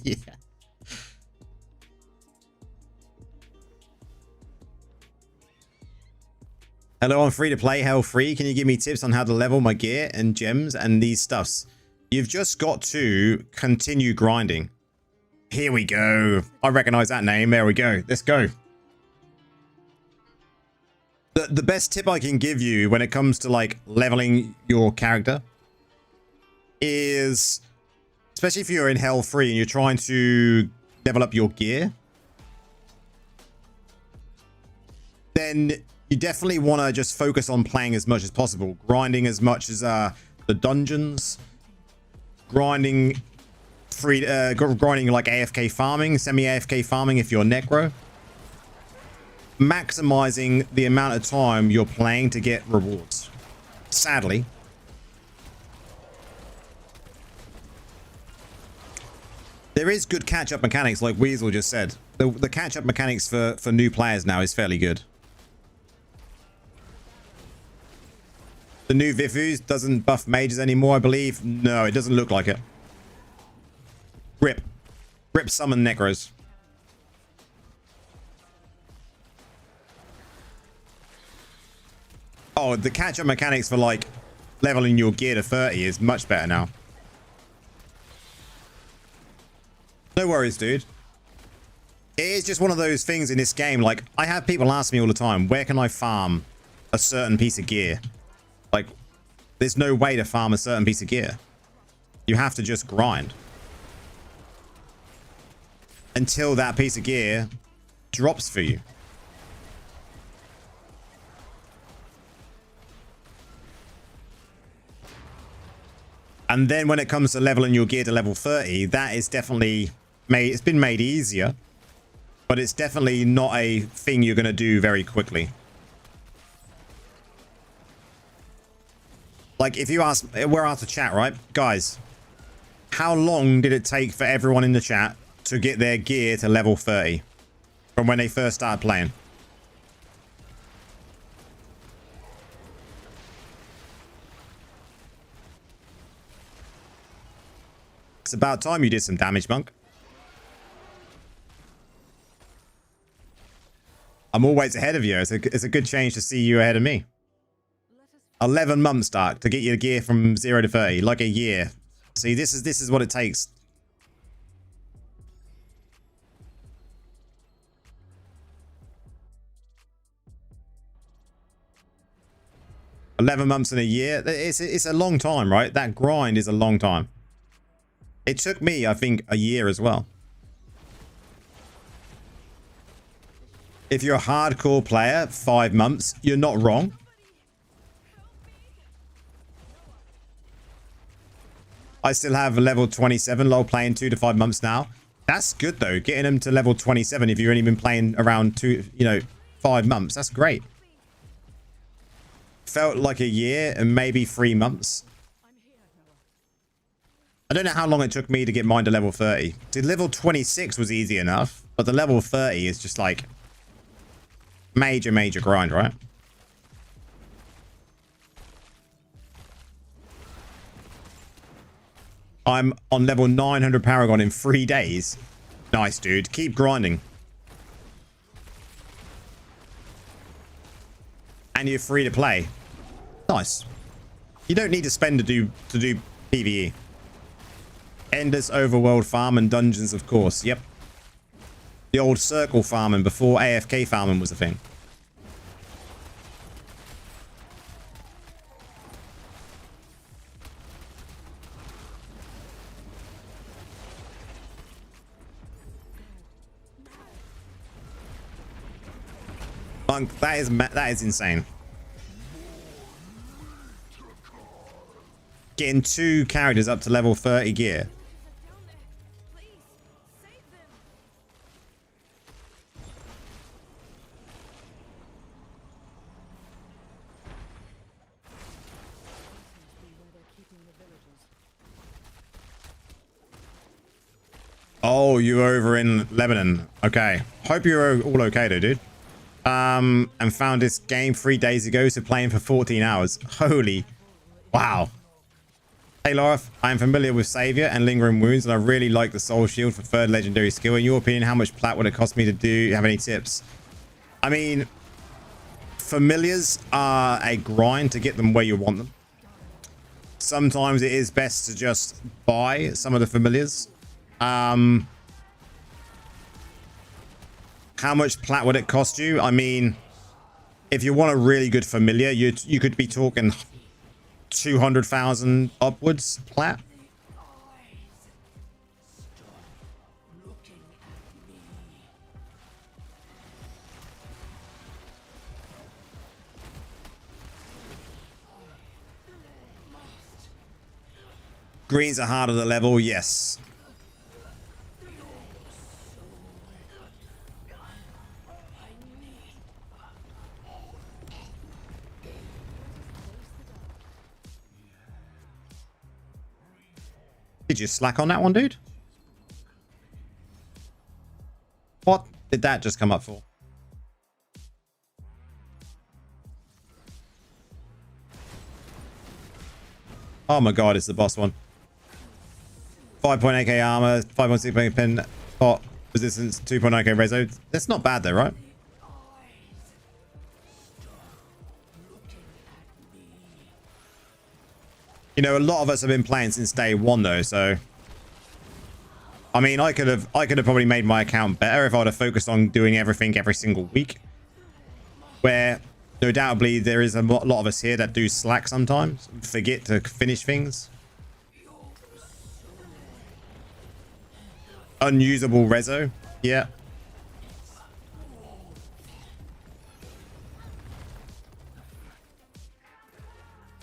Yeah. Hello, I'm free to play, hell free. Can you give me tips on how to level my gear and gems and these stuffs? You've just got to continue grinding. Here we go. I recognize that name. There we go. Let's go. The best tip I can give you when it comes to like leveling your character is, especially if you're in hell free and you're trying to level up your gear, then you definitely want to just focus on playing as much as possible, grinding as much as the dungeons, grinding like AFK farming, semi-AFK farming if you're Necro, maximizing the amount of time you're playing to get rewards. Sadly, there is good catch-up mechanics, like Weasel just said. The catch-up mechanics for new players now is fairly good. The new Vifus doesn't buff mages anymore, I believe. No, it doesn't look like it. Rip summon Necros. Oh, the catch-up mechanics for like leveling your gear to 30 is much better now. No worries, dude. It is just one of those things in this game. Like, I have people ask me all the time, where can I farm a certain piece of gear? Like, there's no way to farm a certain piece of gear. You have to just grind until that piece of gear drops for you. And then when it comes to leveling your gear to level 30, that is definitely made, it's been made easier, but it's definitely not a thing you're going to do very quickly. Like, if you ask, we're out of chat, right? Guys, how long did it take for everyone in the chat to get their gear to level 30 from when they first started playing? It's about time you did some damage, Monk. I'm always ahead of you. It's a good change to see you ahead of me. 11 months, Dark, to get your gear from 0 to 30, like a year. See, this is what it takes. $11 months in a year. It's a long time, right? That grind is a long time. It took me, I think, a year as well. If you're a hardcore player, 5 months, you're not wrong. I still have a level 27 low playing 2 to 5 months now. That's good though. Getting them to level 27 if you've only been playing around 5 months. That's great. Felt like a year and maybe 3 months. I don't know how long it took me to get mine to level 30. See, level 26 was easy enough, but the level 30 is just like major grind, right? I'm on level 900 Paragon in 3 days. Nice, dude. Keep grinding. And you're free to play. Nice. You don't need to spend to do PvE. Endless overworld farm and dungeons, of course. Yep. The old circle farming before AFK farming was a thing. Monk, that is insane. getting 2 characters up to level 30 gear. Down there. Please, save them. Seems to be where they're keeping the villagers. Oh, you're over in Lebanon. Okay. Hope you're all okay though, dude. And found this game 3 days ago, so playing for 14 hours. Holy. Wow. Hey, Laura. I am familiar with Savior and Lingering Wounds, and I really like the Soul Shield for 3rd legendary skill. In your opinion, how much plat would it cost me to do? You have any tips? I mean, familiars are a grind to get them where you want them. Sometimes it is best to just buy some of the familiars. How much plat would it cost you? I mean, if you want a really good familiar, you could be talking 200,000 upwards plat. Greens are harder to level, yes. Did you slack on that one, dude? What did that just come up for? Oh my god, it's the boss one. 5.8k armor, 5.6k pin, pot resistance, 2.9k reso. That's not bad though, right? You know, a lot of us have been playing since day 1 though, so I mean, I could have probably made my account better if I would have focused on doing everything every single week. Where no doubtably there is a lot of us here that do slack sometimes, forget to finish things. Unusable reso, yeah.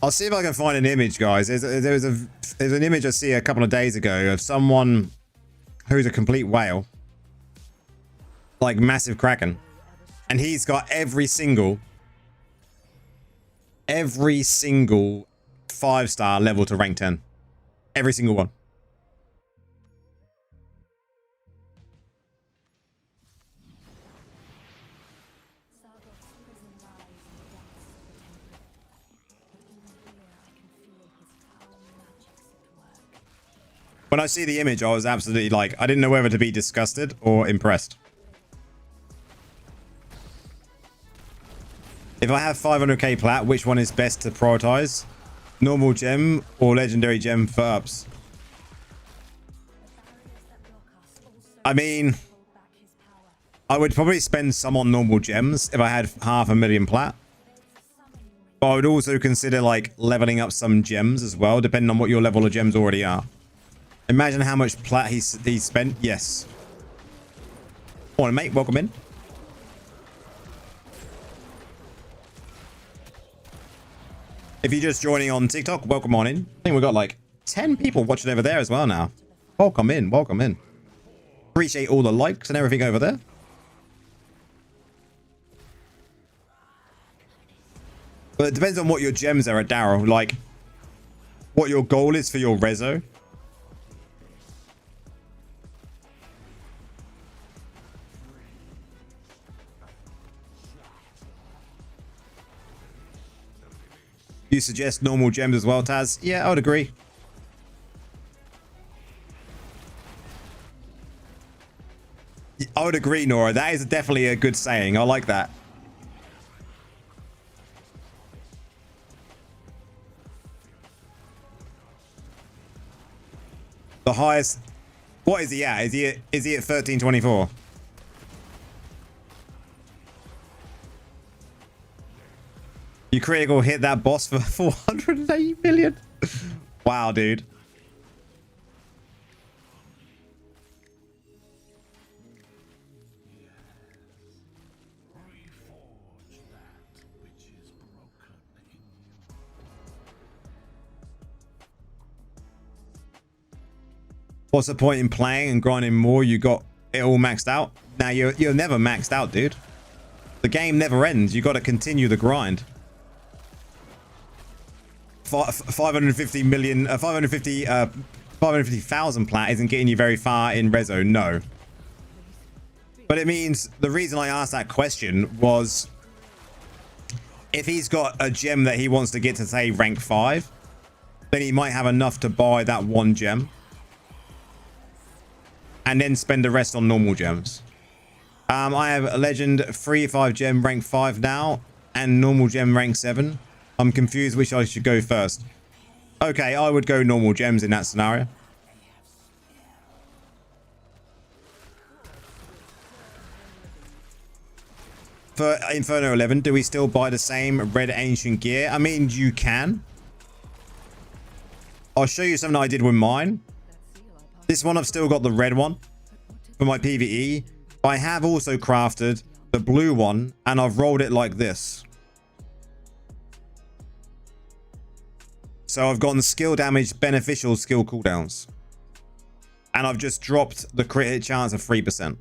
I'll see if I can find an image, guys. There's an image I see a couple of days ago of someone who's a complete whale, like massive kraken, and he's got every single 5-star level to rank 10, every single one. When I see the image, I was absolutely like, I didn't know whether to be disgusted or impressed. If I have 500k plat, which one is best to prioritize? Normal gem or legendary gem for ups? I mean, I would probably spend some on normal gems if I had 500,000 plat. But I would also consider like leveling up some gems as well, depending on what your level of gems already are. Imagine how much plat he spent. Yes. Morning, mate. Welcome in. If you're just joining on TikTok, welcome on in. I think we've got like 10 people watching over there as well now. Welcome in. Welcome in. Appreciate all the likes and everything over there. But it depends on what your gems are at Daryl. Like, what your goal is for your reso. You suggest normal gems as well, Taz? Yeah, I would agree. I would agree, Nora. That is definitely a good saying. I like that. The highest... What is he at? Is he at 1324? You critical hit that boss for 480 million. Wow, dude. What's the point in playing and grinding more? You got it all maxed out. Now you're never maxed out, dude. The game never ends. You got to continue the grind. 550,000 plat isn't getting you very far in Rezo, no. But it means the reason I asked that question was if he's got a gem that he wants to get to, say, rank 5, then he might have enough to buy that one gem and then spend the rest on normal gems. I have a legend 3-5 gem rank 5 now and normal gem rank 7. I'm confused which I should go first. Okay, I would go normal gems in that scenario. For Inferno 11, do we still buy the same red ancient gear? I mean, you can. I'll show you something I did with mine. This one, I've still got the red one for my PvE. I have also crafted the blue one and I've rolled it like this. So I've gotten skill damage, beneficial skill cooldowns. And I've just dropped the crit hit chance of 3%.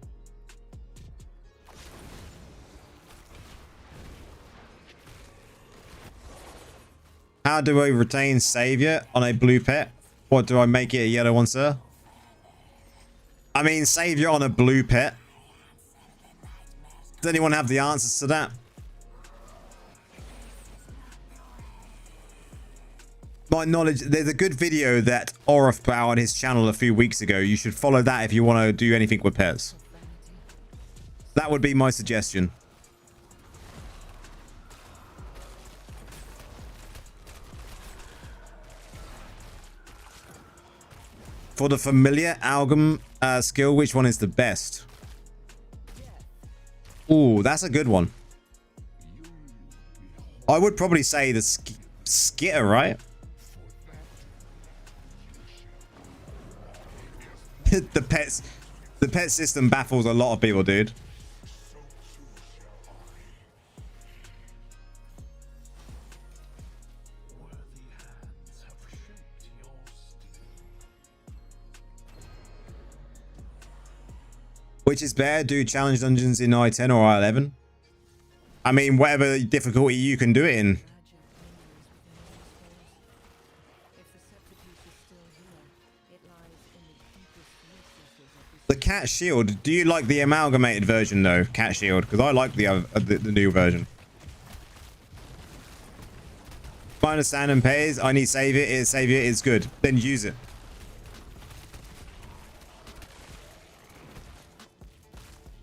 How do I retain Savior on a blue pet? What do I make it a yellow one, sir? I mean, Savior on a blue pet. Does anyone have the answers to that? My knowledge, there's a good video that Orif put out on his channel a few weeks ago. You should follow that if you want to do anything with pets. That would be my suggestion. For the familiar Algam skill, which one is the best? Ooh, that's a good one. I would probably say the Skitter, right? The pet system baffles a lot of people, dude. Which is better, do challenge dungeons in I-10 or I-11? I mean, whatever difficulty you can do it in. The cat shield. Do you like the amalgamated version though, cat shield? Because I like the new version. My understanding pays. I need savior. Savior is good. Then use it.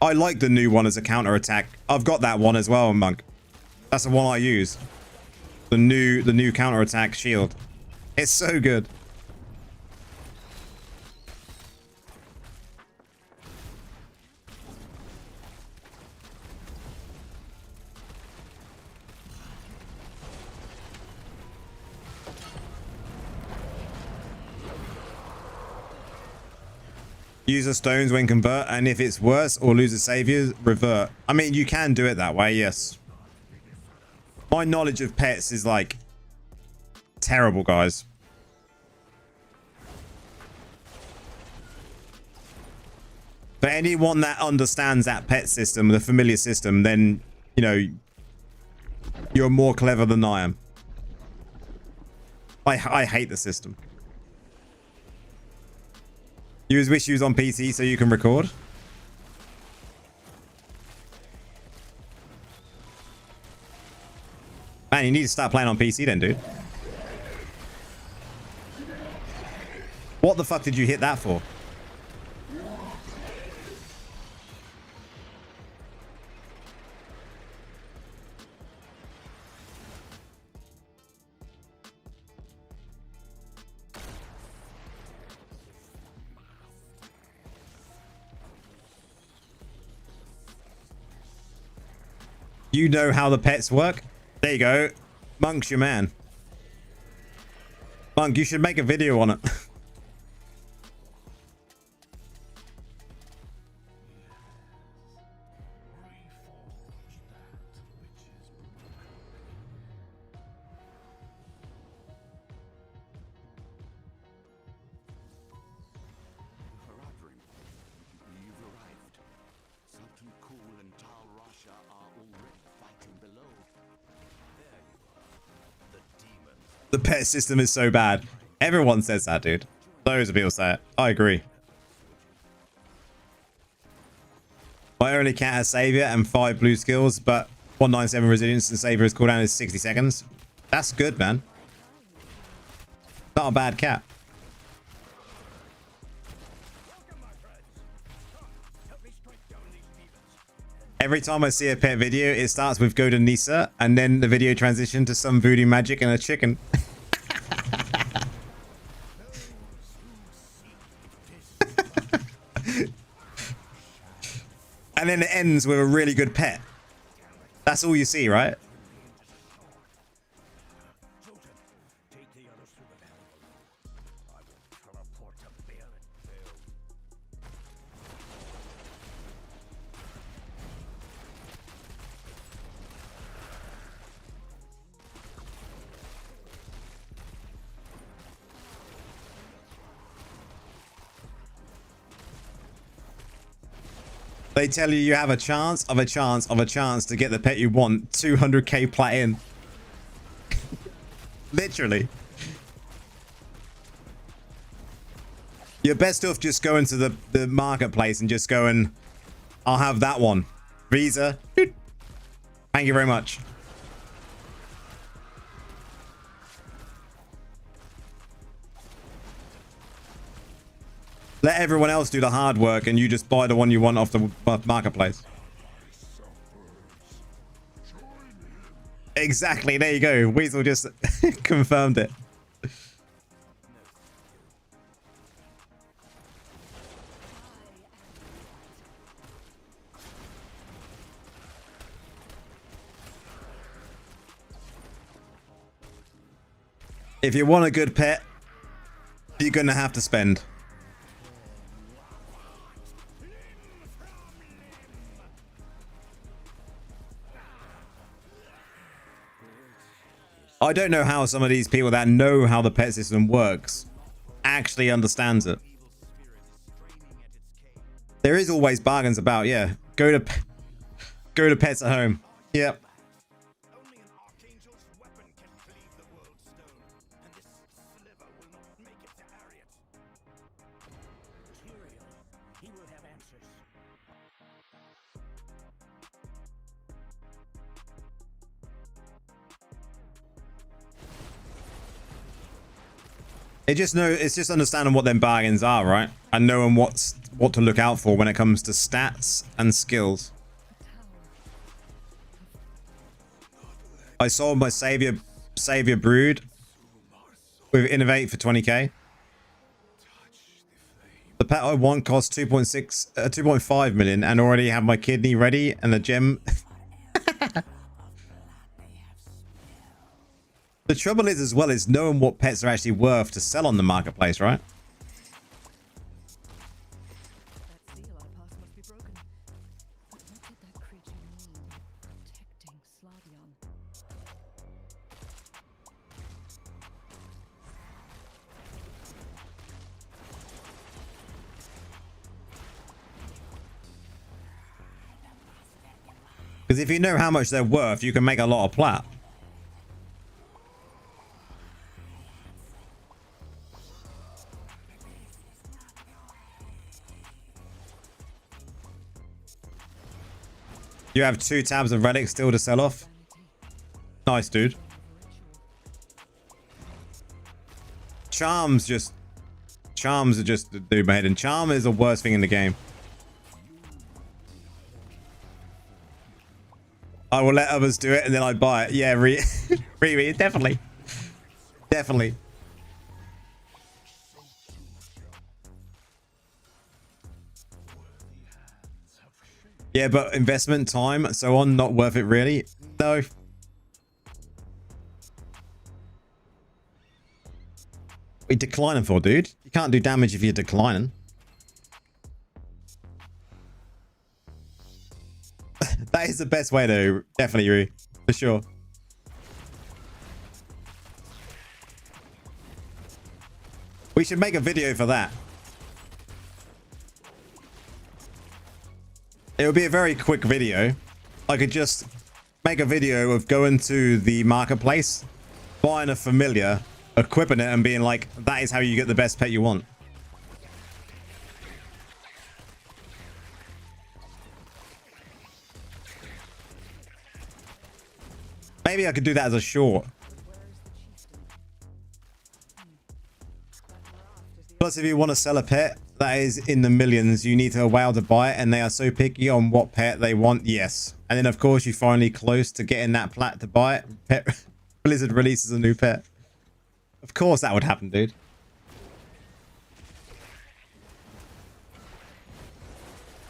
I like the new one as a counter attack. I've got that one as well, Monk. That's the one I use. The new counter attack shield. It's so good. Use the stones when convert, and if it's worse or lose a savior, revert. I mean, you can do it that way, yes. My knowledge of pets is like terrible, guys. For anyone that understands that pet system, the familiar system, then, you know, you're more clever than I am. I hate the system. You just wish you was on PC so you can record? Man, you need to start playing on PC then, dude. What the fuck did you hit that for? You know how the pets work? There you go. Monk's your man. Monk, you should make a video on it. The pet system is so bad. Everyone says that, dude. Loads of people say it. I agree. My only cat has Savior and 5 blue skills, but 197 resilience and Savior's cooldown is 60 seconds. That's good, man. Not a bad cat. Every time I see a pet video, it starts with go to Nisa, and then the video transition to some voodoo magic and a chicken. And then it ends with a really good pet. That's all you see, right? They tell you you have a chance of a chance of a chance to get the pet you want. 200k plat in. Literally. You're best off just going to the marketplace and just going, I'll have that one. Visa. Doot. Thank you very much. Let everyone else do the hard work and you just buy the one you want off the marketplace. Exactly. There you go. Weasel just confirmed it. If you want a good pet, you're going to have to spend. I don't know how some of these people that know how the pet system works actually understands it. There is always bargains about, yeah. Go to Pets at Home. Yep. It's just understanding what them bargains are, right? And knowing what to look out for when it comes to stats and skills. I sold my Savior Brood with Innovate for 20k. The pet I want costs 2.5 million and already have my kidney ready and the gem. The trouble is as well is knowing what pets are actually worth to sell on the marketplace, right? That seal I passed must be broken. But what did that creature mean? Protecting Slavion. Because if you know how much they're worth, you can make a lot of plat. You have 2 tabs of relics still to sell off. Nice, dude. Charms are just do my head, and charm is the worst thing in the game. I will let others do it and then I buy it. Yeah, definitely. Definitely. Yeah, but investment, time, so on, not worth it really. No. What are you declining for, dude? You can't do damage if you're declining. That is the best way to, definitely, Rui, for sure. We should make a video for that. It would be a very quick video. I could just make a video of going to the marketplace buying a familiar, equipping it, and being like, that is how you get the best pet you want. Maybe I could do that as a short. Plus, if you want to sell a pet that is in the millions, you need to allow to buy it, and they are so picky on what pet they want. Yes. And then, of course, you're finally close to getting that plat to buy it. Pet Blizzard releases a new pet. Of course that would happen, dude.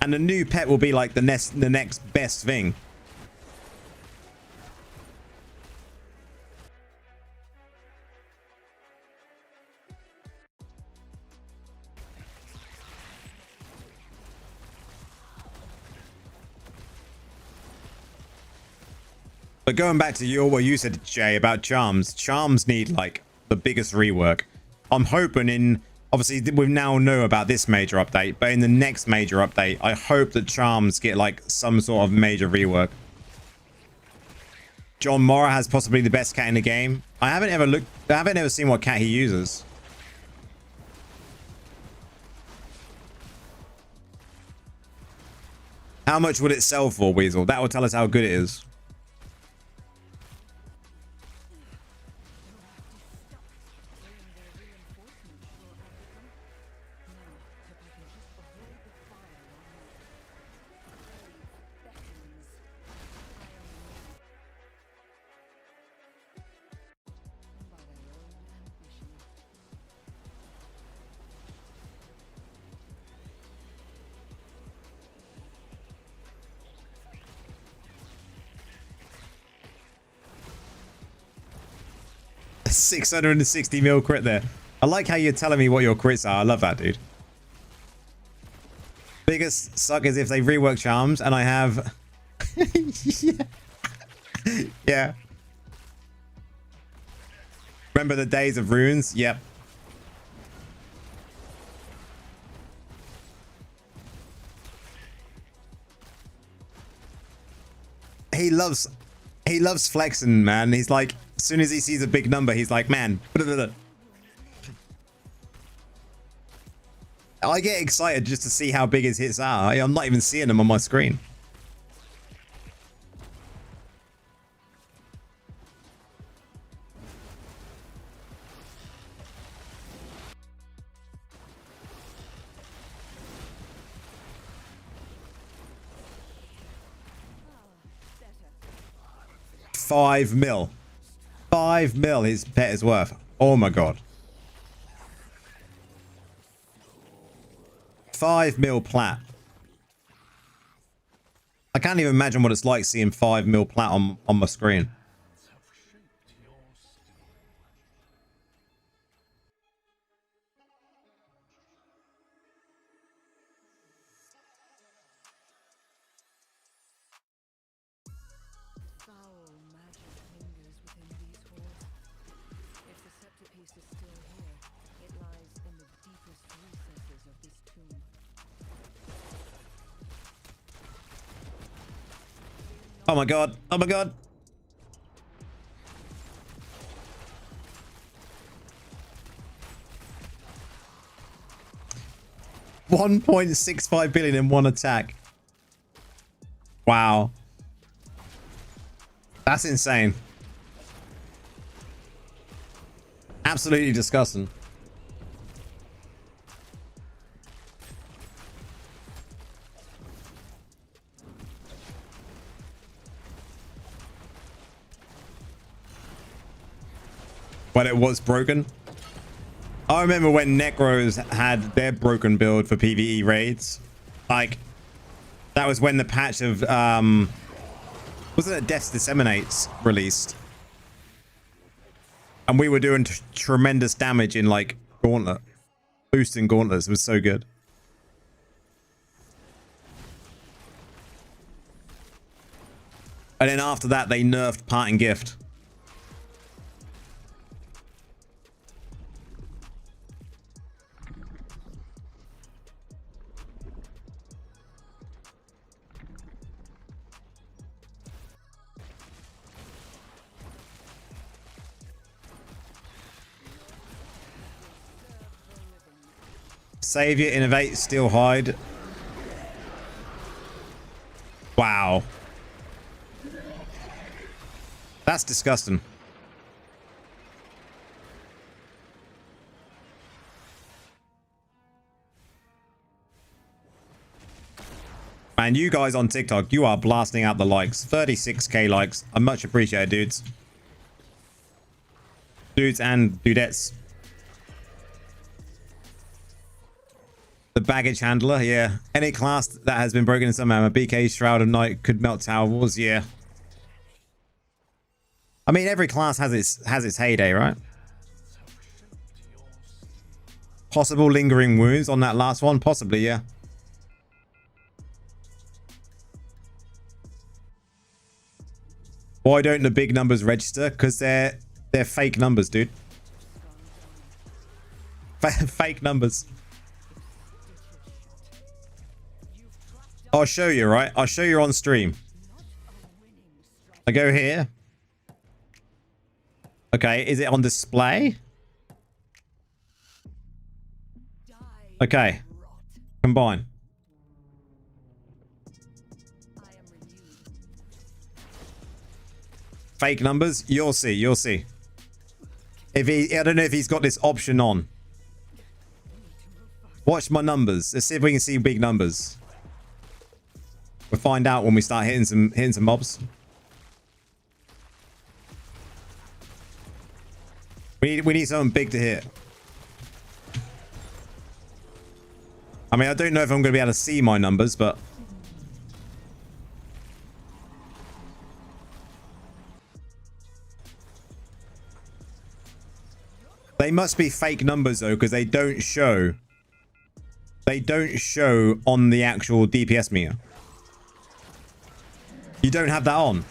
And the new pet will be like the next best thing. But going back to what you said, Jay, about charms. Charms need like the biggest rework. I'm hoping in, obviously we now know about this major update, but in the next major update, I hope that charms get like some sort of major rework. John Mora has possibly the best cat in the game. I haven't ever seen what cat he uses. How much would it sell for, Weasel? That will tell us how good it is. $660 mil crit there. I like how you're telling me what your crits are. I love that, dude. Biggest suck is if they rework charms, and I have... yeah. Yeah. Remember the days of runes? Yep. He loves flexing, man. He's like, as soon as he sees a big number, he's like, man. I get excited just to see how big his hits are. I'm not even seeing them on my screen. $5 mil. $5 mil his pet is worth. Oh my god. 5 mil plat. I can't even imagine what it's like seeing 5 mil plat on my screen. Oh my god. Oh my god. $1.65 billion in one attack. Wow. That's insane. Absolutely disgusting. But it was broken. I remember when Necros had their broken build for PvE raids. Like, that was when the patch of, wasn't it Death Disseminates released? And we were doing tremendous damage in, like, Gauntlet. Boosting Gauntlets. It was so good. And then after that, they nerfed Parting Gift. Savior, innovate, steal, hide. Wow. That's disgusting. And you guys on TikTok, you are blasting out the likes. 36k likes. I much appreciate it, dudes. Dudes and dudettes. The baggage handler, yeah. Any class that has been broken somehow. A BK Shroud of Night could melt Tower Walls, yeah. I mean, every class has its heyday, right? Possible lingering wounds on that last one, possibly, yeah. Why don't the big numbers register? Because they're fake numbers, dude. Fake numbers. I'll show you, right? I'll show you on stream. I go here. Okay, is it on display? Okay. Combine. Fake numbers? You'll see, you'll see. If he, I don't know if he's got this option on. Watch my numbers. Let's see if we can see big numbers. We'll find out when we start hitting some mobs. We need something big to hit. I mean, I don't know if I'm going to be able to see my numbers, but they must be fake numbers though, because they don't show. They don't show on the actual DPS meter. You don't have that on.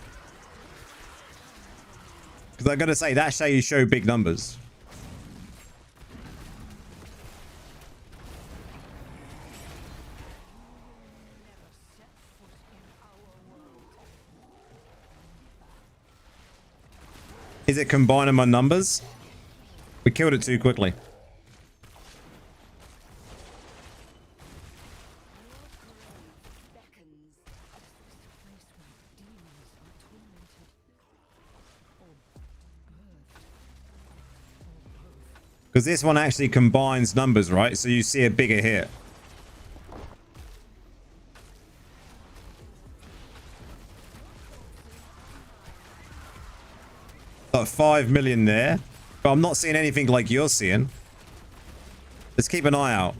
Because I'm going to say that's how you show big numbers. Is it combining my numbers? We killed it too quickly. Because this one actually combines numbers, right? So you see a bigger hit. Got 5 million there. But I'm not seeing anything like you're seeing. Let's keep an eye out.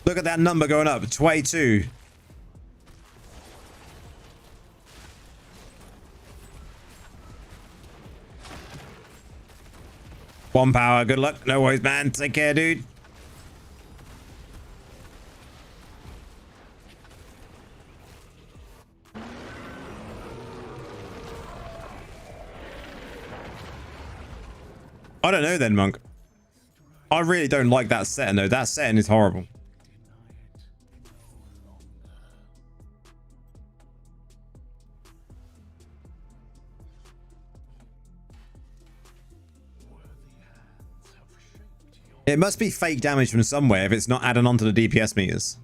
Look at that number going up, 22. One power, good luck. No worries, man. Take care, dude. I don't know then, Monk. I really don't like that setting though. That setting is horrible. It must be fake damage from somewhere if it's not adding on to the DPS meters.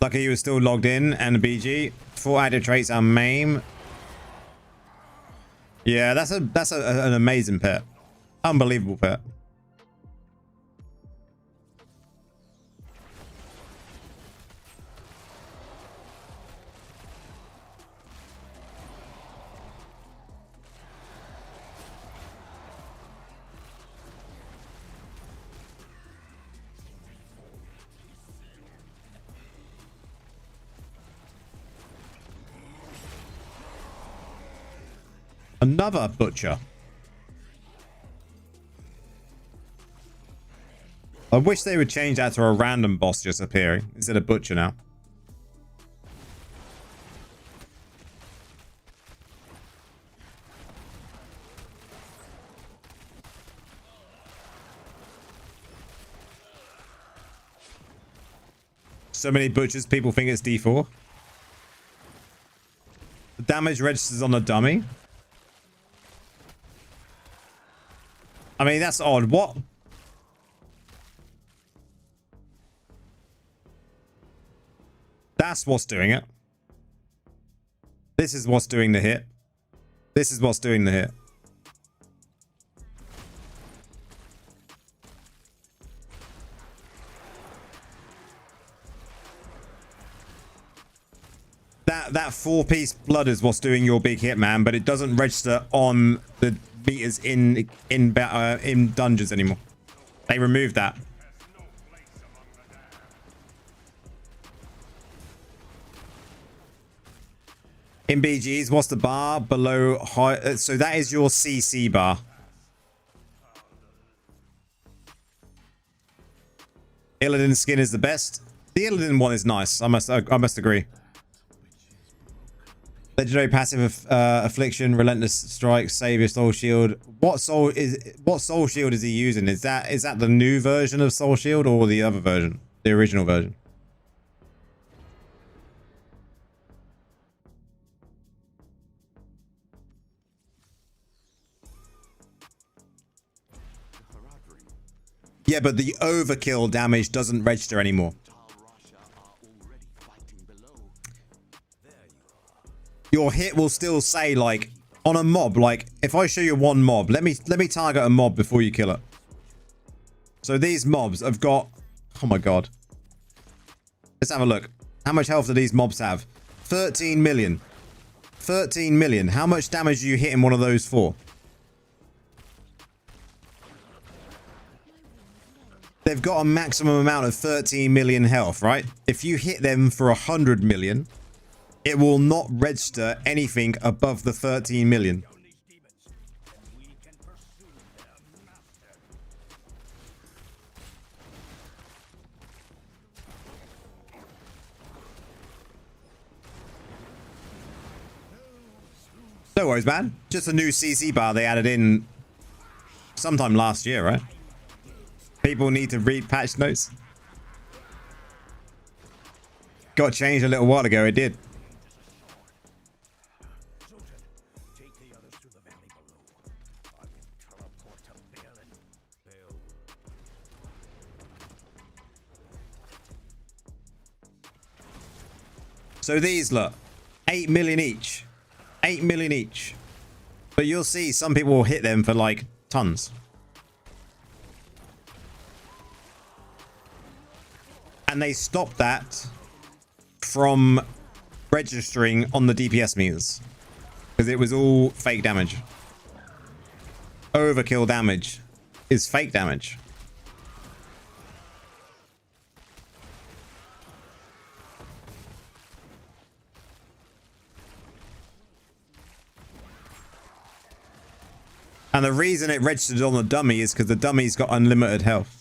Lucky you were still logged in and the BG. 4 active traits are MAME. Yeah, that's an amazing pet. Unbelievable pet. Another butcher. I wish they would change that to a random boss just appearing instead of Butcher now. So many Butchers, people think it's D4. The damage registers on the dummy. I mean, that's odd. What? That's what's doing it. This is what's doing the hit. This is what's doing the hit. That 4-piece blood is what's doing your big hit, man, but it doesn't register on the meters in dungeons anymore. They removed that. In BGs, what's the bar below high? So that is your CC bar. Illidan skin is the best. The Illidan one is nice. I must agree. Legendary passive affliction, relentless strike, savior, soul shield. What soul shield is he using? Is that the new version of soul shield or the other version, the original version? Yeah, but the overkill damage doesn't register anymore. Your hit will still say, like, on a mob, like, if I show you one mob, let me target a mob before you kill it. So these mobs have got, oh my god. Let's have a look. How much health do these mobs have? 13 million. 13 million. How much damage are you hitting one of those for? They've got a maximum amount of 13 million health, right? If you hit them for 100 million, it will not register anything above the 13 million. No worries, man. Just a new CC bar they added in sometime last year, right? People need to read patch notes. Got changed a little while ago, it did. So these, look, 8 million each. 8 million each. But you'll see some people will hit them for like tons. And they stopped that from registering on the DPS meters. Because it was all fake damage. Overkill damage is fake damage. And the reason it registered on the dummy is because the dummy's got unlimited health.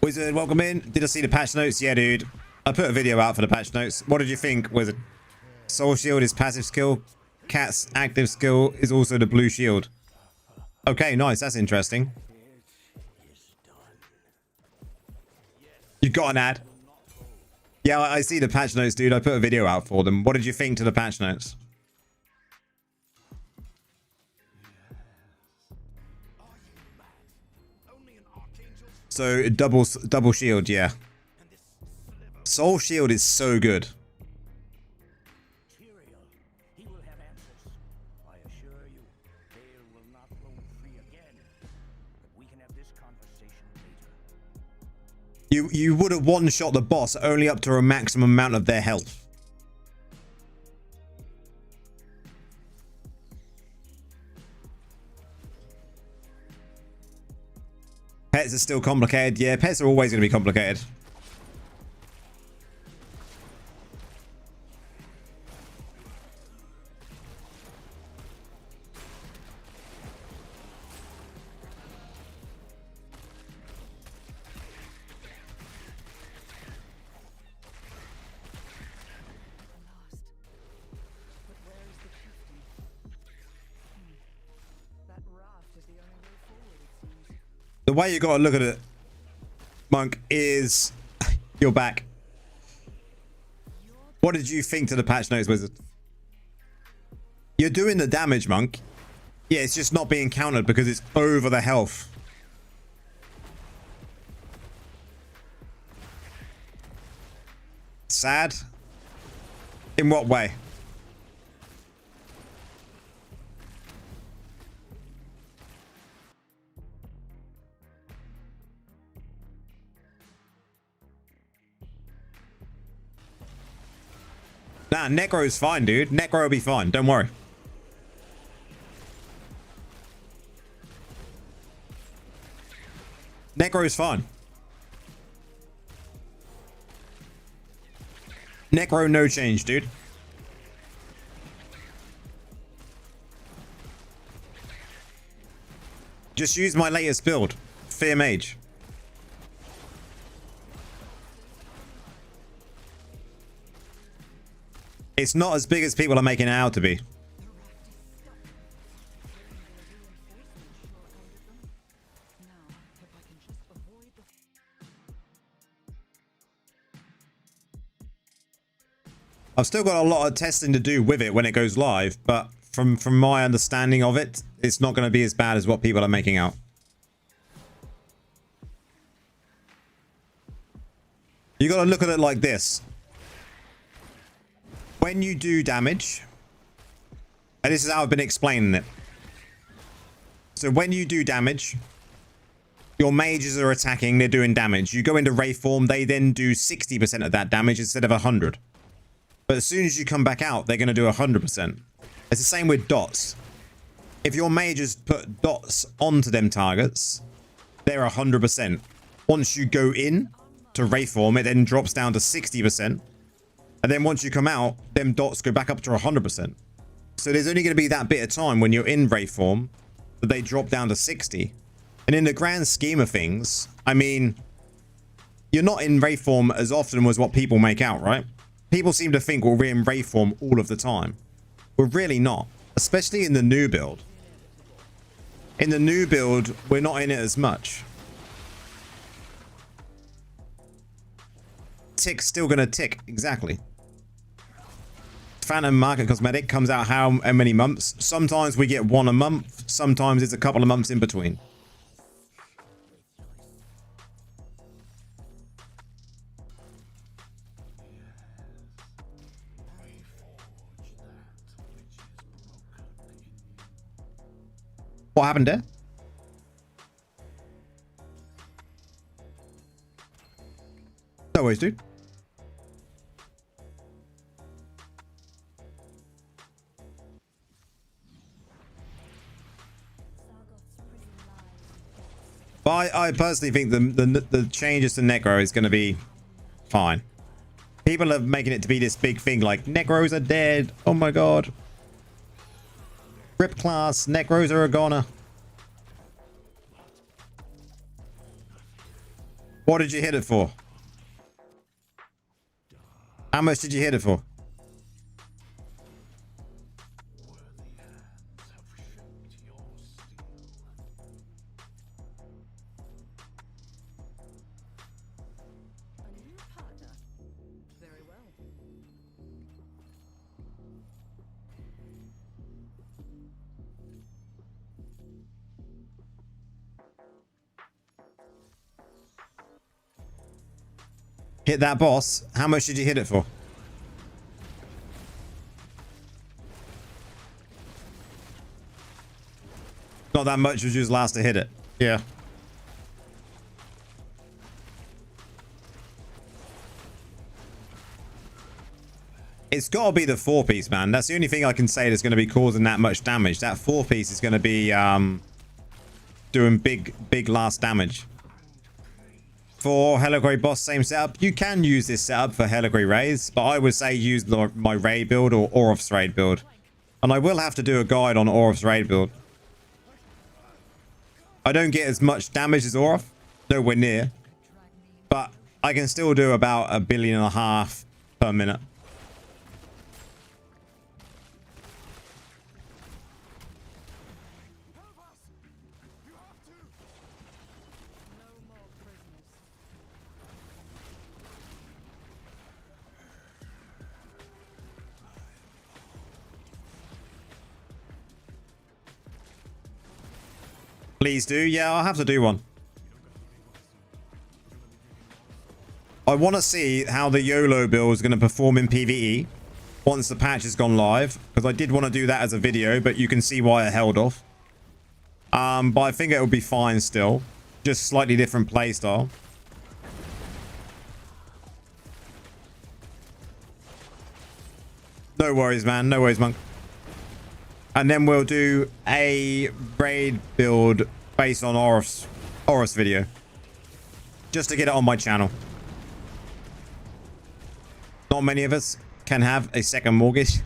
Wizard, welcome in. Did I see the patch notes? Yeah, dude. I put a video out for the patch notes. What did you think, Wizard? Soul Shield is passive skill. Cat's active skill is also the blue shield. Okay, nice. That's interesting. You got an ad? Yeah, I see the patch notes, dude. I put a video out for them. What did you think to the patch notes? So double shield, yeah. Soul Shield is so good. You would have one-shot the boss only up to a maximum amount of their health. Pets are still complicated. Yeah, pets are always going to be complicated. way you got to look at it, Monk, is you're back. What did you think to the patch notes, Wizard? You're doing the damage, Monk. Yeah, it's just not being countered because it's over the health. Sad? In what way? Nah, Necro's fine, dude. Necro will be fine. Don't worry. Necro's fine. Necro, no change, dude. Just use my latest build. Fear Mage. It's not as big as people are making it out to be. I've still got a lot of testing to do with it when it goes live, but from my understanding of it, it's not going to be as bad as what people are making out. You got to look at it like this. When you do damage, and this is how I've been explaining it. So when you do damage, your mages are attacking, they're doing damage. You go into Wraith form, they then do 60% of that damage instead of 100. But as soon as you come back out, they're going to do 100%. It's the same with dots. If your mages put dots onto them targets, they're 100%. Once you go in to Wraith form, it then drops down to 60%. And then once you come out, them dots go back up to 100%. So there's only going to be that bit of time when you're in Wraith form that they drop down to 60. And in the grand scheme of things, I mean, you're not in Wraith form as often as what people make out, right? People seem to think we're in Wraith form all of the time. We're really not, especially in the new build. In the new build, we're not in it as much. Tick's still going to tick, exactly. Phantom Market Cosmetic comes out how many months? Sometimes we get one a month, sometimes it's a couple of months in between. What happened there? No worries, dude. But I personally think the changes to Necro is going to be fine. People are making it to be this big thing like Necros are dead. Oh my god. Rip class, Necros are a goner. What did you hit it for? How much did you hit it for? Hit that boss. How much did you hit it for? Not that much, was just last to hit it. Yeah. It's got to be the 4-piece, man. That's the only thing I can say that's going to be causing that much damage. That 4-piece is going to be doing big last damage. For Helligray boss, same setup. You can use this setup for Helligray raids, but I would say use my raid build or Orof's raid build. And I will have to do a guide on Orof's raid build. I don't get as much damage as Orof, nowhere near, but I can still do about 1.5 billion per minute. Please do. Yeah, I'll have to do one. I want to see how the YOLO build is going to perform in PvE once the patch has gone live, because I did want to do that as a video, but you can see why I held off. But I think it will be fine still. Just slightly different playstyle. No worries, man. No worries, monk. And then we'll do a raid build based on Horus video. Just to get it on my channel. Not many of us can have a second mortgage.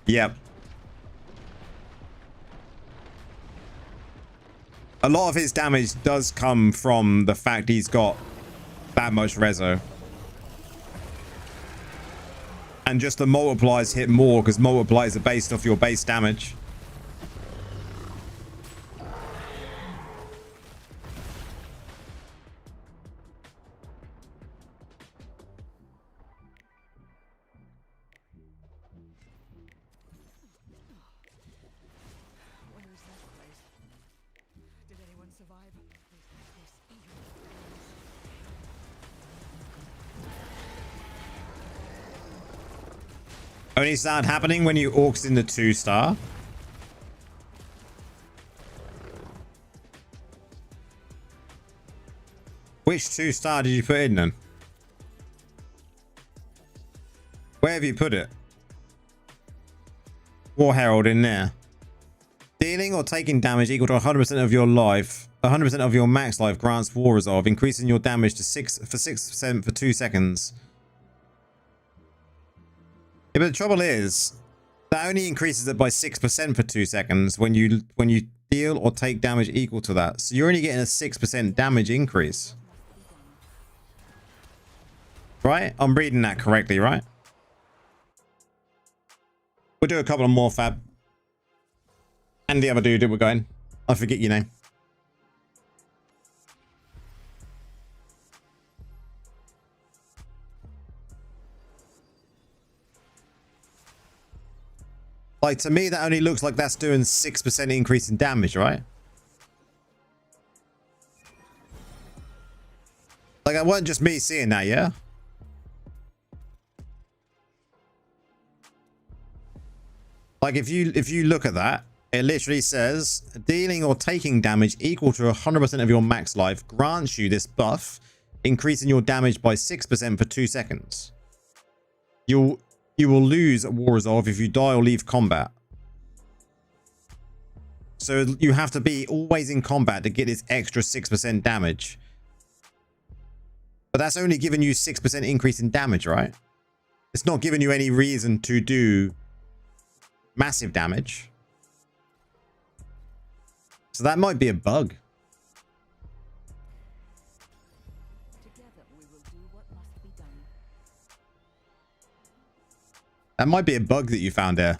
Yep. A lot of his damage does come from the fact he's got that much reso. And just the multipliers hit more because multipliers are based off your base damage. Where is that place? Did anyone survive? This evil. Only start happening when you orcs in the 2-star. Which 2-star did you put in then? Where have you put it? War Herald in there. Dealing or taking damage equal to 100% of your life. 100% of your max life grants War Resolve, increasing your damage to 6% for 2 seconds. Yeah, but the trouble is, that only increases it by 6% for 2 seconds when you deal or take damage equal to that. So you're only getting a 6% damage increase. Right? I'm reading that correctly, right? We'll do a couple of more, Fab. And the other dude that we're going. I forget your name. Like, to me, that only looks like that's doing 6% increase in damage, right? Like, it wasn't just me seeing that, yeah? Like, if you look at that, it literally says, dealing or taking damage equal to 100% of your max life grants you this buff, increasing your damage by 6% for 2 seconds. You will lose War Resolve if you die or leave combat. So you have to be always in combat to get this extra 6% damage. But that's only giving you 6% increase in damage, right? It's not giving you any reason to do massive damage. So that might be a bug. Together we will do what must be done. That might be a bug that you found there.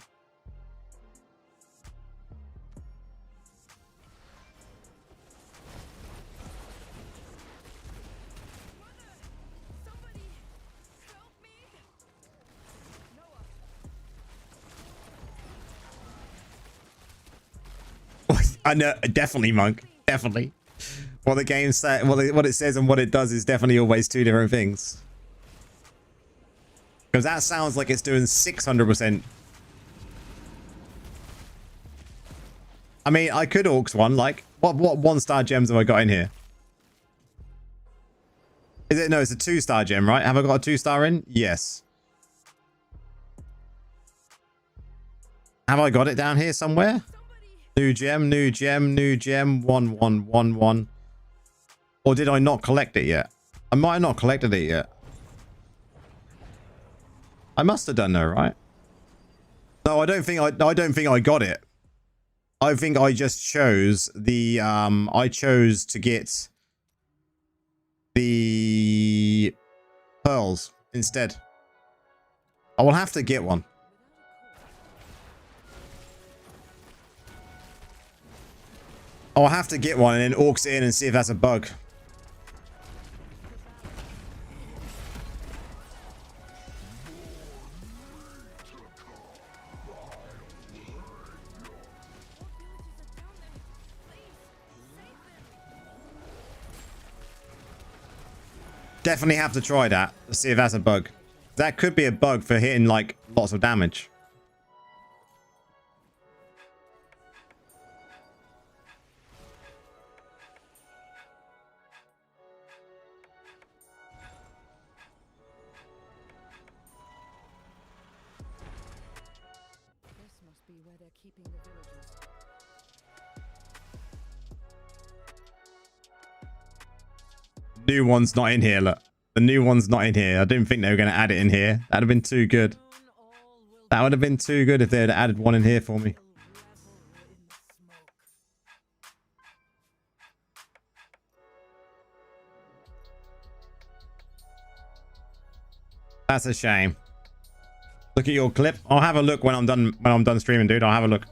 Somebody help me! Noah. I know, definitely, Monk. Definitely. What the game says, what it says and what it does is definitely always two different things. Because that sounds like it's doing 600%. I mean, I could orcs one. Like, what 1-star gems have I got in here? Is it? No, it's a 2-star gem, right? Have I got a 2-star in? Yes. Have I got it down here somewhere? New gem, new gem, new gem, 1111. Or did I not collect it yet? I might have not collected it yet. I must have done though, right? No, I don't think I got it. I think I just chose the I chose to get the pearls instead. I will have to get one. I'll have to get one and then orcs it in and see if that's a bug. Definitely have to try that. Let's see if that's a bug. That could be a bug for hitting like lots of damage. This must be where they're keeping the villagers. New one's not in here, look. The new one's not in here. I didn't think they were going to add it in here. That'd have been too good. That would have been too good if they had added one in here for me. That's a shame. Look at your clip. I'll have a look when I'm done streaming, dude. I'll have a look.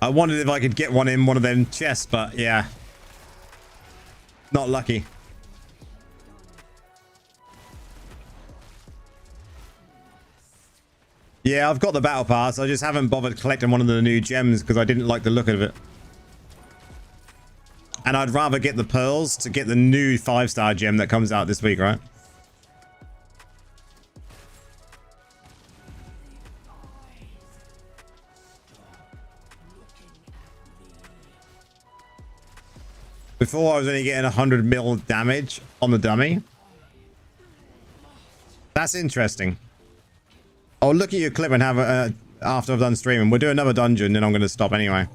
I wondered if I could get one in one of them chests, but yeah. Not lucky. Yeah, I've got the battle pass. I just haven't bothered collecting one of the new gems because I didn't like the look of it. And I'd rather get the pearls to get the new 5-star gem that comes out this week, right? Before I was only getting 100 mil damage on the dummy. That's interesting. I'll look at your clip and have a after I've done streaming. We'll do another dungeon, then I'm going to stop anyway.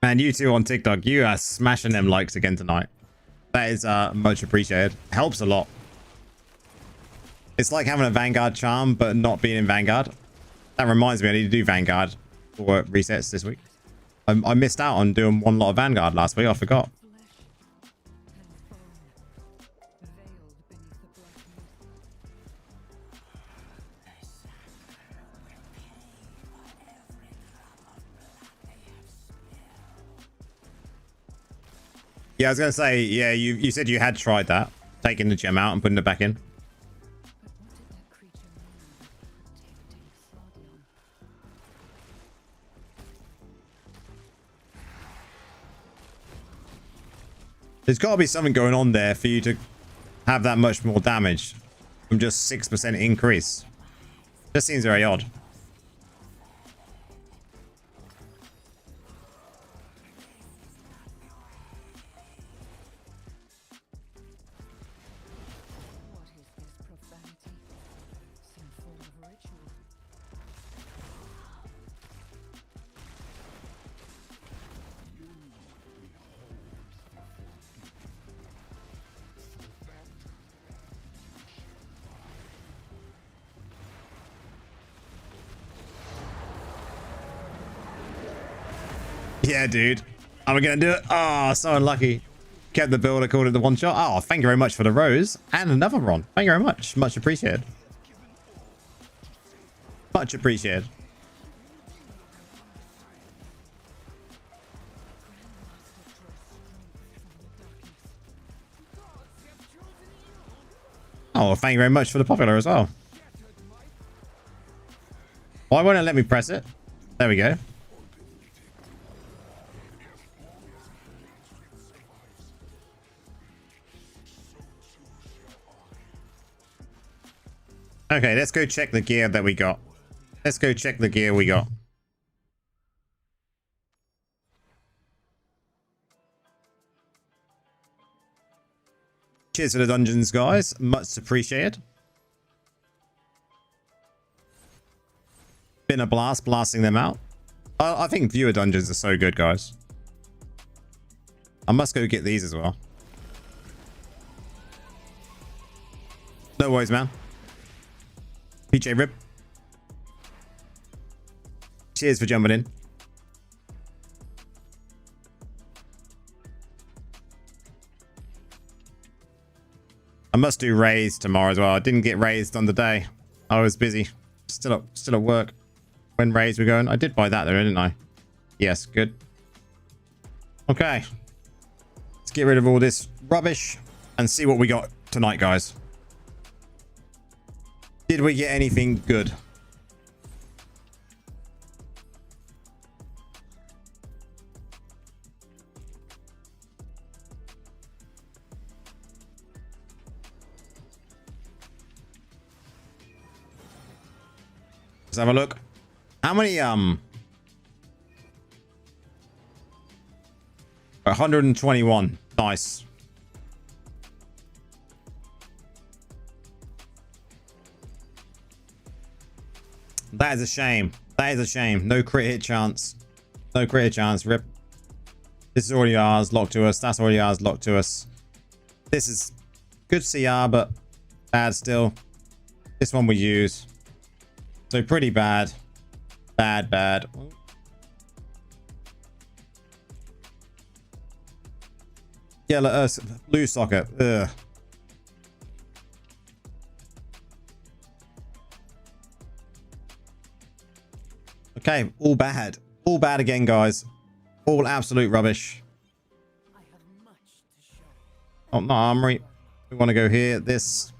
Man, you two on TikTok, you are smashing them likes again tonight. That is much appreciated. Helps a lot. It's like having a Vanguard charm, but not being in Vanguard. That reminds me, I need to do Vanguard for resets this week. I missed out on doing one lot of Vanguard last week. I forgot. Yeah, I was going to say, yeah, you said you had tried that. Taking the gem out and putting it back in. There's got to be something going on there for you to have that much more damage from just 6% increase. Just seems very odd. Yeah, dude. Are we going to do it? Oh, so unlucky. Kept the builder, called it the one shot. Oh, thank you very much for the rose. And another Ron. Thank you very much. Much appreciated. Much appreciated. Oh, thank you very much for the popular as well. Why won't it let me press it? There we go. Okay, let's go check the gear that we got. Let's go check the gear we got. Cheers for the dungeons, guys. Much appreciated. Been a blast blasting them out. I think viewer dungeons are so good, guys. I must go get these as well. No worries, man. PJ Rip. Cheers for jumping in. I must do raids tomorrow as well. I didn't get raids on the day. I was busy. Still at work when raids were going. I did buy that though, didn't I? Yes, good. Okay. Let's get rid of all this rubbish and see what we got tonight, guys. Did we get anything good? Let's have a look. How many 121. Nice. That is a shame. That is a shame. No crit hit chance. No crit hit chance. Rip. This is already ours. Locked to us. That's already ours. Locked to us. This is good CR, but bad still. This one we use. So pretty bad. Bad. Yeah, let us lose socket. Ugh. Okay, all bad. All bad again, guys. All absolute rubbish. I have much to show you. Oh, no armory. We want to go here. This.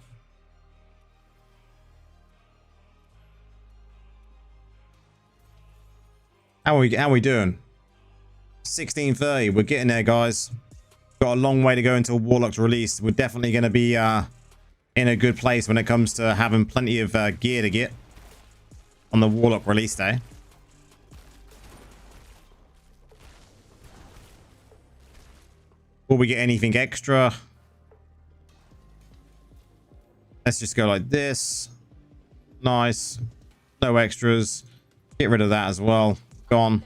How are we doing? 1630. We're getting there, guys. Got a long way to go until Warlock's released. We're definitely going to be in a good place when it comes to having plenty of gear to get on the Warlock release day. Will we get anything extra? Let's just go like this. Nice. No extras. Get rid of that as well. Gone.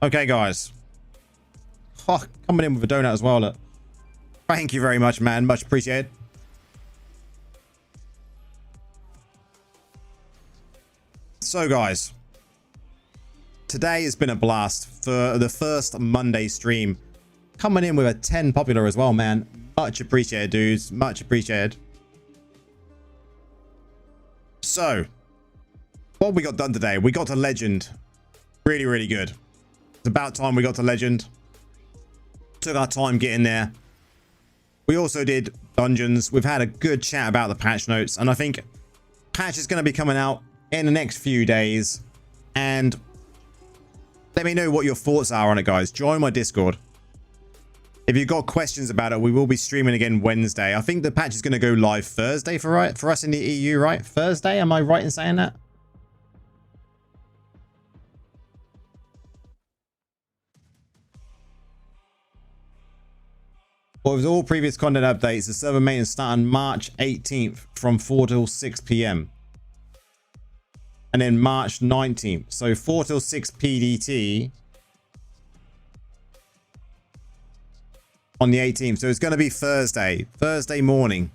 Okay, guys. Oh, coming in with a donut as well. Look. Thank you very much, man. Much appreciated. So, guys. Today has been a blast for the first Monday stream. Coming in with a 10 popular as well, man. Much appreciated, dudes. Much appreciated. So, what we got done today? We got to Legend. Really, really good. It's about time we got to Legend. Took our time getting there. We also did dungeons. We've had a good chat about the patch notes. And I think patch is going to be coming out in the next few days. And let me know what your thoughts are on it, guys. Join my Discord. If you've got questions about it, we will be streaming again Wednesday. I think the patch is going to go live Thursday for us in the EU, right? Thursday? Am I right in saying that? Well, with all previous content updates, the server maintenance starting March 18th from 4 till 6 p.m. And then March 19th. So 4 till 6 PDT on the 18th. So it's going to be Thursday morning.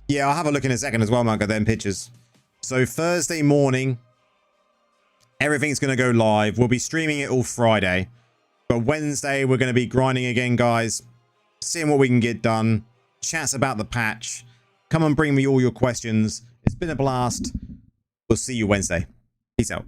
Yeah, I'll have a look in a second as well, Mark, at them pictures. So Thursday morning, everything's going to go live. We'll be streaming it all Friday. But Wednesday, we're going to be grinding again, guys. Seeing what we can get done. Chats about the patch. Come and bring me all your questions. It's been a blast. We'll see you Wednesday. Peace out.